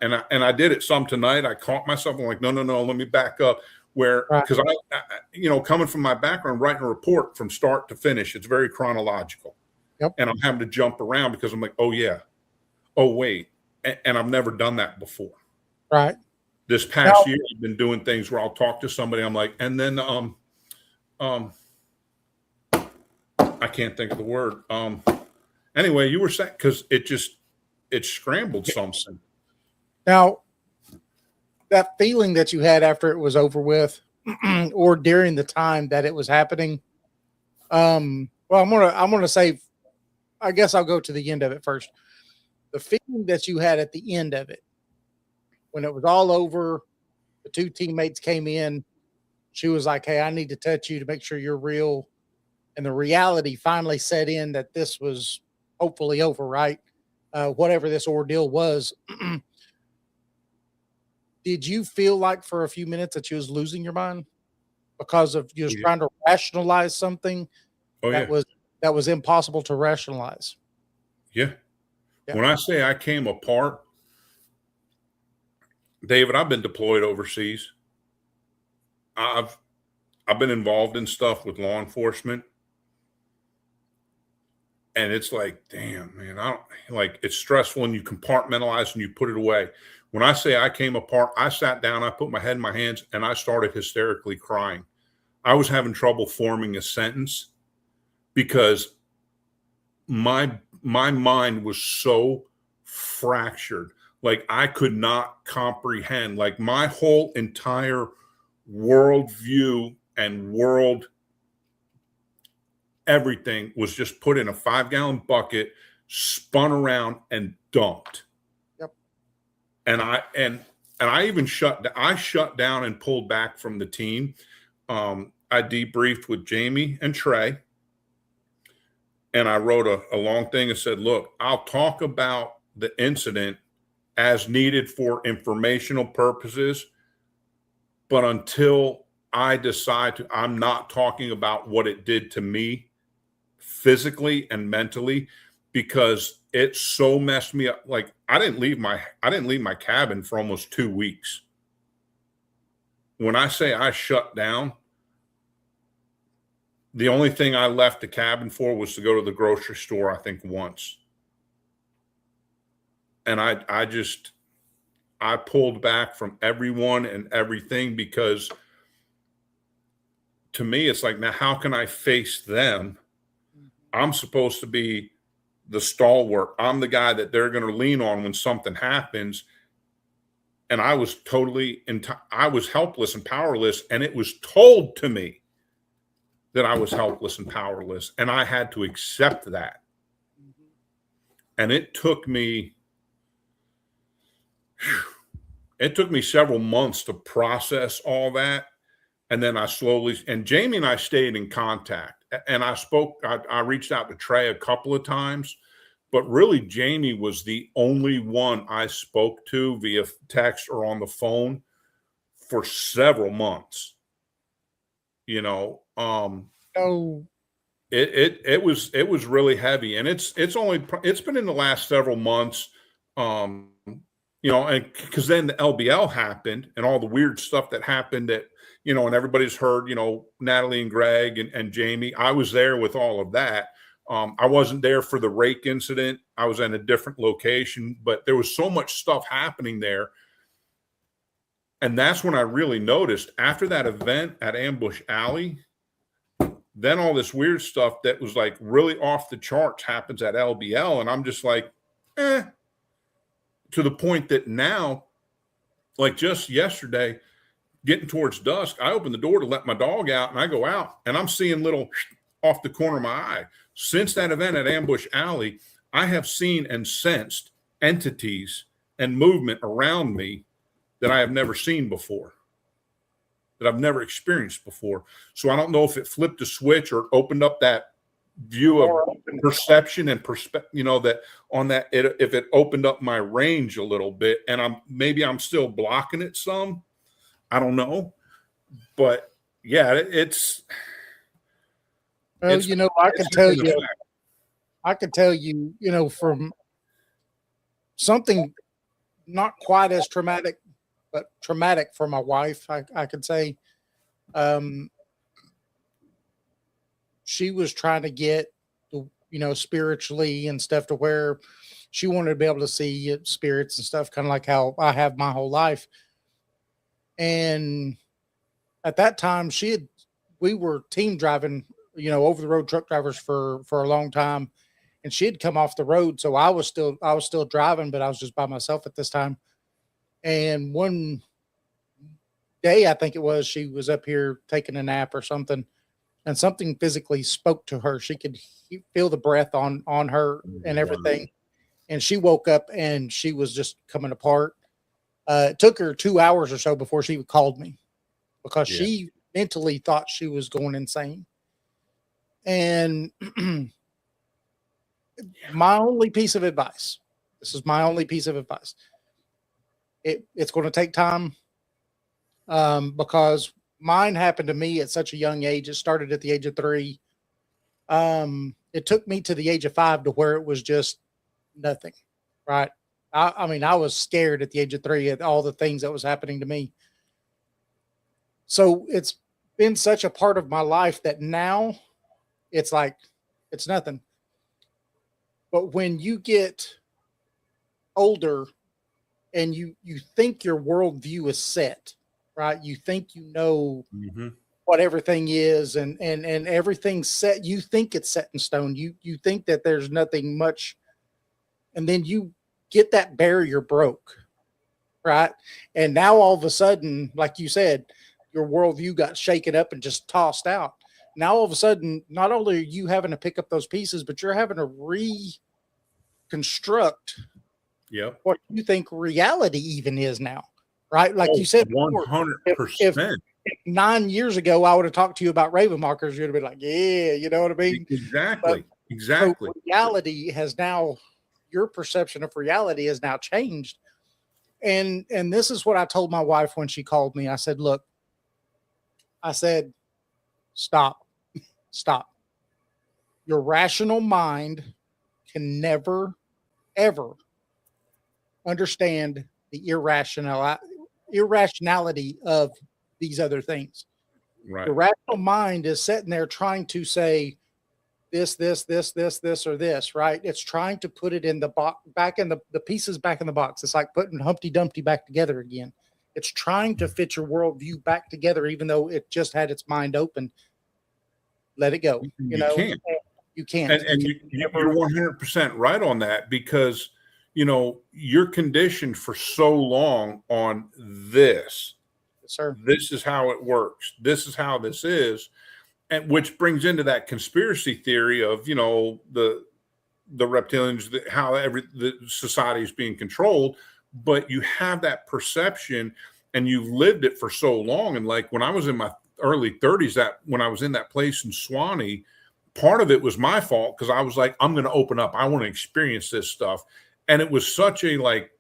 I did it some tonight. I caught myself. I'm like, no, let me back up. Where, because I, you know, coming from my background, writing a report from start to finish, it's very chronological. Yep. And I'm having to jump around because I'm like, oh yeah, oh wait, and I've never done that before. Right. This past year, I've been doing things where I'll talk to somebody. I'm like, and then I can't think of the word. Anyway, you were saying, because it scrambled something. Now, that feeling that you had after it was over with, or during the time that it was happening. Well, I'm gonna say, I guess I'll go to the end of it first. The feeling that you had at the end of it, when it was all over, the two teammates came in. She was like, "Hey, I need to touch you to make sure you're real," and the reality finally set in that this was hopefully over, right? Whatever this ordeal was. Did you feel like for a few minutes that you was losing your mind because of you was trying to rationalize something that was impossible to rationalize? Yeah. When I say I came apart, David, I've been deployed overseas. I've been involved in stuff with law enforcement. And it's like, damn, man, it's stressful, and you compartmentalize and you put it away. When I say I came apart, I sat down, I put my head in my hands, and I started hysterically crying. I was having trouble forming a sentence because my mind was so fractured. Like, I could not comprehend, like, my whole entire worldview and world everything was just put in a 5-gallon bucket, spun around, and dumped. Yep. And I even shut down and pulled back from the team. I debriefed with Jamie and Trey, and I wrote a long thing and said, look, I'll talk about the incident as needed for informational purposes, But until I decide to, I'm not talking about what it did to me physically and mentally, because it so messed me up. Like I didn't leave my cabin for almost 2 weeks. When I say I shut down, the only thing I left the cabin for was to go to the grocery store, I think once. And I pulled back from everyone and everything, because to me, it's like, now how can I face them? I'm supposed to be the stalwart. I'm the guy that they're going to lean on when something happens. And I was I was helpless and powerless. And it was told to me that I was helpless and powerless. And I had to accept that. And it took me several months to process all that. And then and Jamie and I stayed in contact, and I reached out to Trey a couple of times, but really Jamie was the only one I spoke to via text or on the phone for several months. You know, it was really heavy, and it's been in the last several months, you know, and because then the LBL happened and all the weird stuff that happened that, you know, and everybody's heard, you know, Natalie and Greg and Jamie. I was there with all of that. I wasn't there for the rake incident. I was in a different location, but there was so much stuff happening there. And that's when I really noticed, after that event at Ambush Alley, then all this weird stuff that was like really off the charts happens at LBL. And I'm just like, to the point that now, like just yesterday, getting towards dusk, I open the door to let my dog out, and I go out, and I'm seeing little off the corner of my eye. Since that event at Ambush Alley, I have seen and sensed entities and movement around me that I have never seen before, that I've never experienced before. So I don't know if it flipped a switch or opened up that view of perception and perspective, you know, that on that, if it opened up my range a little bit, and I'm still blocking it some. I don't know, but yeah, it's. Well, you know, I can tell you, you know, from something not quite as traumatic, but traumatic for my wife, I could say. She was trying to get, you know, spiritually and stuff to where she wanted to be able to see spirits and stuff, kind of like how I have my whole life. And at that time, we were team driving, you know, over the road truck drivers for a long time, and she had come off the road. So I was still driving, but I was just by myself at this time. And one day, I think it was, she was up here taking a nap or something, and something physically spoke to her. She could feel the breath on her and everything. And she woke up and she was just coming apart. It took her 2 hours or so before she called me, because she mentally thought she was going insane. And my only piece of advice, this is my only piece of advice. It's going to take time, because mine happened to me at such a young age. It started at the age of 3. It took me to the age of 5 to where it was just nothing, right? I mean, I was scared at the age of 3 at all the things that was happening to me. So it's been such a part of my life that now it's like, it's nothing. But when you get older and you think your worldview is set, right? You think, you know, what everything is, and everything's set. You think it's set in stone. You think that there's nothing much. And then you get that barrier broke, right? And now all of a sudden, like you said, your worldview got shaken up and just tossed out. Now all of a sudden, not only are you having to pick up those pieces, but you're having to reconstruct what you think reality even is now, right? Like you said, 100%. If 9 years ago I would have talked to you about raven markers, you'd have been like, yeah, you know what I mean? Exactly. So reality has now, your perception of reality has now changed. And this is what I told my wife when she called me. I said, look, I said, stop. Your rational mind can never, ever understand the irrationality of these other things. Right. The rational mind is sitting there trying to say this, or this, right? It's trying to put it in the box, back in the pieces back in the box. It's like putting Humpty Dumpty back together again. It's trying to fit your worldview back together, even though it just had its mind open. Let it go. You know, can't. You can't. And you're 100% right on that, because, you know, you're conditioned for so long on this. Yes, sir. This is how it works. This is how this is. And which brings into that conspiracy theory of, you know, the reptilians, how the society is being controlled. But you have that perception and you've lived it for so long. And like when I was in my early 30s, that when I was in that place in Swanee, part of it was my fault, because I was like, I'm going to open up. I want to experience this stuff. And it was such a like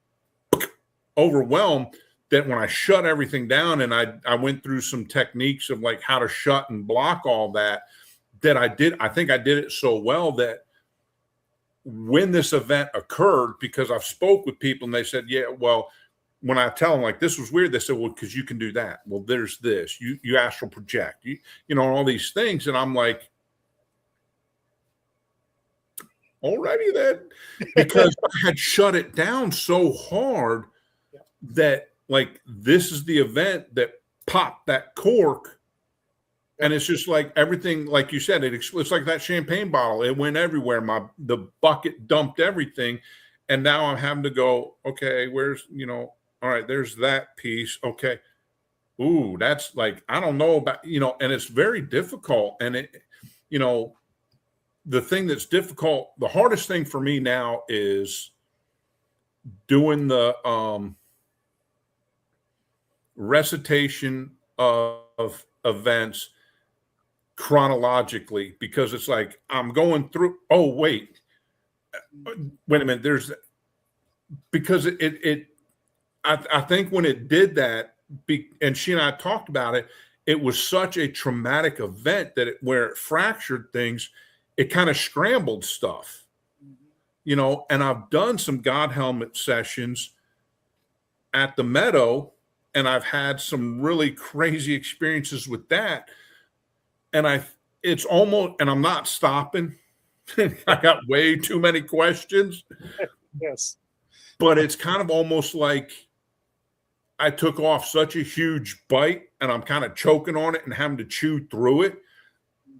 overwhelm that when I shut everything down and I went through some techniques of like how to shut and block all that, I think I did it so well that when this event occurred, because I've spoke with people and they said, yeah, well, when I tell them like this was weird, they said, well, because you can do that. Well, there's this, you astral project, you know, all these things. And I'm like, alrighty then, because I had shut it down so hard that like, this is the event that popped that cork. And it's just like everything, like you said, it's like that champagne bottle. It went everywhere. The bucket dumped everything. And now I'm having to go, okay, where's, you know, all right, there's that piece. Okay. Ooh, that's like, I don't know about, you know, and it's very difficult. And it, you know, the thing that's difficult, the hardest thing for me now is doing the recitation of events chronologically, because it's like I'm going through, oh wait a minute, there's, because I think when it did that, and she and I talked about it, it was such a traumatic event that where it fractured things, it kind of scrambled stuff, you know. And I've done some God helmet sessions at the Meadow, and I've had some really crazy experiences with that. And it's almost, and I'm not stopping. I got way too many questions. Yes. But it's kind of almost like I took off such a huge bite and I'm kind of choking on it and having to chew through it.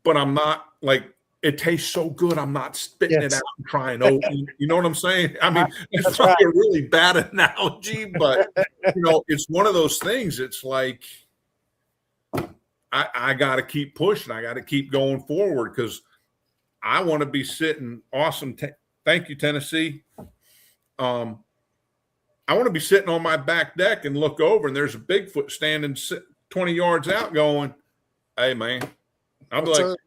But I'm not like, it tastes so good, I'm not spitting it out and trying open. You know what I'm saying? I mean, it's probably a really bad analogy, but you know, it's one of those things. It's like I got to keep pushing. I got to keep going forward, because I want to be sitting. Awesome. Thank you, Tennessee. I want to be sitting on my back deck and look over, and there's a Bigfoot standing 20 yards out going, hey, man. I'm like,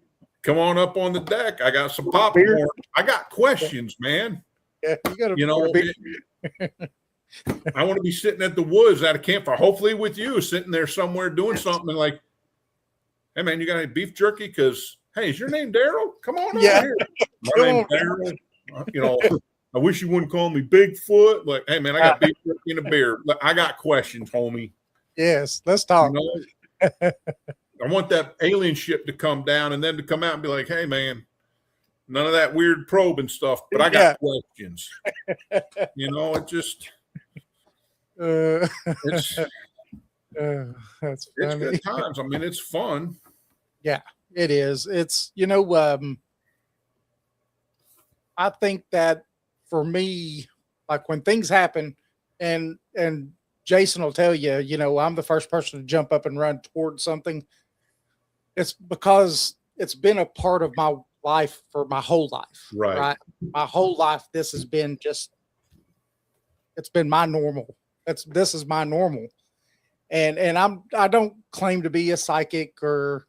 come on up on the deck. I got some popcorn. I got questions, man. Yeah, you know, I want to be sitting at the woods at a campfire, hopefully with you, sitting there somewhere doing something like, hey, man, you got any beef jerky? Because, hey, is your name Daryl? Come on over here. My name's Daryl. You know, I wish you wouldn't call me Bigfoot. Like, hey, man, I got beef jerky and a beer. I got questions, homie. Yes, let's talk. You know? I want that alien ship to come down and then to come out and be like, hey, man, none of that weird probing stuff, but I got questions. You know, it just, it's good times. I mean, it's fun. Yeah, it is. It's, you know, I think that for me, like when things happen, and Jason will tell you, you know, I'm the first person to jump up and run towards something. It's because it's been a part of my life for my whole life. Right. My whole life, this has been just, it's been my normal. This is my normal. And I don't claim to be a psychic, or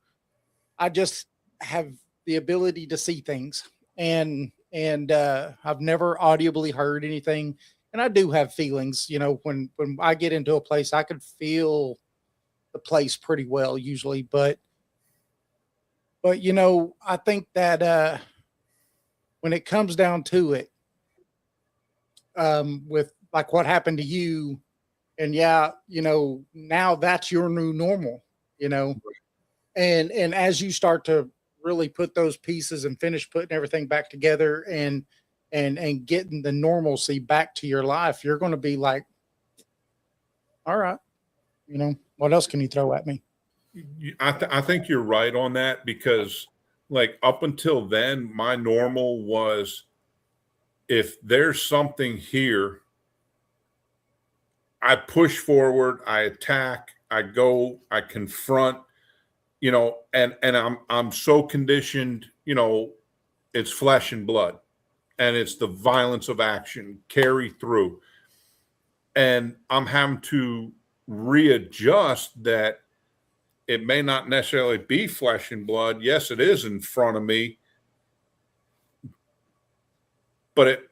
I just have the ability to see things. And I've never audibly heard anything. And I do have feelings, you know, when I get into a place, I could feel the place pretty well usually, but I think that when it comes down to it, with like what happened to you, and yeah, now that's your new normal, and as you start to really put those pieces and finish putting everything back together and getting the normalcy back to your life, you're going to be like, all right, what else can you throw at me? I think you're right on that, because like up until then, my normal was, if there's something here, I push forward, I attack, I go, I confront, and I'm so conditioned, it's flesh and blood, and it's the violence of action carry through. And I'm having to readjust that it may not necessarily be flesh and blood. Yes, it is in front of me, but it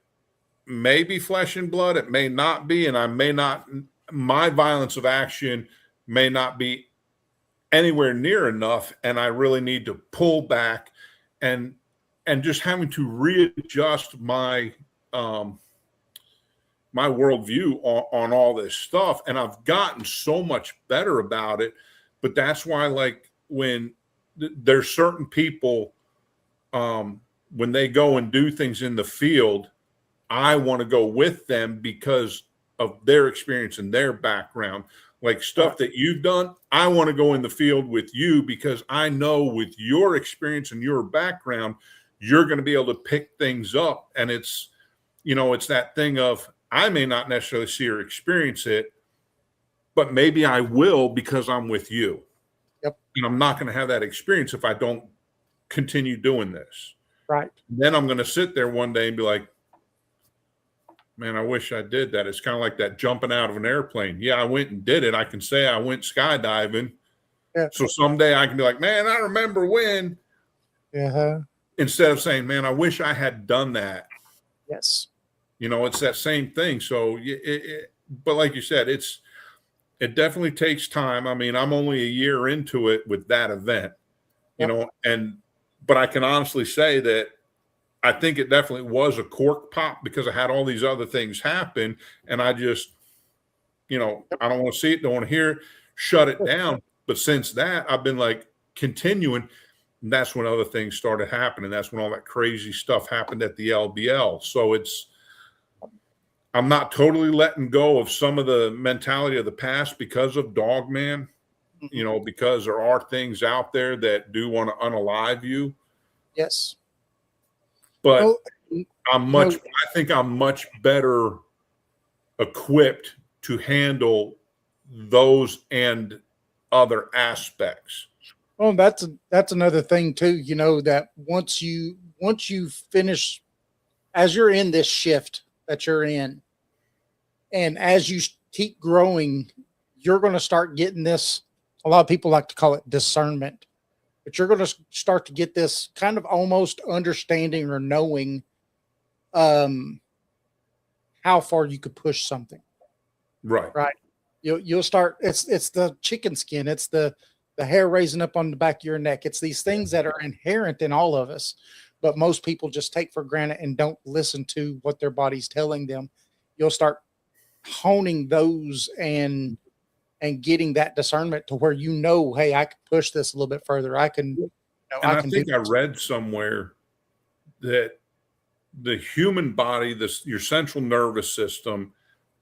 may be flesh and blood. It may not be, and my violence of action may not be anywhere near enough. And I really need to pull back and just having to readjust my worldview on all this stuff. And I've gotten so much better about it. But that's why, like, when there's certain people, when they go and do things in the field, I want to go with them because of their experience and their background. Like stuff that you've done, I want to go in the field with you because I know with your experience and your background, you're going to be able to pick things up. And it's that thing of, I may not necessarily see or experience it, but maybe I will because I'm with you. Yep. And I'm not going to have that experience if I don't continue doing this. Right. Then I'm going to sit there one day and be like, man, I wish I did that. It's kind of like that jumping out of an airplane. Yeah, I went and did it. I can say I went skydiving. Yeah. So someday I can be like, man, I remember when. Uh-huh. Instead of saying, man, I wish I had done that. Yes. It's that same thing. So, but like you said, it definitely takes time. I mean, I'm only a year into it with that event, but I can honestly say that I think it definitely was a cork pop because I had all these other things happen, and I just, I don't want to see it, don't want to hear it, shut it down. But since that, I've been like continuing. And that's when other things started happening. That's when all that crazy stuff happened at the LBL. So I'm not totally letting go of some of the mentality of the past because of Dogman, because there are things out there that do want to unalive you. Yes. But I think I'm much better equipped to handle those and other aspects. Well, that's another thing too, that once you finish, as you're in this shift that you're in, and as you keep growing, you're going to start getting this. A lot of people like to call it discernment, but you're going to start to get this kind of almost understanding or knowing how far you could push something. Right. Right. You'll start. It's the chicken skin. It's the hair raising up on the back of your neck. It's these things that are inherent in all of us, but most people just take for granted and don't listen to what their body's telling them. You'll start honing those and getting that discernment to where hey, I can push this a little bit further. I can. I think I read somewhere that the human body, your central nervous system,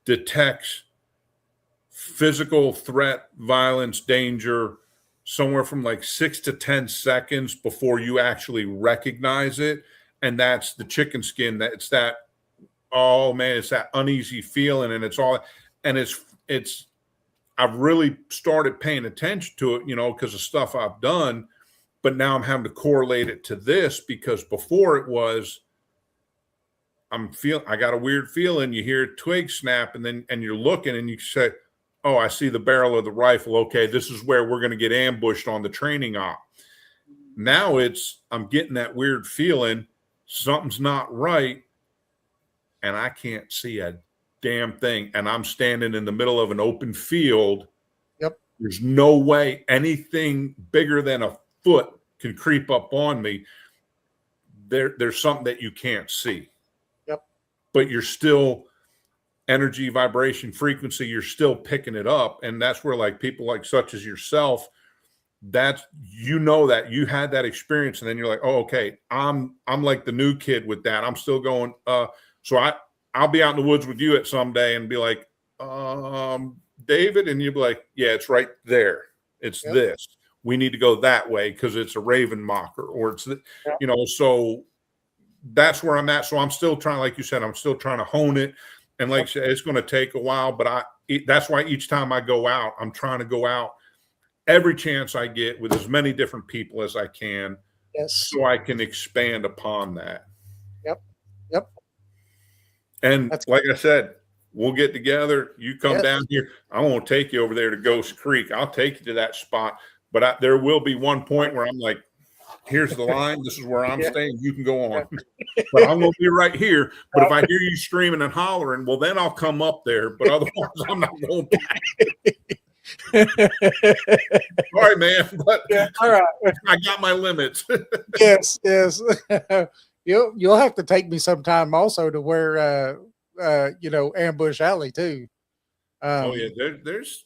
detects physical threat, violence, danger somewhere from like 6 to 10 seconds before you actually recognize it. And that's the chicken skin. It's that, oh man, it's that uneasy feeling. And it's all, and I've really started paying attention to it, because of stuff I've done, but now I'm having to correlate it to this, because before it was, I got a weird feeling. You hear a twig snap and you're looking and you say, oh, I see the barrel of the rifle. Okay, this is where we're going to get ambushed on the training op. Now I'm getting that weird feeling, something's not right, and I can't see a damn thing. And I'm standing in the middle of an open field. Yep. There's no way anything bigger than a foot can creep up on me. There's something that you can't see. Yep. But you're still energy, vibration, frequency, you're still picking it up. And that's where like people like such as yourself, that's, you know, that you had that experience, and then you're like, oh, okay, I'm like the new kid with that. I'm still going, so I'll be out in the woods with you at some day and be like, David, and you'd be like, yeah, it's right there. It's this. We need to go that way because it's a raven mocker, or it's, you know, so that's where I'm at. So I'm still trying, like you said, I'm still trying to hone it. And like I said, it's going to take a while, but that's why each time I go out, I'm trying to go out every chance I get with as many different people as I can. Yes. So I can expand upon that. Yep. And That's like I said, we'll get together. You come down here. I won't take you over there to Ghost Creek. I'll take you to that spot. But there will be one point where I'm like, here's the line. This is where I'm staying. You can go on. But I'm going to be right here. But if I hear you screaming and hollering, well, then I'll come up there. But otherwise, I'm not going back. Sorry, man. But all right. I got my limits. Yes. You'll have to take me sometime also to where you know, Ambush Alley too. Oh yeah, there's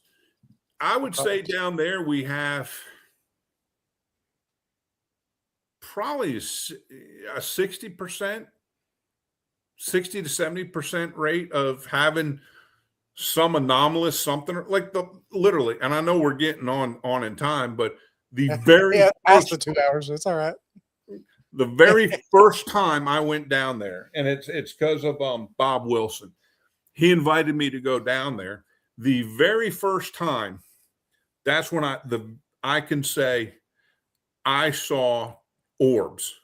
I would say down there we have probably a 60%, 60 to 70% rate of having some anomalous something like literally. And I know we're getting on in time, but the very past the 2 hours, it's all right. The very first time I went down there, and it's because of Bob Wilson. He invited me to go down there. The very first time, that's when I can say I saw orbs,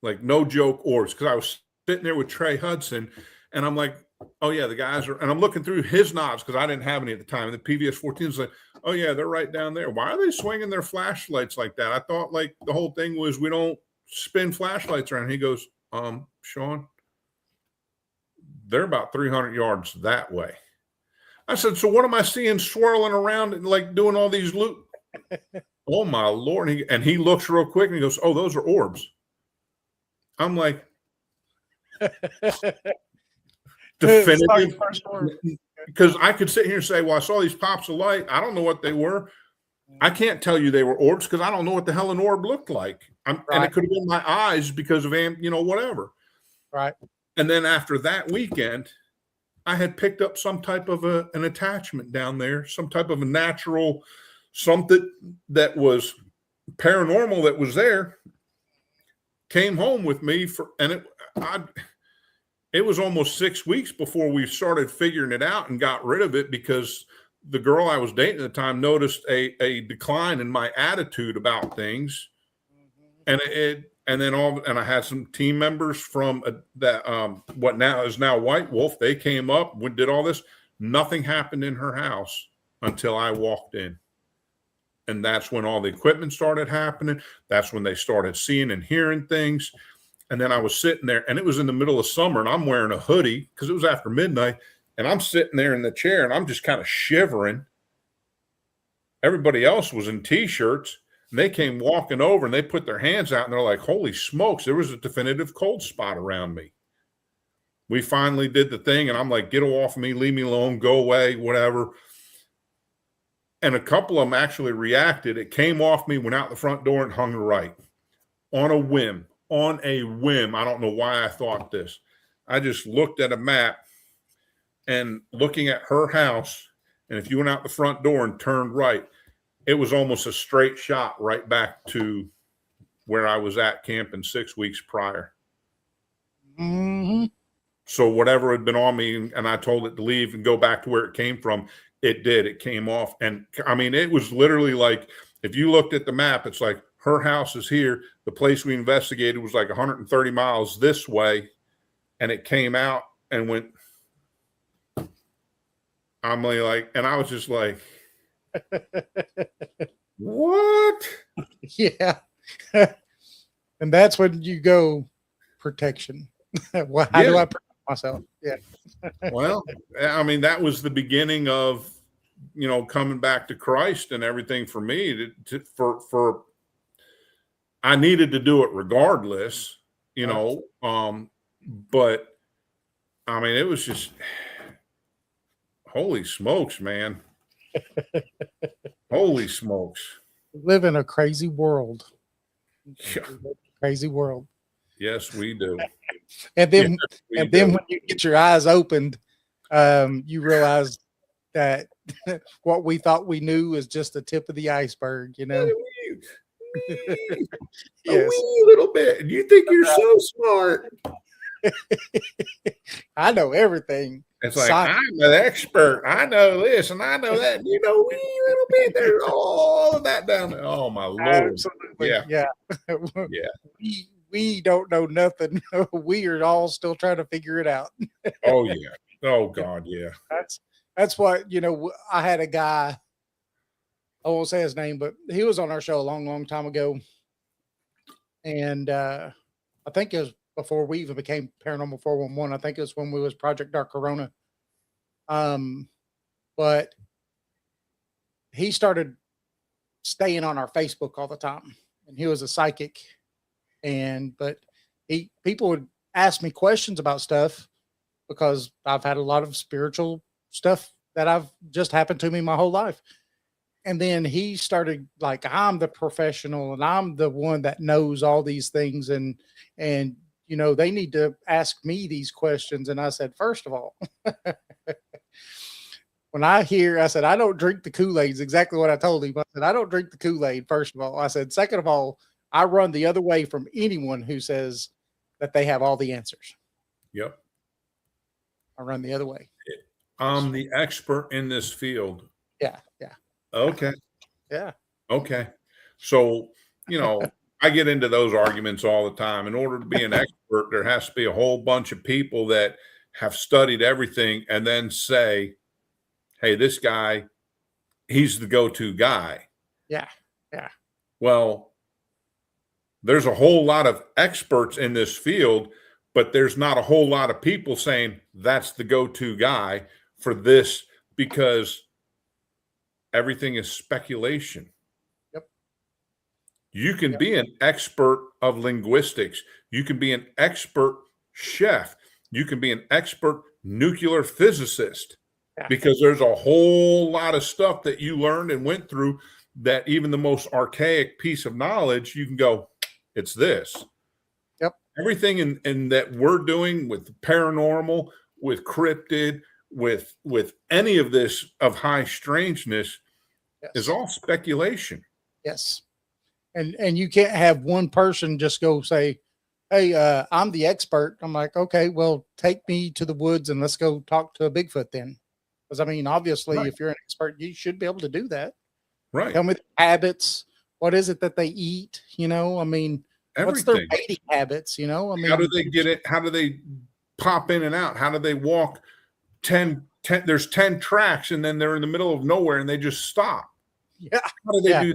like no joke orbs, because I was sitting there with Trey Hudson, and I'm like, oh yeah, the guys are, and I'm looking through his knobs because I didn't have any at the time. And the PVS 14 is like, oh yeah, they're right down there. Why are they swinging their flashlights like that? I thought like the whole thing was we don't spin flashlights around. He goes, Shawn, they're about 300 yards that way. I said, so what am I seeing swirling around and like doing all these loop? Oh my Lord. And he looks real quick and he goes, oh, those are orbs. I'm like, definitive. Because I could sit here and say, well, I saw these pops of light. I don't know what they were. I can't tell you they were orbs because I don't know what the hell an orb looked like. And it could have been my eyes because of, whatever. Right. And then after that weekend, I had picked up some type of an attachment down there, some type of a natural, something that was paranormal that was there, came home with me it was almost 6 weeks before we started figuring it out and got rid of it because the girl I was dating at the time noticed a decline in my attitude about things. And I had some team members from what now is White Wolf. They came up, did all this. Nothing happened in her house until I walked in. And that's when all the equipment started happening. That's when they started seeing and hearing things. And then I was sitting there, and it was in the middle of summer, and I'm wearing a hoodie because it was after midnight. And I'm sitting there in the chair, and I'm just kind of shivering. Everybody else was in T-shirts. And they came walking over and they put their hands out and they're like, holy smokes, there was a definitive cold spot around me. We finally did the thing and I'm like, get off of me, leave me alone, go away, whatever. And a couple of them actually reacted. It came off me, went out the front door and hung right on a whim. I don't know why I thought this. I just looked at a map and looking at her house. And if you went out the front door and turned right, it was almost a straight shot right back to where I was at camping 6 weeks prior. Mm-hmm. So whatever had been on me, and I told it to leave and go back to where it came from, it did. It came off. And I mean, it was literally like, if you looked at the map, it's like her house is here. The place we investigated was like 130 miles this way. And it came out and went, I'm like, and I was just like, what? Yeah. And that's when you go protection. Well, how do I protect myself? Yeah. Well, I mean, that was the beginning of coming back to Christ and everything for me for I needed to do it regardless, but I mean, it was just, holy smokes, man. Holy smokes. We live in a crazy world. Yeah. Crazy world. Yes, we do. And then, Yes, when you get your eyes opened, you realize that what we thought we knew is just the tip of the iceberg, a Yes. wee little bit. You think you're so smart. I know everything. It's like, I'm an expert. I know this and I know that. You know, wee little bit. There's all of that down there. Oh, my Lord. Absolutely. Yeah. Yeah. We don't know nothing. We are all still trying to figure it out. Oh, yeah. Oh, God, yeah. That's what, I had a guy, I won't say his name, but he was on our show a long, long time ago. And I think it was before we even became Paranormal 411. I think it was when we was Project Dark Corona. But he started staying on our Facebook all the time, and he was a psychic. But people would ask me questions about stuff because I've had a lot of spiritual stuff that I've just happened to me my whole life. And then he started like, I'm the professional and I'm the one that knows all these things. And they need to ask me these questions. And I said, first of all, I said, I don't drink the Kool-Aid is exactly what I told him. I said, I don't drink the Kool-Aid, first of all. I said, second of all, I run the other way from anyone who says that they have all the answers. Yep. I run the other way. I'm the expert in this field. Yeah. Yeah. Okay. Yeah. Okay. So, I get into those arguments all the time. In order to be an expert, there has to be a whole bunch of people that have studied everything and then say, hey, this guy, he's the go-to guy. Yeah. Yeah. Well, there's a whole lot of experts in this field, but there's not a whole lot of people saying that's the go-to guy for this because everything is speculation. Yep. You can be an expert of linguistics. You can be an expert chef. You can be an expert nuclear physicist because there's a whole lot of stuff that you learned and went through that even the most archaic piece of knowledge, you can go, it's this. Yep. Everything in that we're doing with paranormal, with cryptid, with any of this of high strangeness is all speculation. Yes. And you can't have one person just go say, hey, I'm the expert. I'm like, okay, well, take me to the woods and let's go talk to a Bigfoot then. Because I mean, obviously, if you're an expert, you should be able to do that. Right. Tell me the habits. What is it that they eat? I mean, everything. What's their mating habits? I mean, how do they get it? How do they pop in and out? How do they walk 10 there's 10 tracks and then they're in the middle of nowhere and they just stop? Yeah. How do they do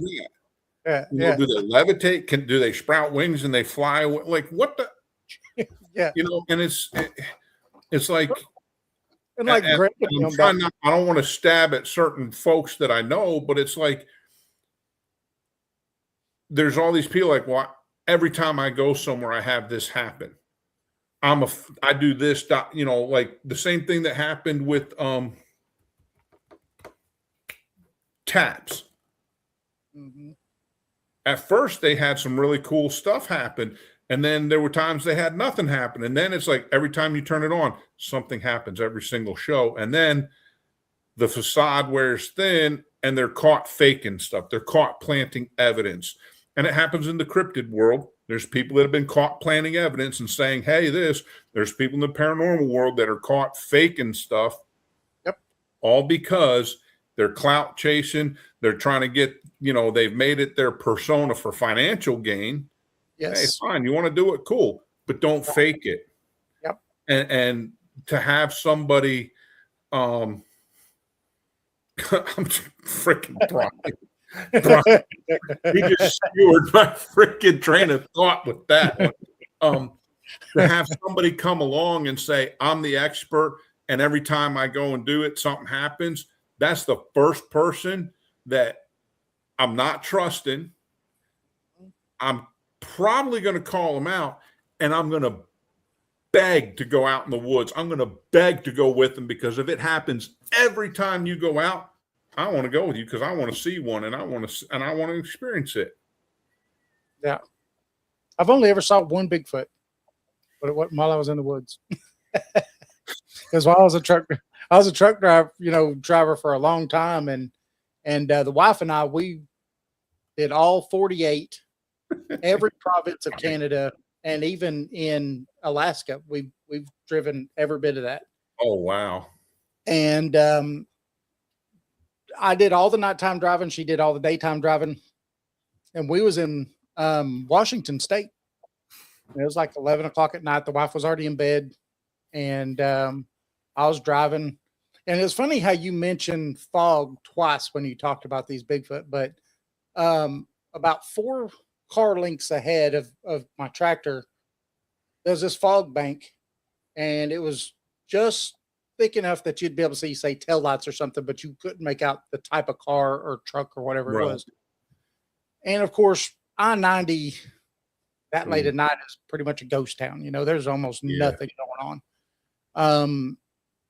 that? Do they levitate? Do they sprout wings and they fly away? Like what the? Yeah. And it's like. And like, I don't want to stab at certain folks that I know, but it's like there's all these people like, well, every time I go somewhere, I have this happen. I do this, like the same thing that happened with taps. Mm-hmm. At first, they had some really cool stuff happen. And then there were times they had nothing happen. And then it's like every time you turn it on, something happens every single show. And then the facade wears thin and they're caught faking stuff. They're caught planting evidence. And it happens in the cryptid world. There's people that have been caught planting evidence and saying, hey, this. There's people in the paranormal world that are caught faking stuff. Yep. All because they're clout chasing. They're trying to get, they've made it their persona for financial gain. Yes. Hey, fine. You want to do it? Cool. But don't fake it. Yep. And to have somebody, I'm freaking Brian. He just skewered my freaking train of thought with that one. To have somebody come along and say, I'm the expert, and every time I go and do it, something happens. that's the first person that I'm not trusting. I'm probably going to call them out, and I'm going to beg to go out in the woods. I'm going to beg to go with them, because if it happens every time you go out, I want to go with you, because I want to see one, and I want to experience it. Yeah. I've only ever saw one Bigfoot, but it wasn't while I was in the woods. Because while I was a truck driver for a long time, and the wife and I, we did all 48, every province of Canada, and even in Alaska, we've driven every bit of that. Oh wow! And I did all the nighttime driving. She did all the daytime driving, and we was in Washington State. It was like 11 o'clock at night. The wife was already in bed, and I was driving. And it's funny how you mentioned fog twice when you talked about these Bigfoot, but about 4 car lengths ahead of my tractor, there's this fog bank, and it was just thick enough that you'd be able to see, say, taillights or something, but you couldn't make out the type of car or truck or whatever it was. And of course, I-90 that late at night is pretty much a ghost town. You know, there's almost nothing going on.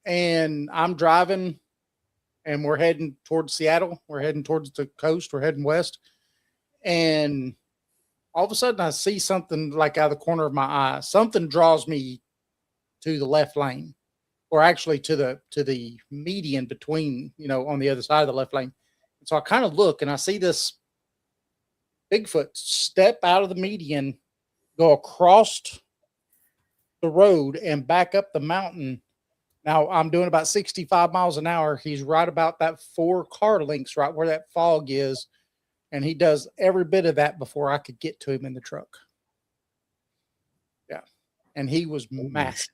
And I'm driving, and we're heading towards Seattle. We're heading towards the coast. We're heading west. And all of a sudden I see something like out of the corner of my eye. Something draws me to the left lane, or actually to the median between, you know, on the other side of the left lane. And so I kind of look, and I see this Bigfoot step out of the median, go across the road and back up the mountain. Now I'm doing about 65 miles an hour. He's right about that 4 car lengths, right where that fog is. And he does every bit of that before I could get to him in the truck. Yeah. And he was massive.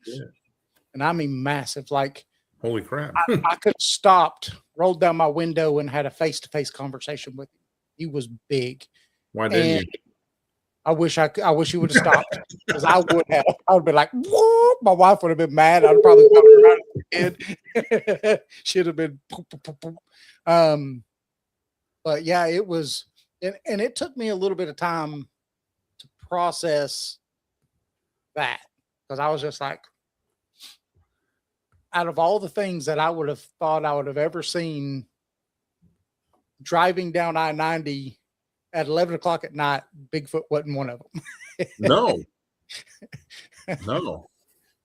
And I mean massive. Like, holy crap. I could have stopped, rolled down my window, and had a face-to-face conversation with him. He was big. Why didn't you? I wish he would have stopped, because I would have. I would be like, whoa! My wife would have been mad. I'd probably gone around the kid. Should have been. But yeah, it was, and it took me a little bit of time to process that, because I was just like, out of all the things that I would have thought I would have ever seen, driving down I-90 at 11 o'clock at night, Bigfoot wasn't one of them. No.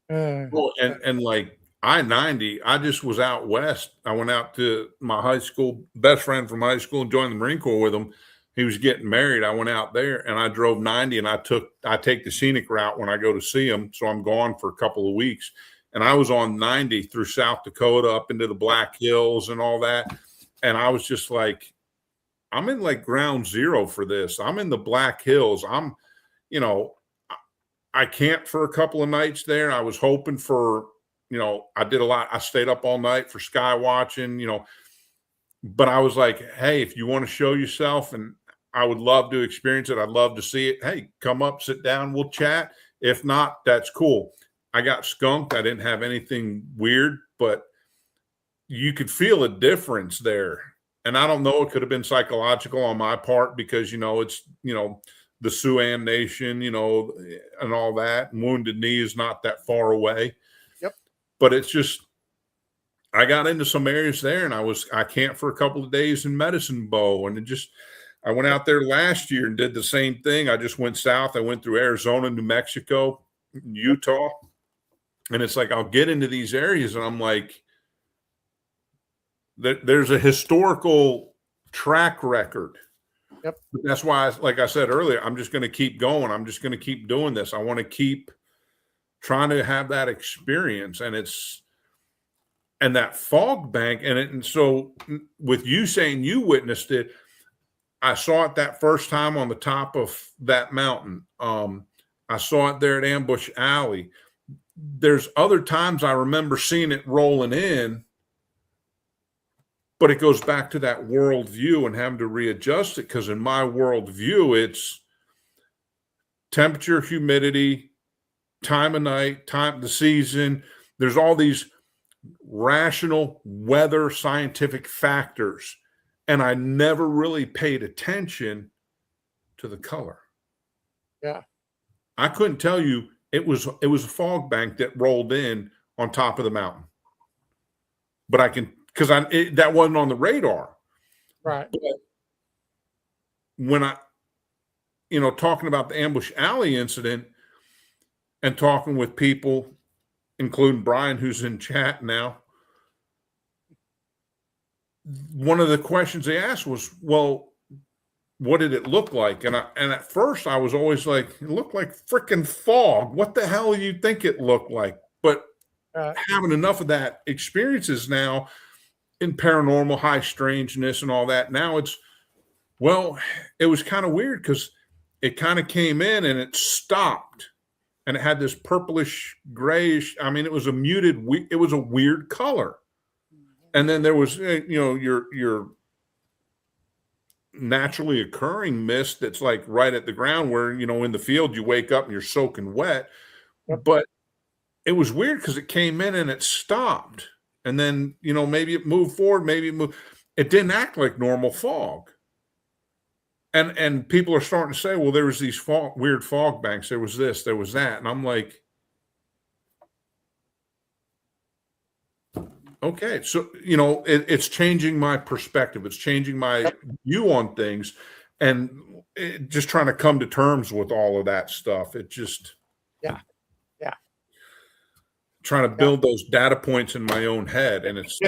Well, and like I-90, I just was out west. I went out to my high school, best friend from high school, and joined the Marine Corps with him. He was getting married. I went out there, and I drove 90, and I take the scenic route when I go to see him. So I'm gone for a couple of weeks. And I was on 90 through South Dakota up into the Black Hills and all that. And I was just like, I'm in like ground zero for this. I'm in the Black Hills. I camped for a couple of nights there. I was hoping for, I did a lot. I stayed up all night for sky watching, but I was like, hey, if you want to show yourself, and I would love to experience it, I'd love to see it. Hey, come up, sit down, we'll chat. If not, that's cool. I got skunked. I didn't have anything weird, but you could feel a difference there. And I don't know, it could have been psychological on my part, because, it's, the Siouan Nation, and all that. Wounded Knee is not that far away. Yep. But it's just, I got into some areas there, and I camped for a couple of days in Medicine Bow. And I went out there last year and did the same thing. I just went south. I went through Arizona, New Mexico, Utah. And it's like, I'll get into these areas, and I'm like, there's a historical track record. Yep. But that's why, like I said earlier, I'm just going to keep going. I'm just going to keep doing this. I want to keep trying to have that experience. And that fog bank. And so with you saying you witnessed it, I saw it that first time on the top of that mountain. I saw it there at Ambush Alley. There's other times I remember seeing it rolling in, but it goes back to that worldview and having to readjust it, because in my worldview, it's temperature, humidity, time of night, the season. There's all these rational weather scientific factors, and I never really paid attention to the color. Yeah. I couldn't tell you it was a fog bank that rolled in on top of the mountain, but I can, because that wasn't on the radar. Right. But when I, talking about the Ambush Alley incident and talking with people, including Brian, who's in chat now, one of the questions they asked was, well, what did it look like? And at first I was always like, it looked like freaking fog. What the hell do you think it looked like? But having enough of that experiences now in paranormal, high strangeness and all that, now it was kind of weird because it kind of came in and it stopped and it had this purplish grayish. I mean, it was it was a weird color. And then there was, your naturally occurring mist that's like right at the ground where, in the field, you wake up and you're soaking wet. Yep. But it was weird because it came in and it stopped. And then, maybe it moved forward, maybe it moved. It didn't act like normal fog. And people are starting to say, well, there was these weird fog banks. There was this, there was that. And I'm like, okay, so, it's changing my perspective. It's changing my view on things, and just trying to come to terms with all of that stuff. It just, yeah. Trying to build those data points in my own head. And it's,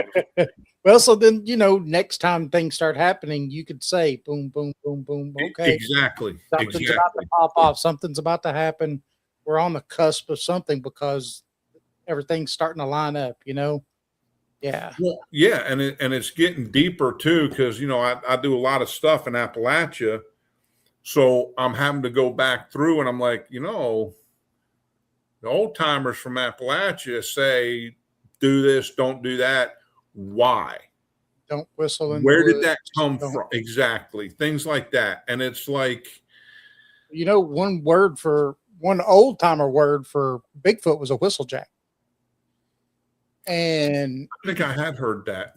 well, so then, next time things start happening, you could say, boom, boom, boom, boom. Okay. Exactly. Something's about to pop off. Something's about to happen. We're on the cusp of something because everything's starting to line up, Yeah. Well, yeah. And it's getting deeper too. Cause I do a lot of stuff in Appalachia. So I'm having to go back through and I'm like, the old timers from Appalachia say, do this, don't do that. Why? Don't whistle. Where did that come from? Exactly. Things like that. And it's like, one old timer word for Bigfoot was a whistlejack. And I think I had heard that.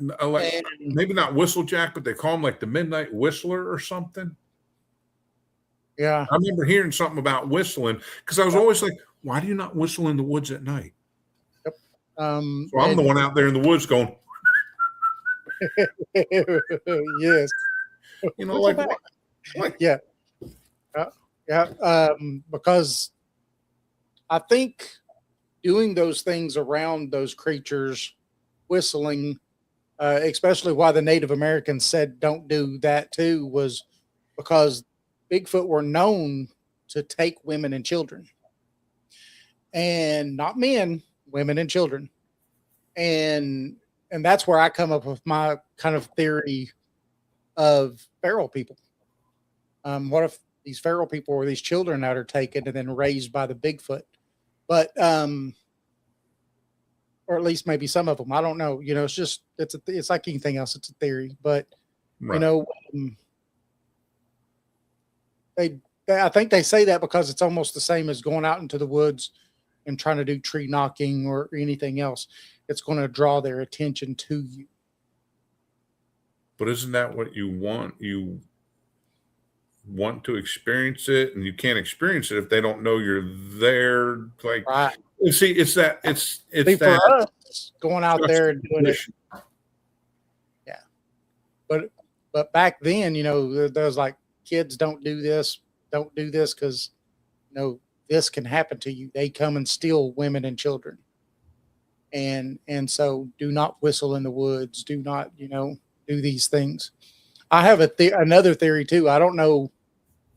Maybe not whistlejack, but they call him like the midnight whistler or something. Yeah. I remember hearing something about whistling because I was always like, why do you not whistle in the woods at night? Yep. So I'm the one out there in the woods going, yes. Yeah. Because I think doing those things around those creatures, whistling, especially why the Native Americans said don't do that too, was because Bigfoot were known to take women and children. And not men, women and children. And that's where I come up with my kind of theory of feral people. What if these feral people were these children that are taken and then raised by the Bigfoot? But or at least maybe some of them. I don't know. It's like anything else. It's a theory. But right. I think they say that because it's almost the same as going out into the woods and trying to do tree knocking or anything else. It's going to draw their attention to you. But isn't that what you want? You want to experience it, and you can't experience it if they don't know you're there. Like, right. See, it's that for us going out there and doing it. Yeah. But back then, there was like, kids don't do this because this can happen to you. They come and steal women and children. And so do not whistle in the woods. Do not, do these things. I have another theory too. I don't know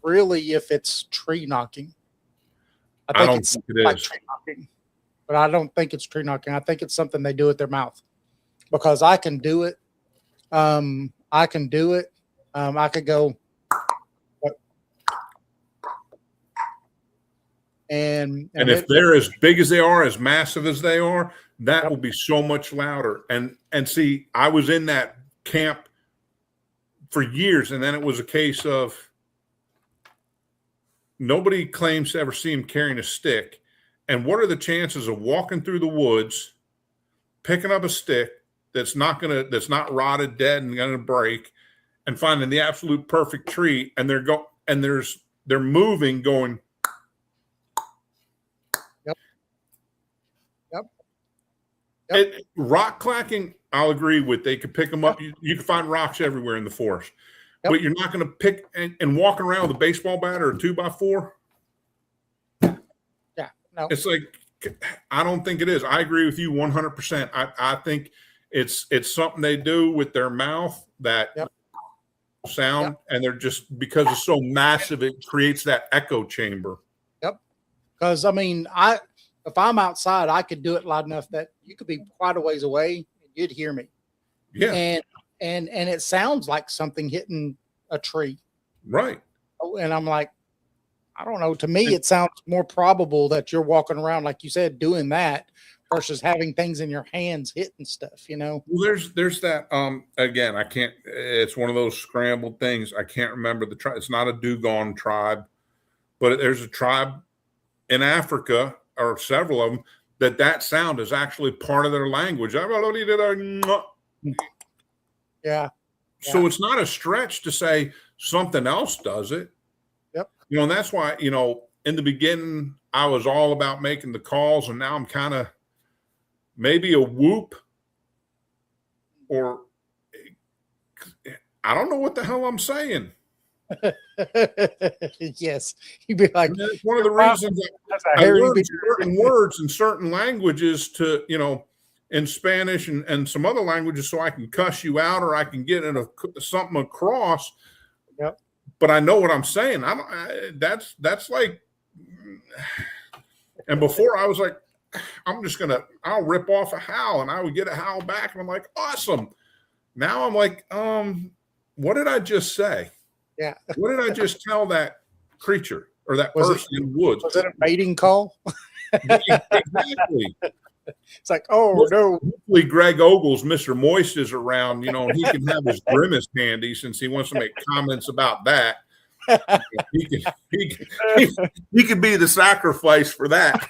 really if it's tree knocking. I think it's like tree knocking, but I don't think it's tree knocking. I think it's something they do with their mouth, because I can do it. I could go. And if they're as big as they are, as massive as they are, that will be so much louder. And see, I was in that camp for years, and then it was a case of nobody claims to ever see him carrying a stick. And what are the chances of walking through the woods, picking up a stick that's not rotted, dead, and gonna break, and finding the absolute perfect tree, and they're moving, going. Yep. Yep. Rock clacking, I'll agree with. They could pick them up. You can find rocks everywhere in the forest, but you're not going to pick and walk around with a baseball bat or a 2x4. Yeah, no. It's like, I don't think it is. I agree with you 100%. I think it's something they do with their mouth, that sound, and they're just, because it's so massive, it creates that echo chamber. Yep. Because I mean, if I'm outside, I could do it loud enough that you could be quite a ways away and you'd hear me. Yeah. And it sounds like something hitting a tree. Right. And I'm like, I don't know. To me, it sounds more probable that you're walking around, like you said, doing that versus having things in your hands hitting stuff, you know? Well, there's that, again, it's one of those scrambled things. I can't remember the tribe. It's not a Dugon tribe, but there's a tribe in Africa, or several of them, that sound is actually part of their language. Yeah. So it's not a stretch to say something else does it. Yep. You know, and that's why, you know, in the beginning, I was all about making the calls, and now I'm kind of maybe a whoop, or I don't know what the hell I'm saying. Yes, you'd be like, that's one of the reasons I learned certain words in certain languages, to, you know, in Spanish and some other languages, so I can cuss you out, or I can get something across. Yep. But I know what I'm saying. That's like, and before I was like, I'll rip off a howl, and I would get a howl back, and I'm like, awesome. Now I'm like, what did I just say? Yeah. What did I just tell that creature or that person in the woods? Was it a mating call? Exactly. It's like, oh no. Hopefully Greg Ogles, Mr. Moist, is around, you know, and he can have his grimace handy, since he wants to make comments about that. He could be the sacrifice for that.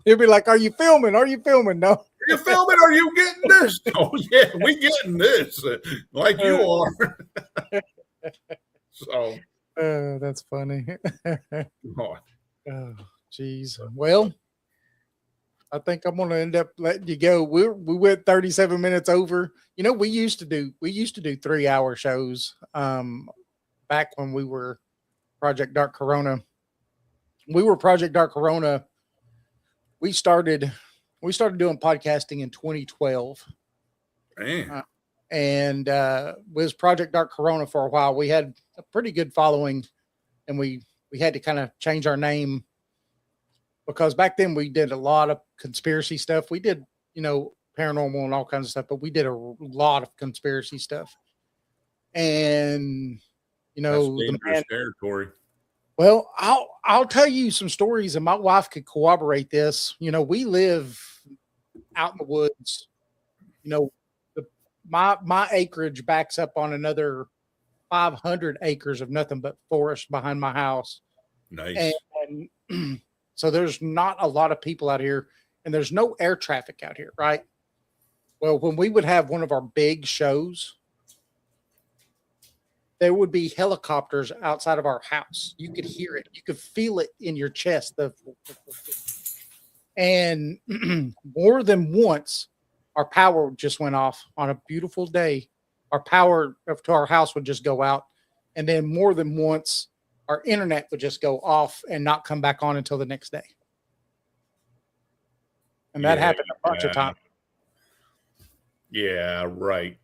He'll be like, are you filming? Are you filming? No. Are you filming? Are you getting this? Oh yeah, we getting this, like you are. So that's funny. God. Oh, geez. Well, I think I'm gonna end up letting you go. We went 37 minutes over. You know, we used to do 3-hour shows back when we were Project Dark Corona. We were Project Dark Corona. We started doing podcasting in 2012. And was Project Dark Corona for a while. We had a pretty good following, and we had to kind of change our name, because back then we did a lot of conspiracy stuff. We did, you know, paranormal and all kinds of stuff, but we did a lot of conspiracy stuff. And, you know, that's dangerous territory. Well, I'll tell you some stories, and my wife could corroborate this. You know, we live out in the woods. You know, my acreage backs up on another 500 acres of nothing but forest behind my house. Nice. And so there's not a lot of people out here, and there's no air traffic out here, right? Well, when we would have one of our big shows, there would be helicopters outside of our house. You could hear it. You could feel it in your chest. And more than once, our power just went off on a beautiful day. Our power to our house would just go out. And then more than once, our internet would just go off and not come back on until the next day. And that happened a bunch of times. Yeah, right.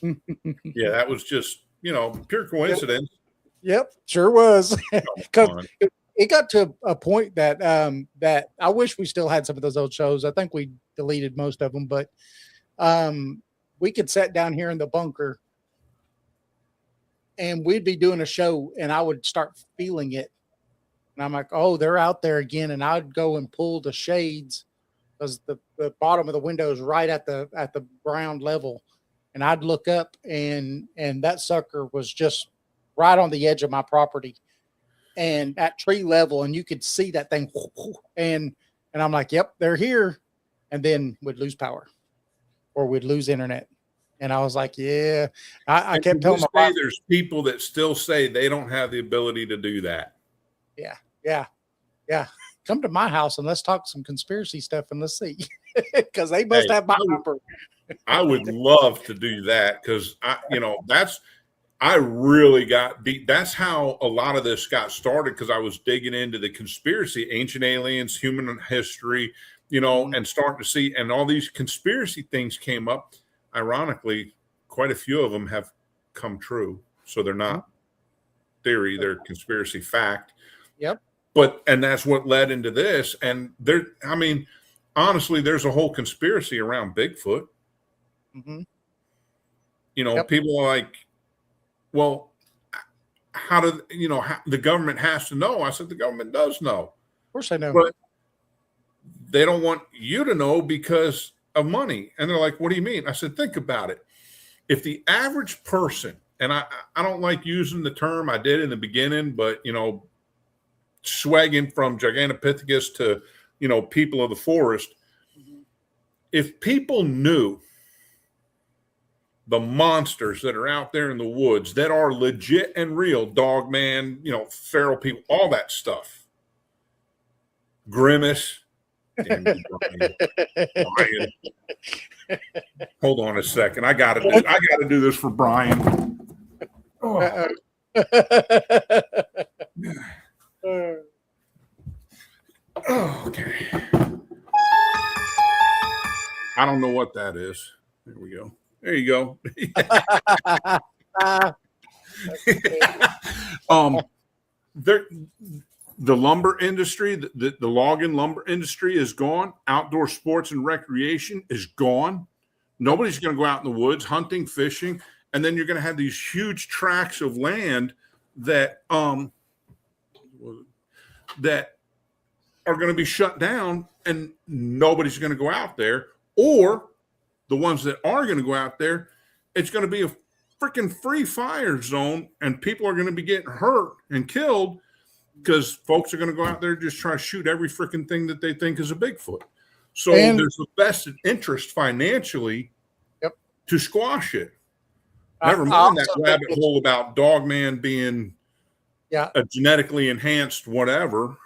Yeah, that was just, you know, pure coincidence. Yep, sure was. Because it got to a point that that I wish we still had some of those old shows. I think we deleted most of them, but we could sit down here in the bunker and we'd be doing a show, and I would start feeling it. And I'm like, oh, they're out there again. And I'd go and pull the shades, because the bottom of the window is right at the ground level. And I'd look up, and that sucker was just right on the edge of my property and at tree level. And you could see that thing. And And I'm like, yep, they're here. And then we'd lose power or we'd lose internet. And I was like, yeah, I kept telling my wife, there's people that still say they don't have the ability to do that. Yeah. Come to my house and let's talk some conspiracy stuff and let's see. Because they must have my number. I would love to do that because I really got deep. That's how a lot of this got started because I was digging into the conspiracy, ancient aliens, human history, and starting to see, and all these conspiracy things came up. Ironically, quite a few of them have come true. So they're not theory, they're conspiracy fact. Yep. And that's what led into this. And honestly, there's a whole conspiracy around Bigfoot. Mm-hmm. People are like, well, how do the government has to know? I said, the government does know. Of course I know. But they don't want you to know because of money. And they're like, what do you mean? I said, think about it. If the average person, and I don't like using the term, I did in the beginning, but, swagging from Gigantopithecus to, people of the forest. Mm-hmm. If people knew the monsters that are out there in the woods that are legit and real, dog man, feral people, all that stuff. Grimace. Damn you, Brian. Hold on a second. I gotta do this for Brian. Oh. Oh, okay. I don't know what that is. There we go. There you go. The lumber industry, the logging lumber industry is gone. Outdoor sports and recreation is gone. Nobody's going to go out in the woods hunting, fishing, and then you're going to have these huge tracts of land that are going to be shut down, and nobody's going to go out there. Or the ones that are going to go out there, it's going to be a freaking free fire zone, and people are going to be getting hurt and killed because folks are going to go out there and just try to shoot every freaking thing that they think is a Bigfoot. So there's a vested interest financially to squash it. Never mind that rabbit hole about Dogman being a genetically enhanced whatever.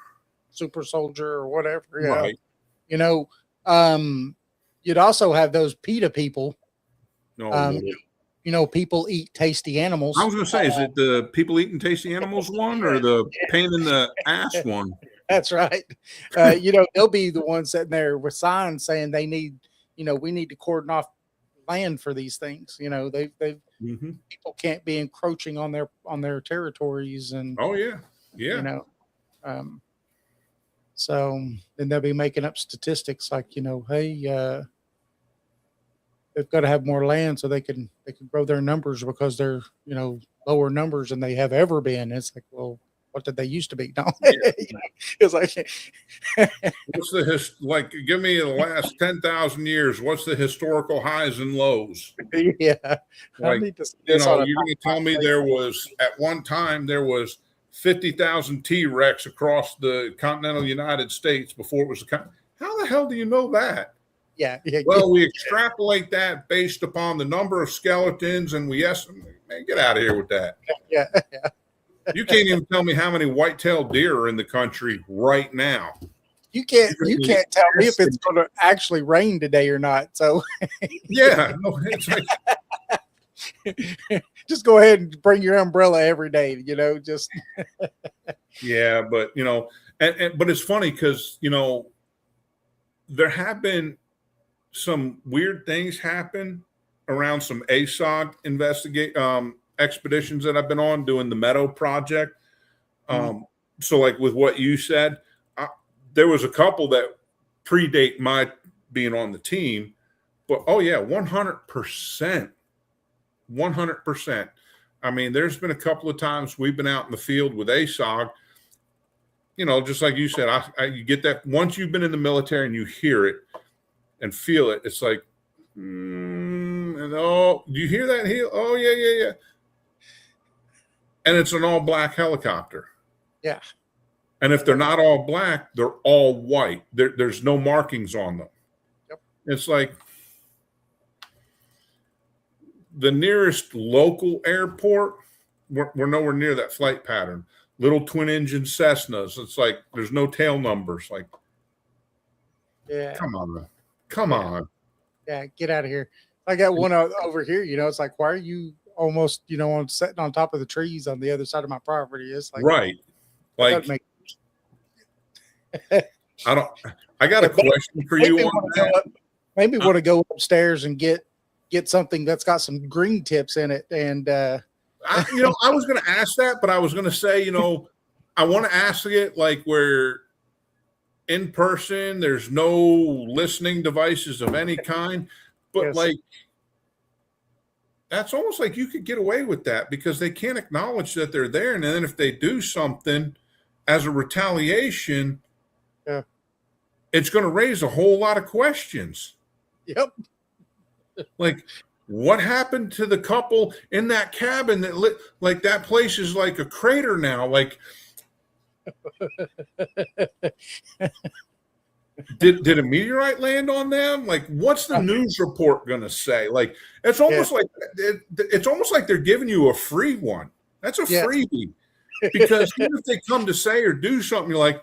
Super soldier or whatever. Yeah. Right. You'd also have those PETA people. No. People eat tasty animals. I was going to say, is it the people eating tasty animals one or the pain in the ass one? That's right. They'll be the ones sitting there with signs saying they need, we need to cordon off land for these things. People can't be encroaching on their territories and. Oh yeah. So then they'll be making up statistics like, hey, they've got to have more land so they can grow their numbers because they're, lower numbers than they have ever been. It's like, well, what did they used to be? No, it's like, what's give me the last 10,000 years. What's the historical highs and lows? Yeah. You're going to tell me at one time there was 50,000 T-Rex across the continental United States before it was how the hell do you know that? Yeah. Well, we extrapolate that based upon the number of skeletons, and we estimate. Man, get out of here with that. Yeah. You can't even tell me how many white-tailed deer are in the country right now. You can't tell me if it's going to actually rain today or not. So yeah, no, it's like just go ahead and bring your umbrella every day. Just yeah, but but it's funny because there have been some weird things happen around some ASOG expeditions that I've been on doing the Meadow Project. So like with what you said, there was a couple that predate my being on the team, but 100%. 100%. I mean, there's been a couple of times we've been out in the field with ASOG, just like you said, you get that once you've been in the military and you hear it and feel it, it's like, do you hear that? Oh, yeah. And it's an all black helicopter. Yeah. And if they're not all black, they're all white. There's no markings on them. Yep. It's like the nearest local airport, we're nowhere near that flight pattern. Little twin engine Cessnas. It's like there's no tail numbers. Like, Yeah. come on. Yeah, get out of here. I got one over here, it's like, why are you almost, on sitting on top of the trees on the other side of my property? It's like, Right. Like, I got a question for you on that. Maybe want to go upstairs and get something that's got some green tips in it. And, I was going to ask that, but I was going to say, I want to ask it like where in person, there's no listening devices of any kind, but Yes. like, that's almost like you could get away with that because they can't acknowledge that they're there. And then if they do something as a retaliation, Yeah. it's going to raise a whole lot of questions. Yep. Like, what happened to the couple in that cabin that lit? Like, that place is like a crater now. Like, did a meteorite land on them? Like, what's the news report going to say? Like, it's almost like they're giving you a free one. That's a freebie. Because even if they come to say or do something, you're like,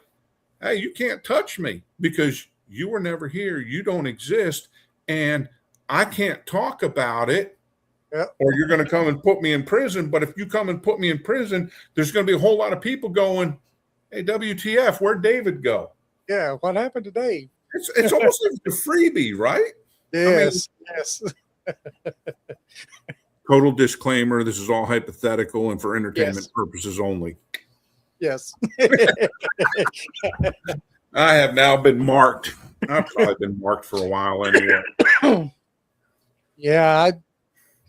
hey, you can't touch me because you were never here. You don't exist. And I can't talk about it. Yep. Or you're going to come and put me in prison. But if you come and put me in prison, there's going to be a whole lot of people going, hey, WTF, where'd David go? Yeah, what happened today? It's almost like a freebie, right? Yes, yes. Total disclaimer, this is all hypothetical and for entertainment purposes only. Yes. I have now been marked. I've probably been marked for a while anyway. Yeah,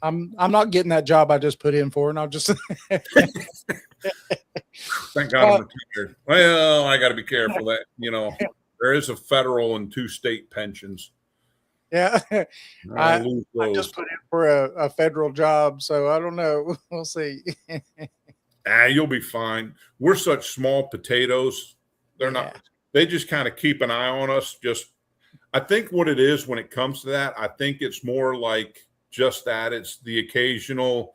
I'm not getting that job I just put in for, and I'll just Thank God I'm retired. Well, I got to be careful that, there is a federal and 2 state pensions. Yeah. I lose those. just put in for a federal job, so I don't know. We'll see. You'll be fine. We're such small potatoes. They're not, they just kind of keep an eye on us. I think what it is when it comes to that, I think it's more like just that. It's the occasional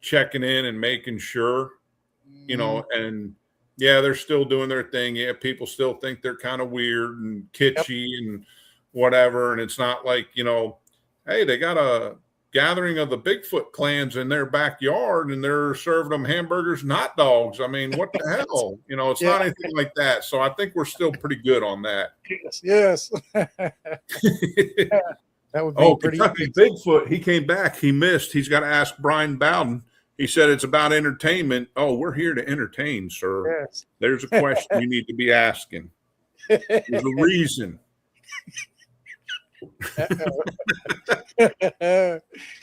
checking in and making sure, and they're still doing their thing. Yeah, people still think they're kind of weird and kitschy and whatever. And it's not like, hey, they got a gathering of the Bigfoot clans in their backyard and they're serving them hamburgers and hot dogs. I mean, what the hell? It's not anything like that. So I think we're still pretty good on that. Yes. That would be pretty. Kentucky Bigfoot, he came back. He missed. He's got to ask Brian Bowden. He said it's about entertainment. Oh, we're here to entertain, sir. Yes. There's a question you need to be asking. There's a reason.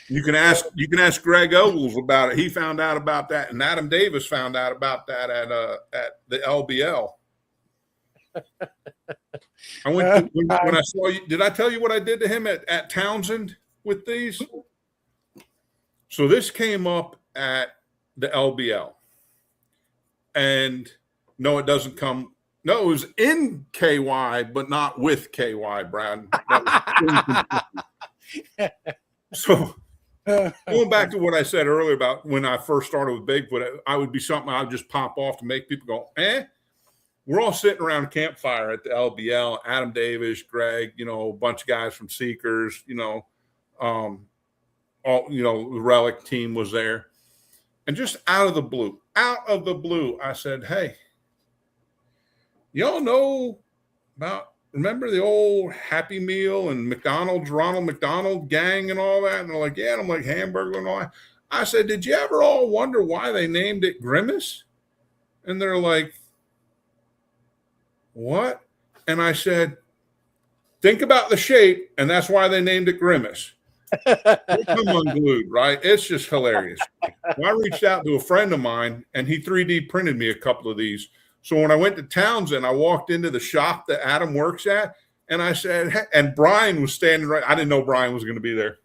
You can ask Greg Ogles about it. He found out about that, and Adam Davis found out about that at the LBL. I went when I saw you. Did I tell you what I did to him at Townsend with these? So this came up at the LBL, and no, it doesn't come. No, it was in KY, but not with KY, Brad. So going back to what I said earlier about when I first started with Bigfoot, I would be something I would just pop off to make people go, eh. We're all sitting around a campfire at the LBL. Adam Davis, Greg, a bunch of guys from Seekers, all the Relic team was there. And just out of the blue, I said, hey, y'all know about, remember the old Happy Meal and McDonald's, Ronald McDonald gang and all that? And they're like, yeah. And I'm like, hamburger and all that. I said, did you ever all wonder why they named it Grimace? And they're like, what? And I said, think about the shape, and that's why they named it Grimace. Come unglued, right? It's just hilarious. Well, I reached out to a friend of mine, and he 3D printed me a couple of these. So when I went to Townsend, I walked into the shop that Adam works at, and I said, and Brian was standing right. I didn't know Brian was going to be there.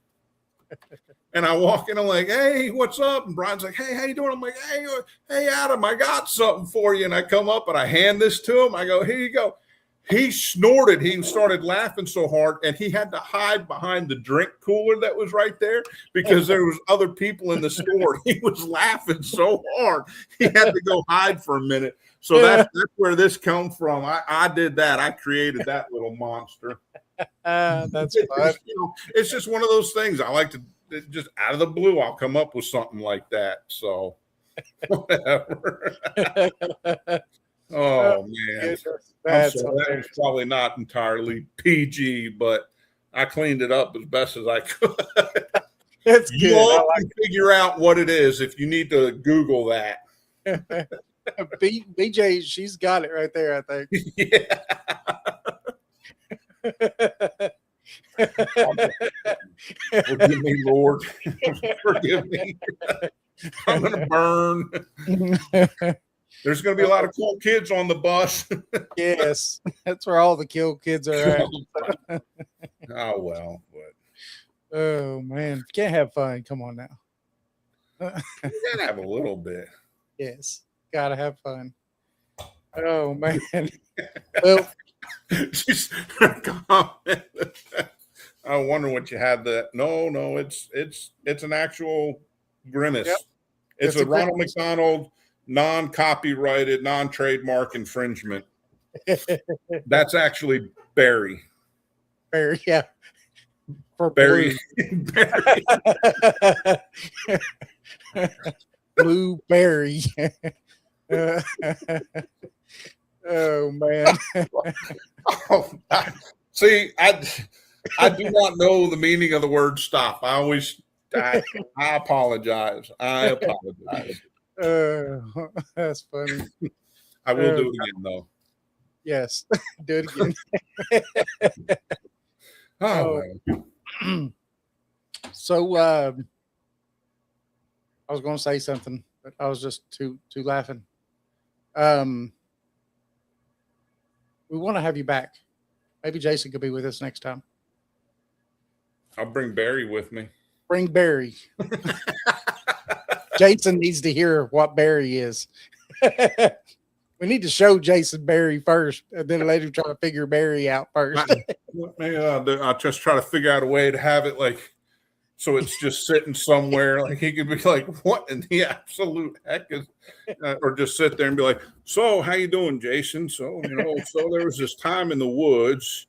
And I walk in, I'm like, hey, what's up? And Brian's like, hey, how you doing? I'm like, hey, Adam, I got something for you. And I come up and I hand this to him. I go, here you go. He snorted. He started laughing so hard, and he had to hide behind the drink cooler that was right there because there was other people in the store. He was laughing so hard. He had to go hide for a minute. So that's where this comes from. I did that. I created that little monster. That's fun. It's just one of those things. I like to just out of the blue, I'll come up with something like that. So whatever. Oh man, that was probably not entirely PG, but I cleaned it up as best as I could. It's you good. all can figure out what it is if you need to Google that. BJ, she's got it right there, I think. Yeah. Forgive me, Lord. Forgive me. I'm gonna burn. There's going to be a lot of cool kids on the bus. Yes, that's where all the cool kids are at. Oh well, but oh man, you can't have fun. Come on now. you gotta have a little bit. Yes, gotta have fun. Oh man. Well, just comment. I wonder what you had. That no, it's an actual grimace. Yep. It's a Ronald McDonald non-copyrighted, non-trademark infringement. That's actually Barry. Barry, yeah. For Barry. Blue Barry. Oh man. See, I do not know the meaning of the word stop. I apologize. I apologize. That's funny. I will do it again, though. Yes, do it again. So, I was going to say something, but I was just too laughing. We want to have you back. Maybe Jason could be with us next time. I'll bring Barry with me. Bring Barry. Jason needs to hear what Barry is. We need to show Jason Barry first, and then let him try to figure Barry out first. I'll just try to figure out a way to have it like so it's just sitting somewhere. Like he could be like, "What in the absolute heck is?" Or just sit there and be like, "So, how you doing, Jason? So, so there was this time in the woods.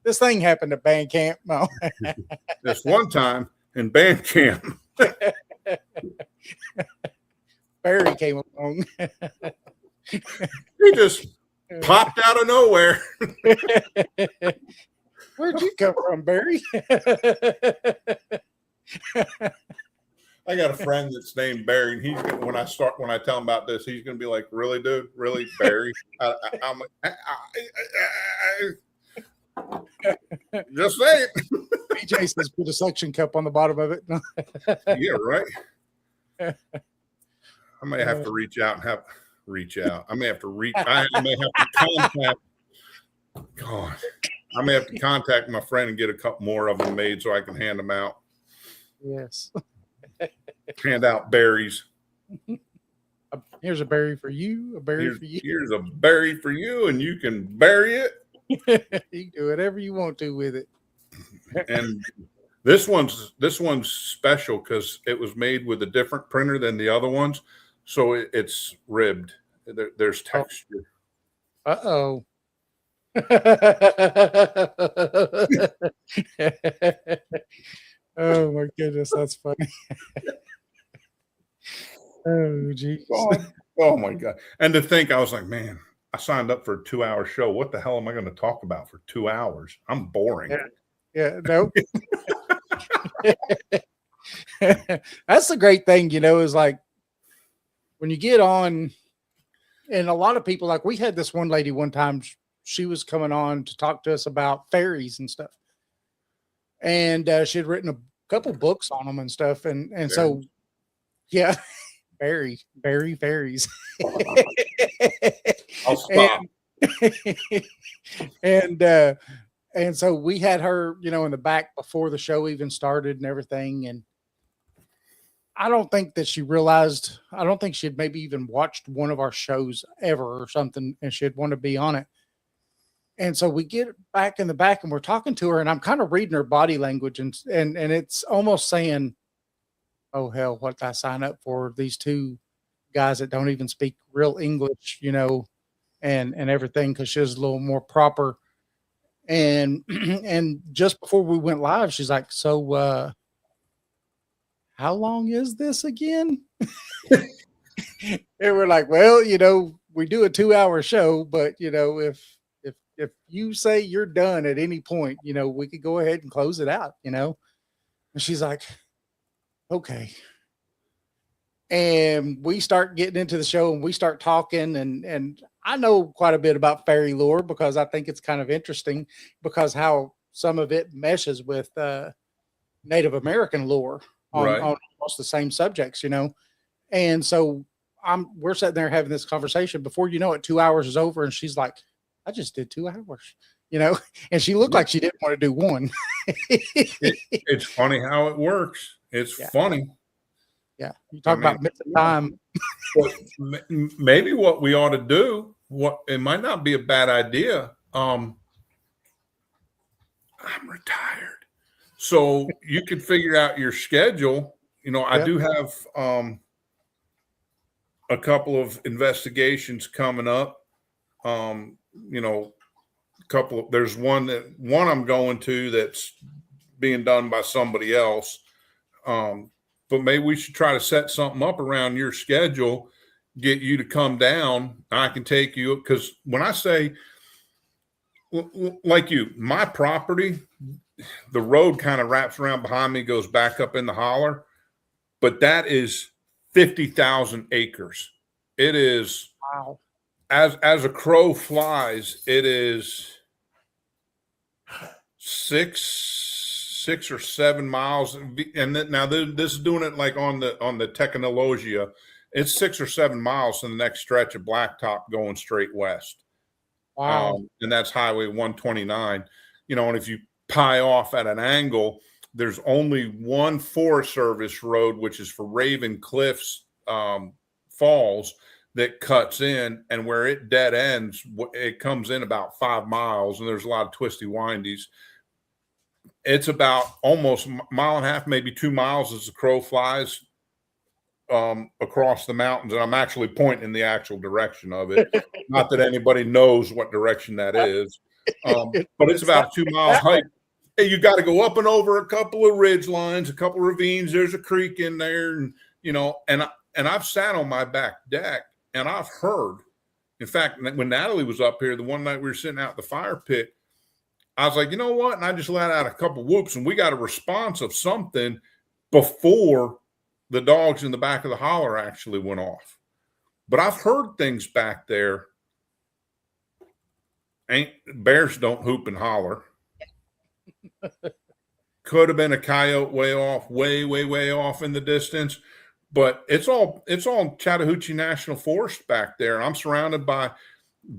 This thing happened at band camp. No, this one time in band camp." Barry came along. He just popped out of nowhere. Where'd you come from, Barry? I got a friend that's named Barry, and he's when I tell him about this, he's gonna be like, "Really, dude? Really, Barry?" I'm like, just saying. BJ says put a suction cup on the bottom of it. Yeah, right. I may have to reach out. I may have to contact. God, I may have to contact my friend and get a couple more of them made so I can hand them out. Yes. Hand out berries. Here's a berry for you. A berry for you. Here's a berry for you, and you can bury it. You can do whatever you want to with it. And this one's special because it was made with a different printer than the other ones, so it's ribbed. There's texture. Uh-oh. Oh my goodness, that's funny. Oh geez. Oh my God. And to think, I was like, man, I signed up for a 2-hour show. What the hell am I going to talk about for 2 hours? I'm boring. Yeah, nope. That's the great thing, is like when you get on, and a lot of people, like we had this one lady one time, she was coming on to talk to us about fairies and stuff. And she had written a couple books on them and stuff. And so, yeah, Barry fairies. I'll stop. And so we had her, in the back before the show even started and everything. And I don't think that she realized, I don't think she had maybe even watched one of our shows ever or something, and she'd want to be on it. And so we get back in the back and we're talking to her, and I'm kind of reading her body language, and it's almost saying, oh hell, what did I sign up for? These two guys that don't even speak real English, and everything, because she was a little more proper. And and just before we went live, she's like, so how long is this again? And we're like, well, we do a 2-hour show, but if you say you're done at any point, we could go ahead and close it out, And she's like, okay. And we start getting into the show, and we start talking, and I know quite a bit about fairy lore because I think it's kind of interesting because how some of it meshes with Native American lore on almost the same subjects, And so we're sitting there having this conversation. Before you know it, 2 hours is over, and she's like, I just did 2 hours, and she looked like she didn't want to do one. It's funny how it works. It's funny. Yeah. You talk about missing time. Maybe what we ought to do, it might not be a bad idea. I'm retired. So you could figure out your schedule. I do have a couple of investigations coming up. There's one I'm going to that's being done by somebody else. But maybe we should try to set something up around your schedule, get you to come down. I can take you, because when I say, like my property, the road kind of wraps around behind me, goes back up in the holler, but that is 50,000 acres. It is, wow. As a crow flies, it is 6 or 7 miles, and now this is doing it like on the technologia. It's 6 or 7 miles to the next stretch of blacktop going straight west. Wow. And that's Highway 129. And if you pie off at an angle, there's only one Forest Service road, which is for Raven Cliffs Falls, that cuts in, and where it dead ends, it comes in about 5 miles, and there's a lot of twisty windies. It's about almost a mile and a half, maybe 2 miles as the crow flies across the mountains. And I'm actually pointing in the actual direction of it. Not that anybody knows what direction that is. But it's about a 2-mile hike. Hey, you got to go up and over a couple of ridge lines, a couple of ravines. There's a creek in there. And, and I've sat on my back deck, and I've heard, in fact, when Natalie was up here, the one night we were sitting out at the fire pit, I was like, you know what? And I just let out a couple whoops, and we got a response of something before the dogs in the back of the holler actually went off. But I've heard things back there. Bears don't hoop and holler. Could have been a coyote way off, way, way, way off in the distance. But it's all Chattahoochee National Forest back there. I'm surrounded by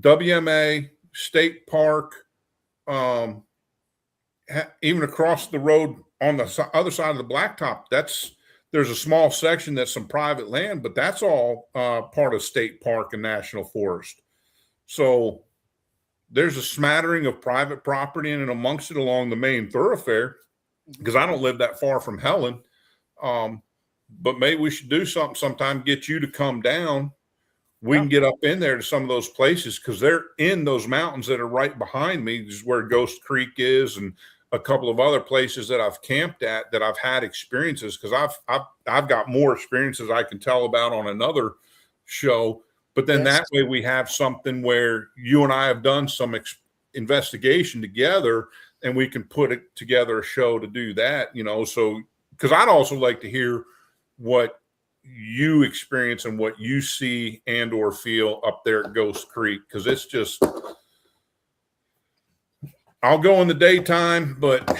WMA, State Park, even across the road on the other side of the blacktop. There's a small section that's some private land, but that's all part of State Park and National Forest. So there's a smattering of private property in and amongst it along the main thoroughfare, because I don't live that far from Helen. But maybe we should do something sometime, get you to come down. We can get up in there to some of those places, because they're in those mountains that are right behind me. This is where Ghost Creek is, and a couple of other places that I've camped at that I've had experiences, because I've got more experiences I can tell about on another show. But then that way we have something where you and I have done some investigation together, and we can put it together a show to do that, so, because I'd also like to hear what you experience and what you see and or feel up there at Ghost Creek, because it's just, I'll go in the daytime, but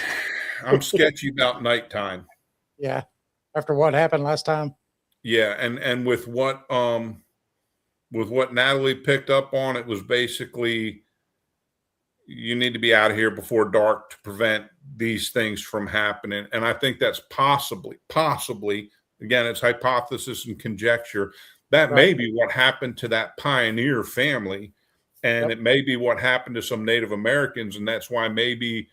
I'm sketchy about nighttime. Yeah, after what happened last time. Yeah, and with what Natalie picked up on, it was basically, you need to be out of here before dark to prevent these things from happening. And I think that's possibly, again, it's hypothesis and conjecture. That may be what happened to that pioneer family. And it may be what happened to some Native Americans. And that's why maybe,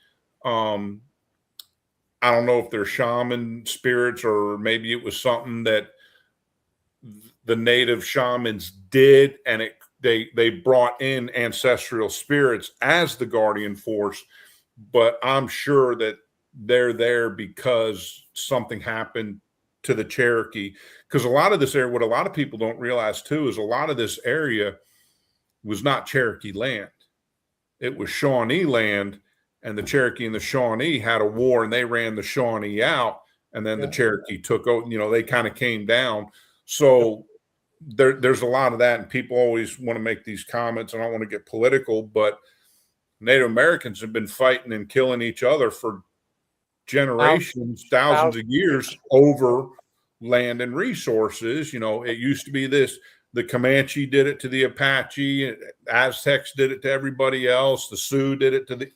I don't know if they're shaman spirits, or maybe it was something that the native shamans did, and they brought in ancestral spirits as the guardian force. But I'm sure that they're there because something happened to the Cherokee. Because a lot of this area, what a lot of people don't realize too, is a lot of this area was not Cherokee land. It was Shawnee land. And the Cherokee and the Shawnee had a war, and they ran the Shawnee out, and then the Cherokee took over. They kind of came down. So there's a lot of that, and people always want to make these comments, and I don't want to get political, but Native Americans have been fighting and killing each other for generations, thousands of years over land and resources. It used to be this. The Comanche did it to the Apache, Aztecs did it to everybody else, the Sioux did it to the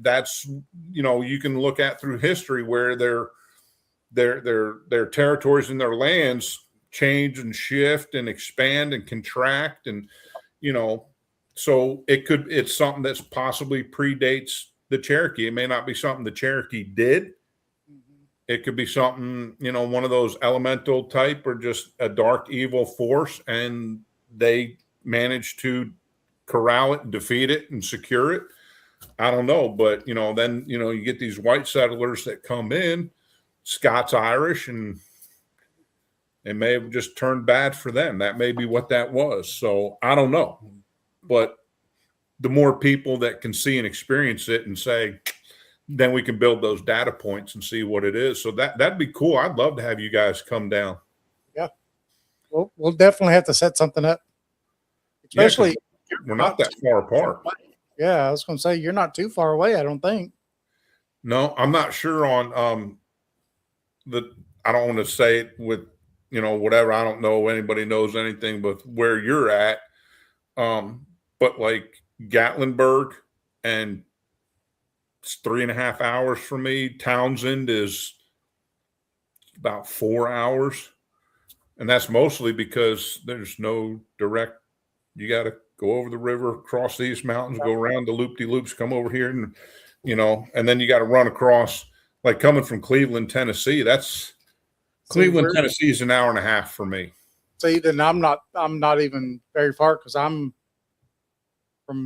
that's, you can look at through history where their territories and their lands change and shift and expand and contract. And, so it's something that's possibly predates the Cherokee. It may not be something the Cherokee did. It could be something, one of those elemental type, or just a dark evil force, and they managed to corral it and defeat it and secure it. I don't know, but then you get these white settlers that come in, Scots Irish, and it may have just turned bad for them. That may be what that was. So I don't know, but the more people that can see and experience it and say, then we can build those data points and see what it is. So that'd be cool. I'd love to have you guys come down. Yeah, we'll definitely have to set something up, especially we're not that far apart. Yeah, I was going to say, you're not too far away, I don't think. No, I'm not sure on I don't want to say it with, whatever. I don't know anybody knows anything but where you're at. But like Gatlinburg, and it's 3.5 hours from me. Townsend is about 4 hours. And that's mostly because there's no direct, you got to go over the river, cross these mountains, go around the loop-de-loops, come over here, and and then you got to run across, like coming from Cleveland, Tennessee. Cleveland, Tennessee is an hour and a half for me. See, then I'm not even very far, because from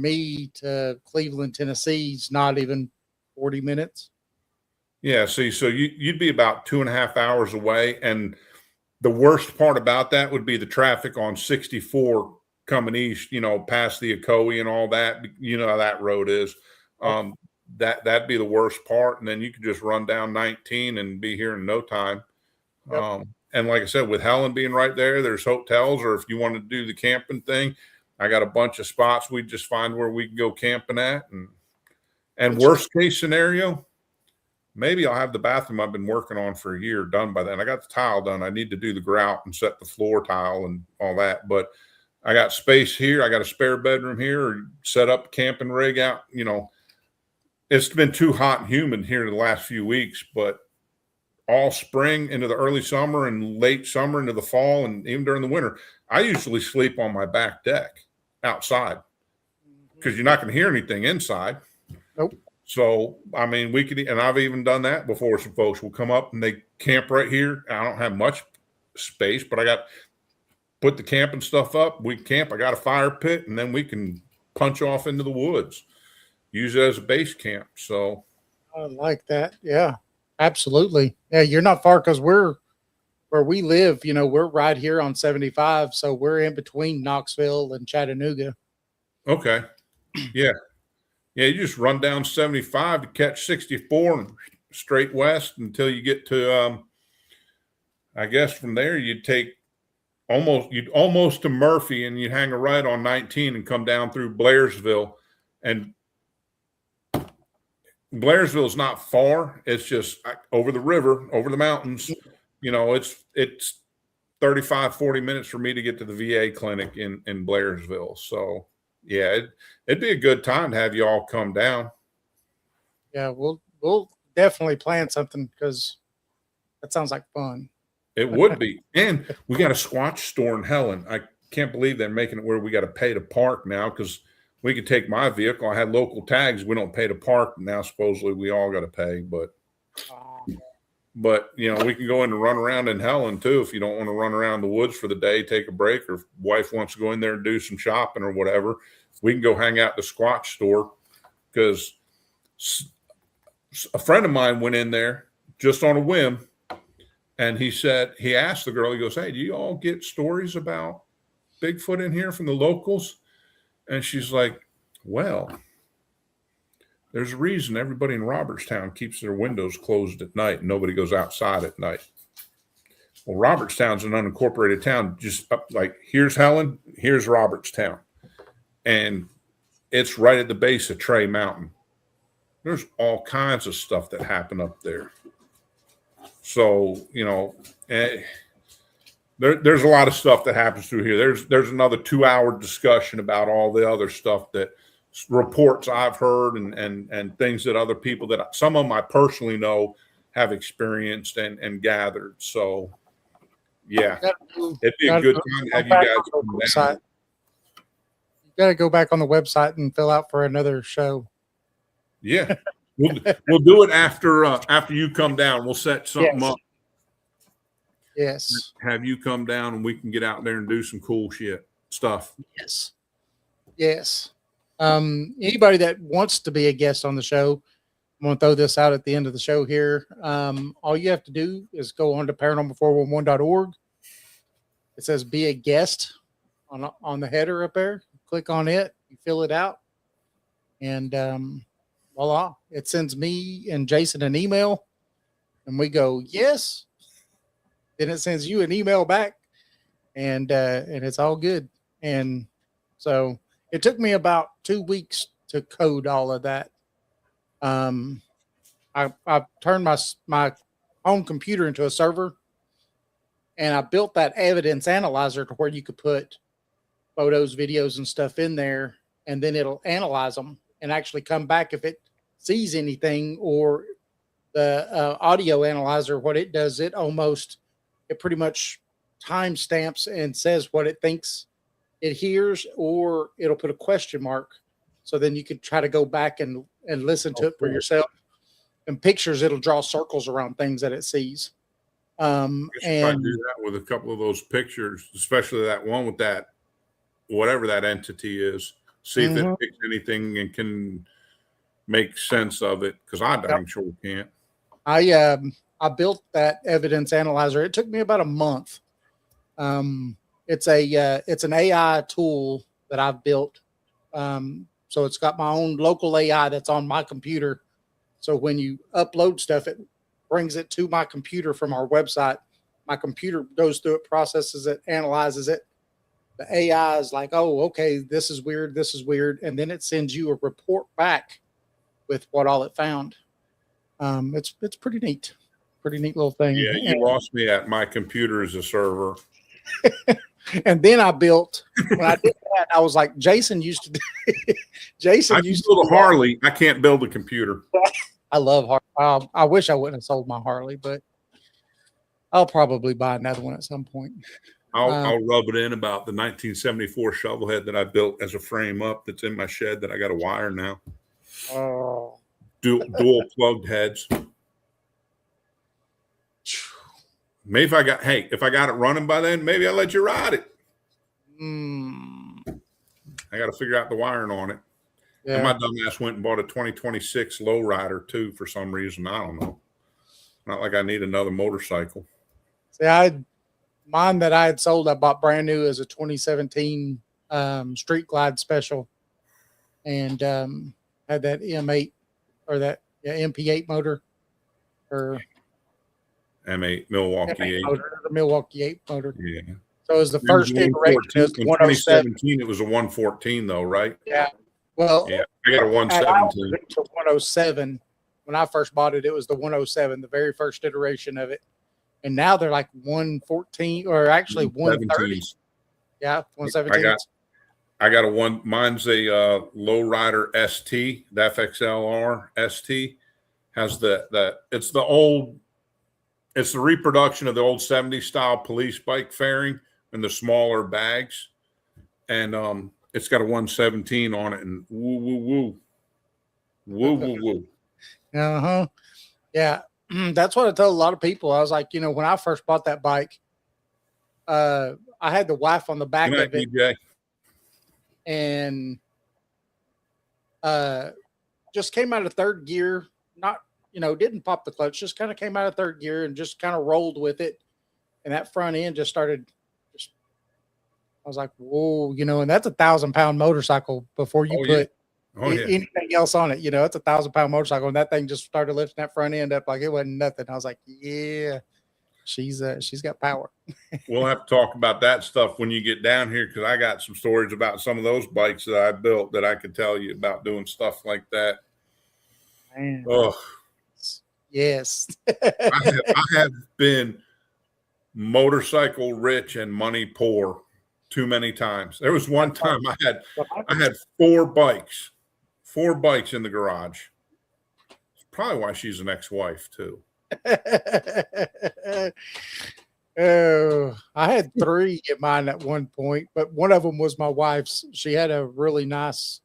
me to Cleveland, Tennessee is not even 40 minutes. Yeah, see, so you'd be about 2.5 hours away, and the worst part about that would be the traffic on 64 coming east, past the Ocoee and all that. How that road is. That'd be the worst part. And then you could just run down 19 and be here in no time. Yep. And like I said, with Helen being right there, there's hotels, or if you want to do the camping thing, I got a bunch of spots. We just find where we can go camping at. And worst case scenario, maybe I'll have the bathroom I've been working on for a year done by then. I got the tile done. I need to do the grout and set the floor tile and all that. But I got space here. I got a spare bedroom here, or set up a camping rig out. It's been too hot and humid here in the last few weeks, but all spring into the early summer and late summer into the fall, and even during the winter, I usually sleep on my back deck outside, because you're not going to hear anything inside. Nope. So, I mean, we could, and I've even done that before. Some folks will come up and they camp right here. I don't have much space, but I got put the camping stuff up. We camp. I got a fire pit, and then we can punch off into the woods, use it as a base camp. So I like that. Yeah, absolutely. Yeah, you're not far, because where we live, we're right here on 75. So we're in between Knoxville and Chattanooga. Okay. Yeah. Yeah. You just run down 75 to catch 64 and straight west until you get to, I guess from there you'd almost to Murphy, and you'd hang a right on 19 and come down through Blairsville. And Blairsville is not far. It's just over the river, over the mountains. It's 35, 40 minutes for me to get to the VA clinic in Blairsville. So Yeah, it'd be a good time to have you all come down. Yeah, we'll definitely plan something because that sounds like fun. It would be. And we got a Squatch store in Helen. I can't believe they're making it where we got to pay to park now, because we could take my vehicle. I had local tags. We don't pay to park. Now, supposedly, we all got to pay. But, you know, we can go in and run around in Helen, too, if you don't want to run around the woods for the day, take a break, or if wife wants to go in there and do some shopping or whatever. We can go hang out at the Squatch store, because a friend of mine went in there just on a whim, and he asked the girl, he goes, "Hey, do you all get stories about Bigfoot in here from the locals?" And she's like, "Well, there's a reason everybody in Robertstown keeps their windows closed at night and nobody goes outside at night." Well, Robertstown's an unincorporated town, just up like here's Helen, here's Robertstown. And it's right at the base of Trey Mountain. There's all kinds of stuff that happen up there. So, you know, there's a lot of stuff that happens through here. There's another 2-hour discussion about all the other stuff, that reports I've heard and things that other people that some of them I personally know have experienced and gathered. So, yeah, it'd be a good time to have you guys come down. You got to go back on the website and fill out for another show. Yeah, we'll do it after you come down. We'll set something up. Yes. Have you come down and we can get out there and do some cool stuff. Yes. Yes. Anybody that wants to be a guest on the show, I'm going to throw this out at the end of the show here. All you have to do is go on to paranormal411.org. It says be a guest on the header up there. Click on it, you fill it out, and voila, it sends me and Jason an email, and we go, yes. Then it sends you an email back, and it's all good. And so it took me about 2 weeks to code all of that. I turned my home computer into a server, and I built that evidence analyzer to where you could put photos, videos, and stuff in there, and then it'll analyze them and actually come back if it sees anything. Or the audio analyzer, what it does, it pretty much timestamps and says what it thinks it hears, or it'll put a question mark. So then you could try to go back and listen to it for yourself. And pictures, it'll draw circles around things that it sees. And try to do that with a couple of those pictures, especially that one with that, whatever that entity is. See if it picks anything and can make sense of it, because I dang sure can't. I built that evidence analyzer. It took me about a month. It's an AI tool that I've built. So it's got my own local AI that's on my computer. So when you upload stuff, it brings it to my computer from our website. My computer goes through it, processes it, analyzes it. The AI is like, oh, okay, this is weird, this is weird. And then it sends you a report back with what all it found. It's pretty neat. Pretty neat little thing. Yeah, you lost me at my computer as a server. And then I built, when I did that, I was like, Jason used to do Jason used to build a Harley. I can't build a computer. I love Harley. I wish I wouldn't have sold my Harley, but I'll probably buy another one at some point. I'll rub it in about the 1974 shovelhead that I built as a frame up that's in my shed that I got a wire now. Oh. Dual plugged heads. Maybe if I got it running by then, maybe I'll let you ride it. I got to figure out the wiring on it. Yeah. And my dumbass went and bought a 2026 lowrider too for some reason. I don't know. Not like I need another motorcycle. See, mine that I had sold, I bought brand new as a 2017 Street Glide Special, and had that M8 or that MP8 motor, or M8 Milwaukee 8 motor, the Milwaukee 8 motor. Yeah. So it was the first iteration. In 2017, it was a 114 though, right? Yeah. Well, yeah, I got a 117. To 107. When I first bought it, it was the 107, the very first iteration of it. And now they're like 114, or actually 130. Yeah, 117. I got a one. Mine's a lowrider ST, the FXLR ST. Has it's the old. It's the reproduction of the old 70s style police bike fairing and the smaller bags, and it's got a 117 on it, and woo woo woo, woo woo woo. Uh-huh. Yeah. That's what I tell a lot of people. I was like, when I first bought that bike, I had the wife on the back Good night, of it, DJ. and just came out of third gear, not, didn't pop the clutch, just kind of came out of third gear and just kind of rolled with it. And that front end just started, I was like, whoa, and that's 1,000-pound motorcycle before you put anything else on it. It's 1,000-pound motorcycle, and that thing just started lifting that front end up like it wasn't nothing. I was like, yeah, she's got power. We'll have to talk about that stuff when you get down here, because I got some stories about some of those bikes that I built that I could tell you about doing stuff like that. Man. Oh, yes. I have been motorcycle rich and money poor too many times. There was one time I had 4 bikes in the garage. It's probably why she's an ex-wife too. Oh, I had 3 in mine at one point, but one of them was my wife's. She had a really nice,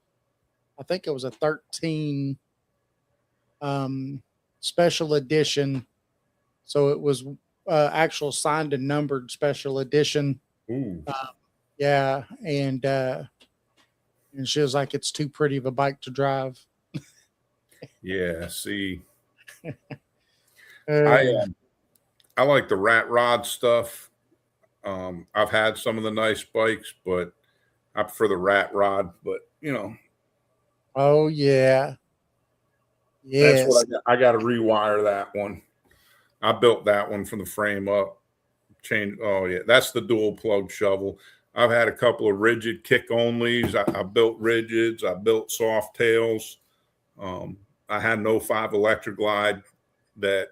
I think it was a 13 special edition. So it was actual signed and numbered special edition. Ooh. Yeah. And she was like, it's too pretty of a bike to drive. Yeah. See, I like the rat rod stuff. I've had some of the nice bikes, but I prefer the rat rod. But oh yeah, yes. That's what I got to rewire that one. I built that one from the frame up. Oh yeah, that's the dual plug shovel. I've had a couple of rigid kick onlys. I built rigids. I built soft tails. I had an 05 Electric Glide that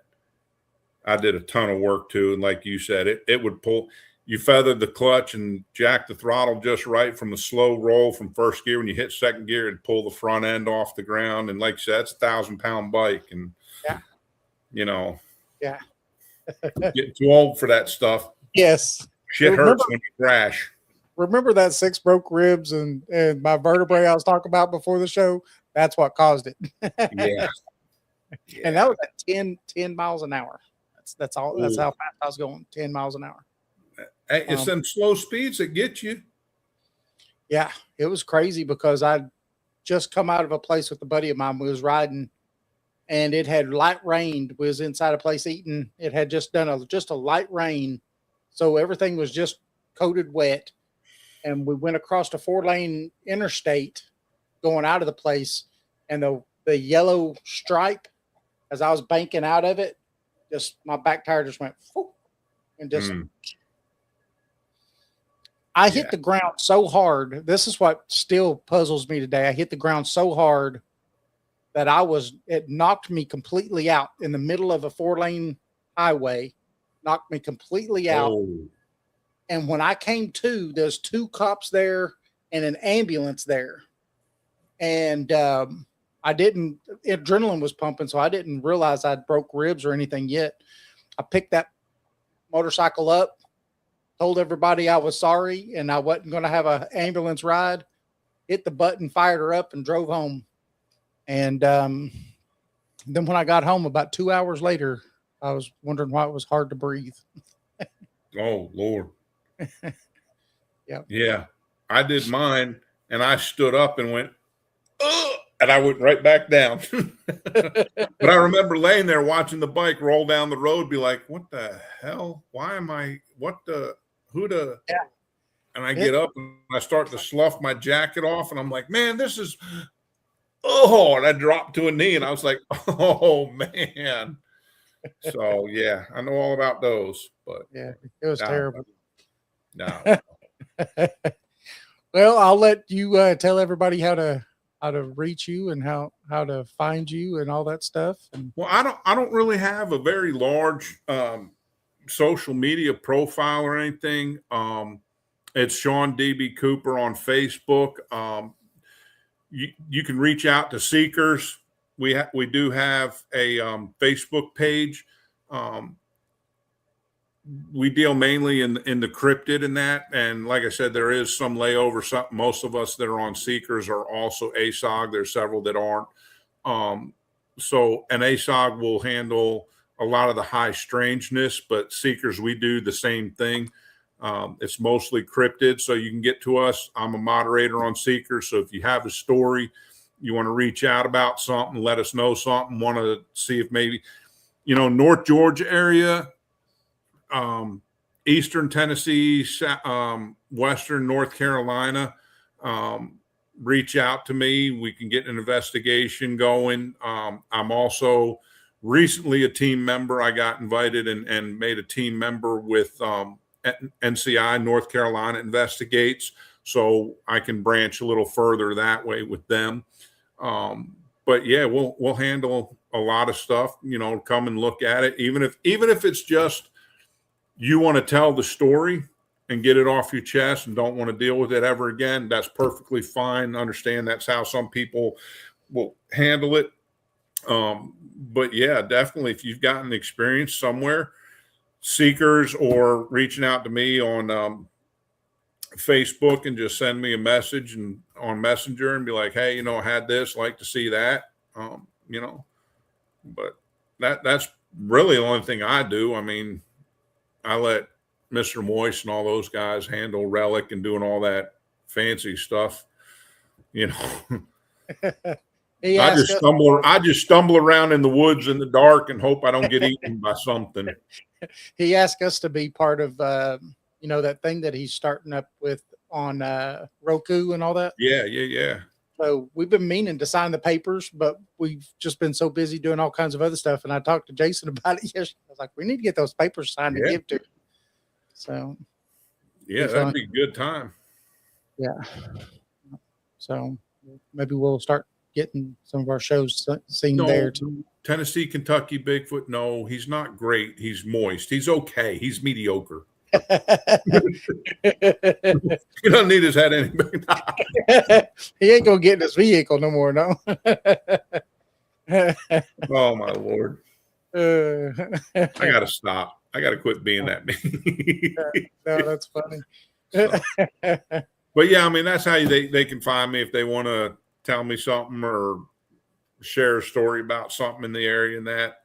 I did a ton of work to. And like you said, it would pull. You feathered the clutch and jacked the throttle just right from a slow roll from first gear. When you hit second gear, it'd pull the front end off the ground. And like I said, it's a 1,000-pound bike. And, yeah. Getting too old for that stuff. Yes. Shit hurts when you crash. Remember that 6 broke ribs and my vertebrae I was talking about before the show? That's what caused it. Yeah. And that was at 10 miles an hour. That's all. That's how fast I was going, 10 miles an hour. Hey, it's them slow speeds that get you. Yeah, it was crazy because I'd just come out of a place with a buddy of mine. We was riding, and it had light rained. We was inside a place eating. It had just done just a light rain, so everything was just coated wet. And we went across the 4-lane interstate going out of the place, and the yellow stripe, as I was banking out of it, just my back tire just went whoop, and just I hit the ground so hard. This is what still puzzles me today. I hit the ground so hard that it knocked me completely out in the middle of a 4-lane highway, knocked me completely out. Oh. And when I came to, there's 2 cops there and an ambulance there. And adrenaline was pumping, so I didn't realize I'd broke ribs or anything yet. I picked that motorcycle up, told everybody I was sorry and I wasn't going to have an ambulance ride, hit the button, fired her up, and drove home. And then when I got home about 2 hours later, I was wondering why it was hard to breathe. Oh, Lord. Yeah. Yeah. I did mine, and I stood up and went, ugh, and I went right back down. But I remember laying there watching the bike roll down the road, be like, what the hell? Why am I, yeah. And I get up and I start to slough my jacket off, and I'm like, man, this is, and I dropped to a knee, and I was like, oh, man. So, yeah, I know all about those. But yeah, it was terrible. No. Well, I'll let you tell everybody how to reach you and how to find you and all that stuff. And well, I don't really have a very large social media profile or anything. It's Shawn DB Cooper on Facebook. You can reach out to seekers. We do have a Facebook page. We deal mainly in the cryptid and that, and like I said, there is some layover. Most of us that are on seekers are also ASOG. There's several that aren't. So an ASOG will handle a lot of the high strangeness, but seekers, we do the same thing. It's mostly cryptid, so you can get to us. I'm a moderator on seekers, so if you have a story, you want to reach out about something, let us know something, want to see if maybe, North Georgia area, Eastern Tennessee, Western North Carolina, reach out to me. We can get an investigation going. I'm also recently a team member. I got invited and made a team member with NCI, North Carolina Investigates, so I can branch a little further that way with them. But yeah, we'll handle a lot of stuff. Come and look at it, even if it's just you want to tell the story and get it off your chest and don't want to deal with it ever again. That's perfectly fine. Understand that's how some people will handle it. But yeah, definitely, if you've gotten experience somewhere, seekers, or reaching out to me on Facebook and just send me a message and on Messenger and be like, hey, I had this, like to see that. But that's really the only thing I do. I mean, I let Mr. Moist and all those guys handle relic and doing all that fancy stuff. I just stumble around in the woods in the dark and hope I don't get eaten by something. He asked us to be part of, that thing that he's starting up with on Roku and all that. Yeah. So we've been meaning to sign the papers, but we've just been so busy doing all kinds of other stuff. And I talked to Jason about it yesterday. I was like, we need to get those papers signed to give to him. So yeah, that'd be a good time. Yeah. So maybe we'll start getting some of our shows seen there too. Tennessee, Kentucky Bigfoot. No, he's not great. He's moist. He's okay. He's mediocre. He doesn't need his head anyway. He ain't gonna get in his vehicle no more, no. Oh my Lord. I gotta stop. I gotta quit being that mean. No, that's funny. But yeah, I mean, that's how they can find me if they want to tell me something or share a story about something in the area. And that,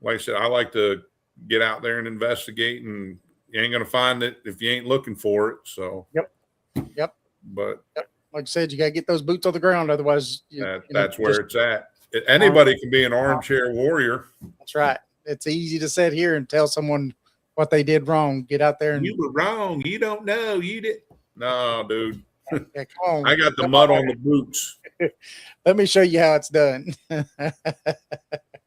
like I said, I like to get out there and investigate, and you ain't going to find it if you ain't looking for it. So, Yep. But like I said, you got to get those boots on the ground. Otherwise, that's where it's at. Anybody can be an armchair warrior. That's right. It's easy to sit here and tell someone what they did wrong. Get out there and you were wrong. You don't know. You did. No, dude. Yeah, come on. I got the mud on the boots. Let me show you how it's done.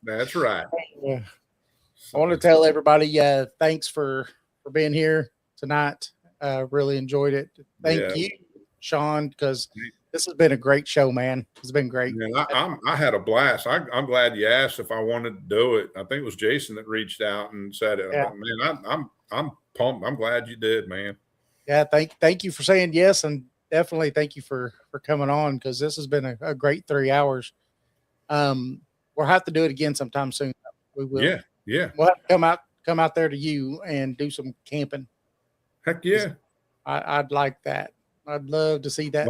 That's right. I want to tell everybody thanks for being here tonight. Really enjoyed it. Thank you, Shawn, because this has been a great show, man. It's been great. Man, I had a blast. I'm glad you asked if I wanted to do it. I think it was Jason that reached out and said it. Yeah. Man, I'm pumped. I'm glad you did, man. Yeah, thank you for saying yes, and definitely thank you for coming on, because this has been a great 3 hours. We'll have to do it again sometime soon. We will. Yeah. We'll have to come out there to you and do some camping. Heck yeah. I'd like that. I'd love to see that.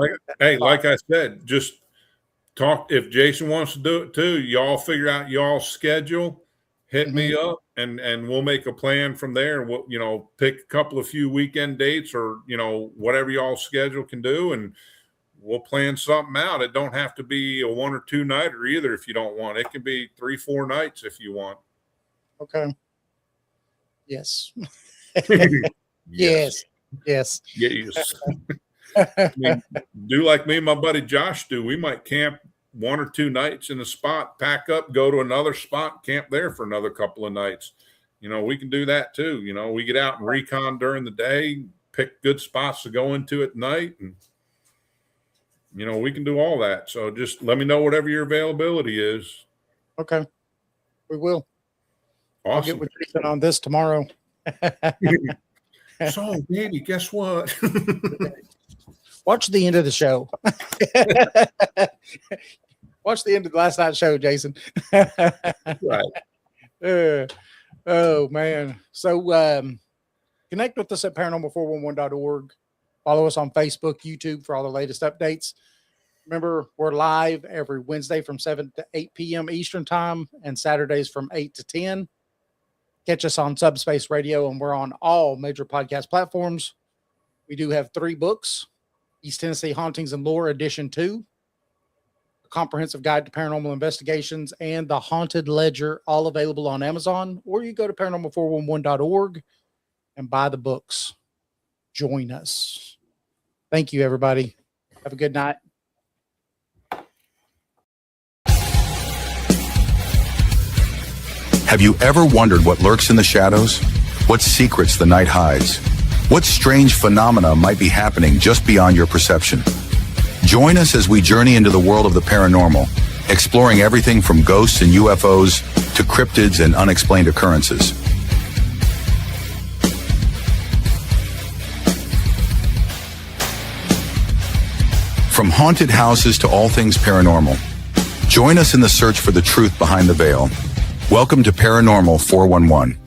Like I said, just talk. If Jason wants to do it too, y'all figure out y'all's schedule, hit me up, and we'll make a plan from there. We'll, pick a few weekend dates, or, whatever y'all schedule can do, and we'll plan something out. It don't have to be a 1 or 2 nighter either. If you don't want, it can be 3-4 nights if you want. Okay. Yes. Yes. Yes. I mean, do like me and my buddy Josh do. We might camp 1 or 2 nights in a spot, pack up, go to another spot, camp there for another couple of nights. We can do that too. We get out and recon during the day, pick good spots to go into at night, and we can do all that. So just let me know whatever your availability is. Okay. We will. Awesome. I'll get with Jason on this tomorrow. So, baby, guess what? Watch the end of the show. Watch the end of the last night's show, Jason. Right. Oh, man. So connect with us at paranormal411.org. Follow us on Facebook, YouTube for all the latest updates. Remember, we're live every Wednesday from 7 to 8 p.m. Eastern time and Saturdays from 8 to 10. Catch us on Subspace Radio, and we're on all major podcast platforms. We do have 3 books: East Tennessee Hauntings and Lore Edition 2, A Comprehensive Guide to Paranormal Investigations, and The Haunted Ledger, all available on Amazon. Or you go to paranormal411.org and buy the books. Join us. Thank you, everybody. Have a good night. Have you ever wondered what lurks in the shadows? What secrets the night hides? What strange phenomena might be happening just beyond your perception? Join us as we journey into the world of the paranormal, exploring everything from ghosts and UFOs to cryptids and unexplained occurrences. From haunted houses to all things paranormal, join us in the search for the truth behind the veil. Welcome to Paranormal 411.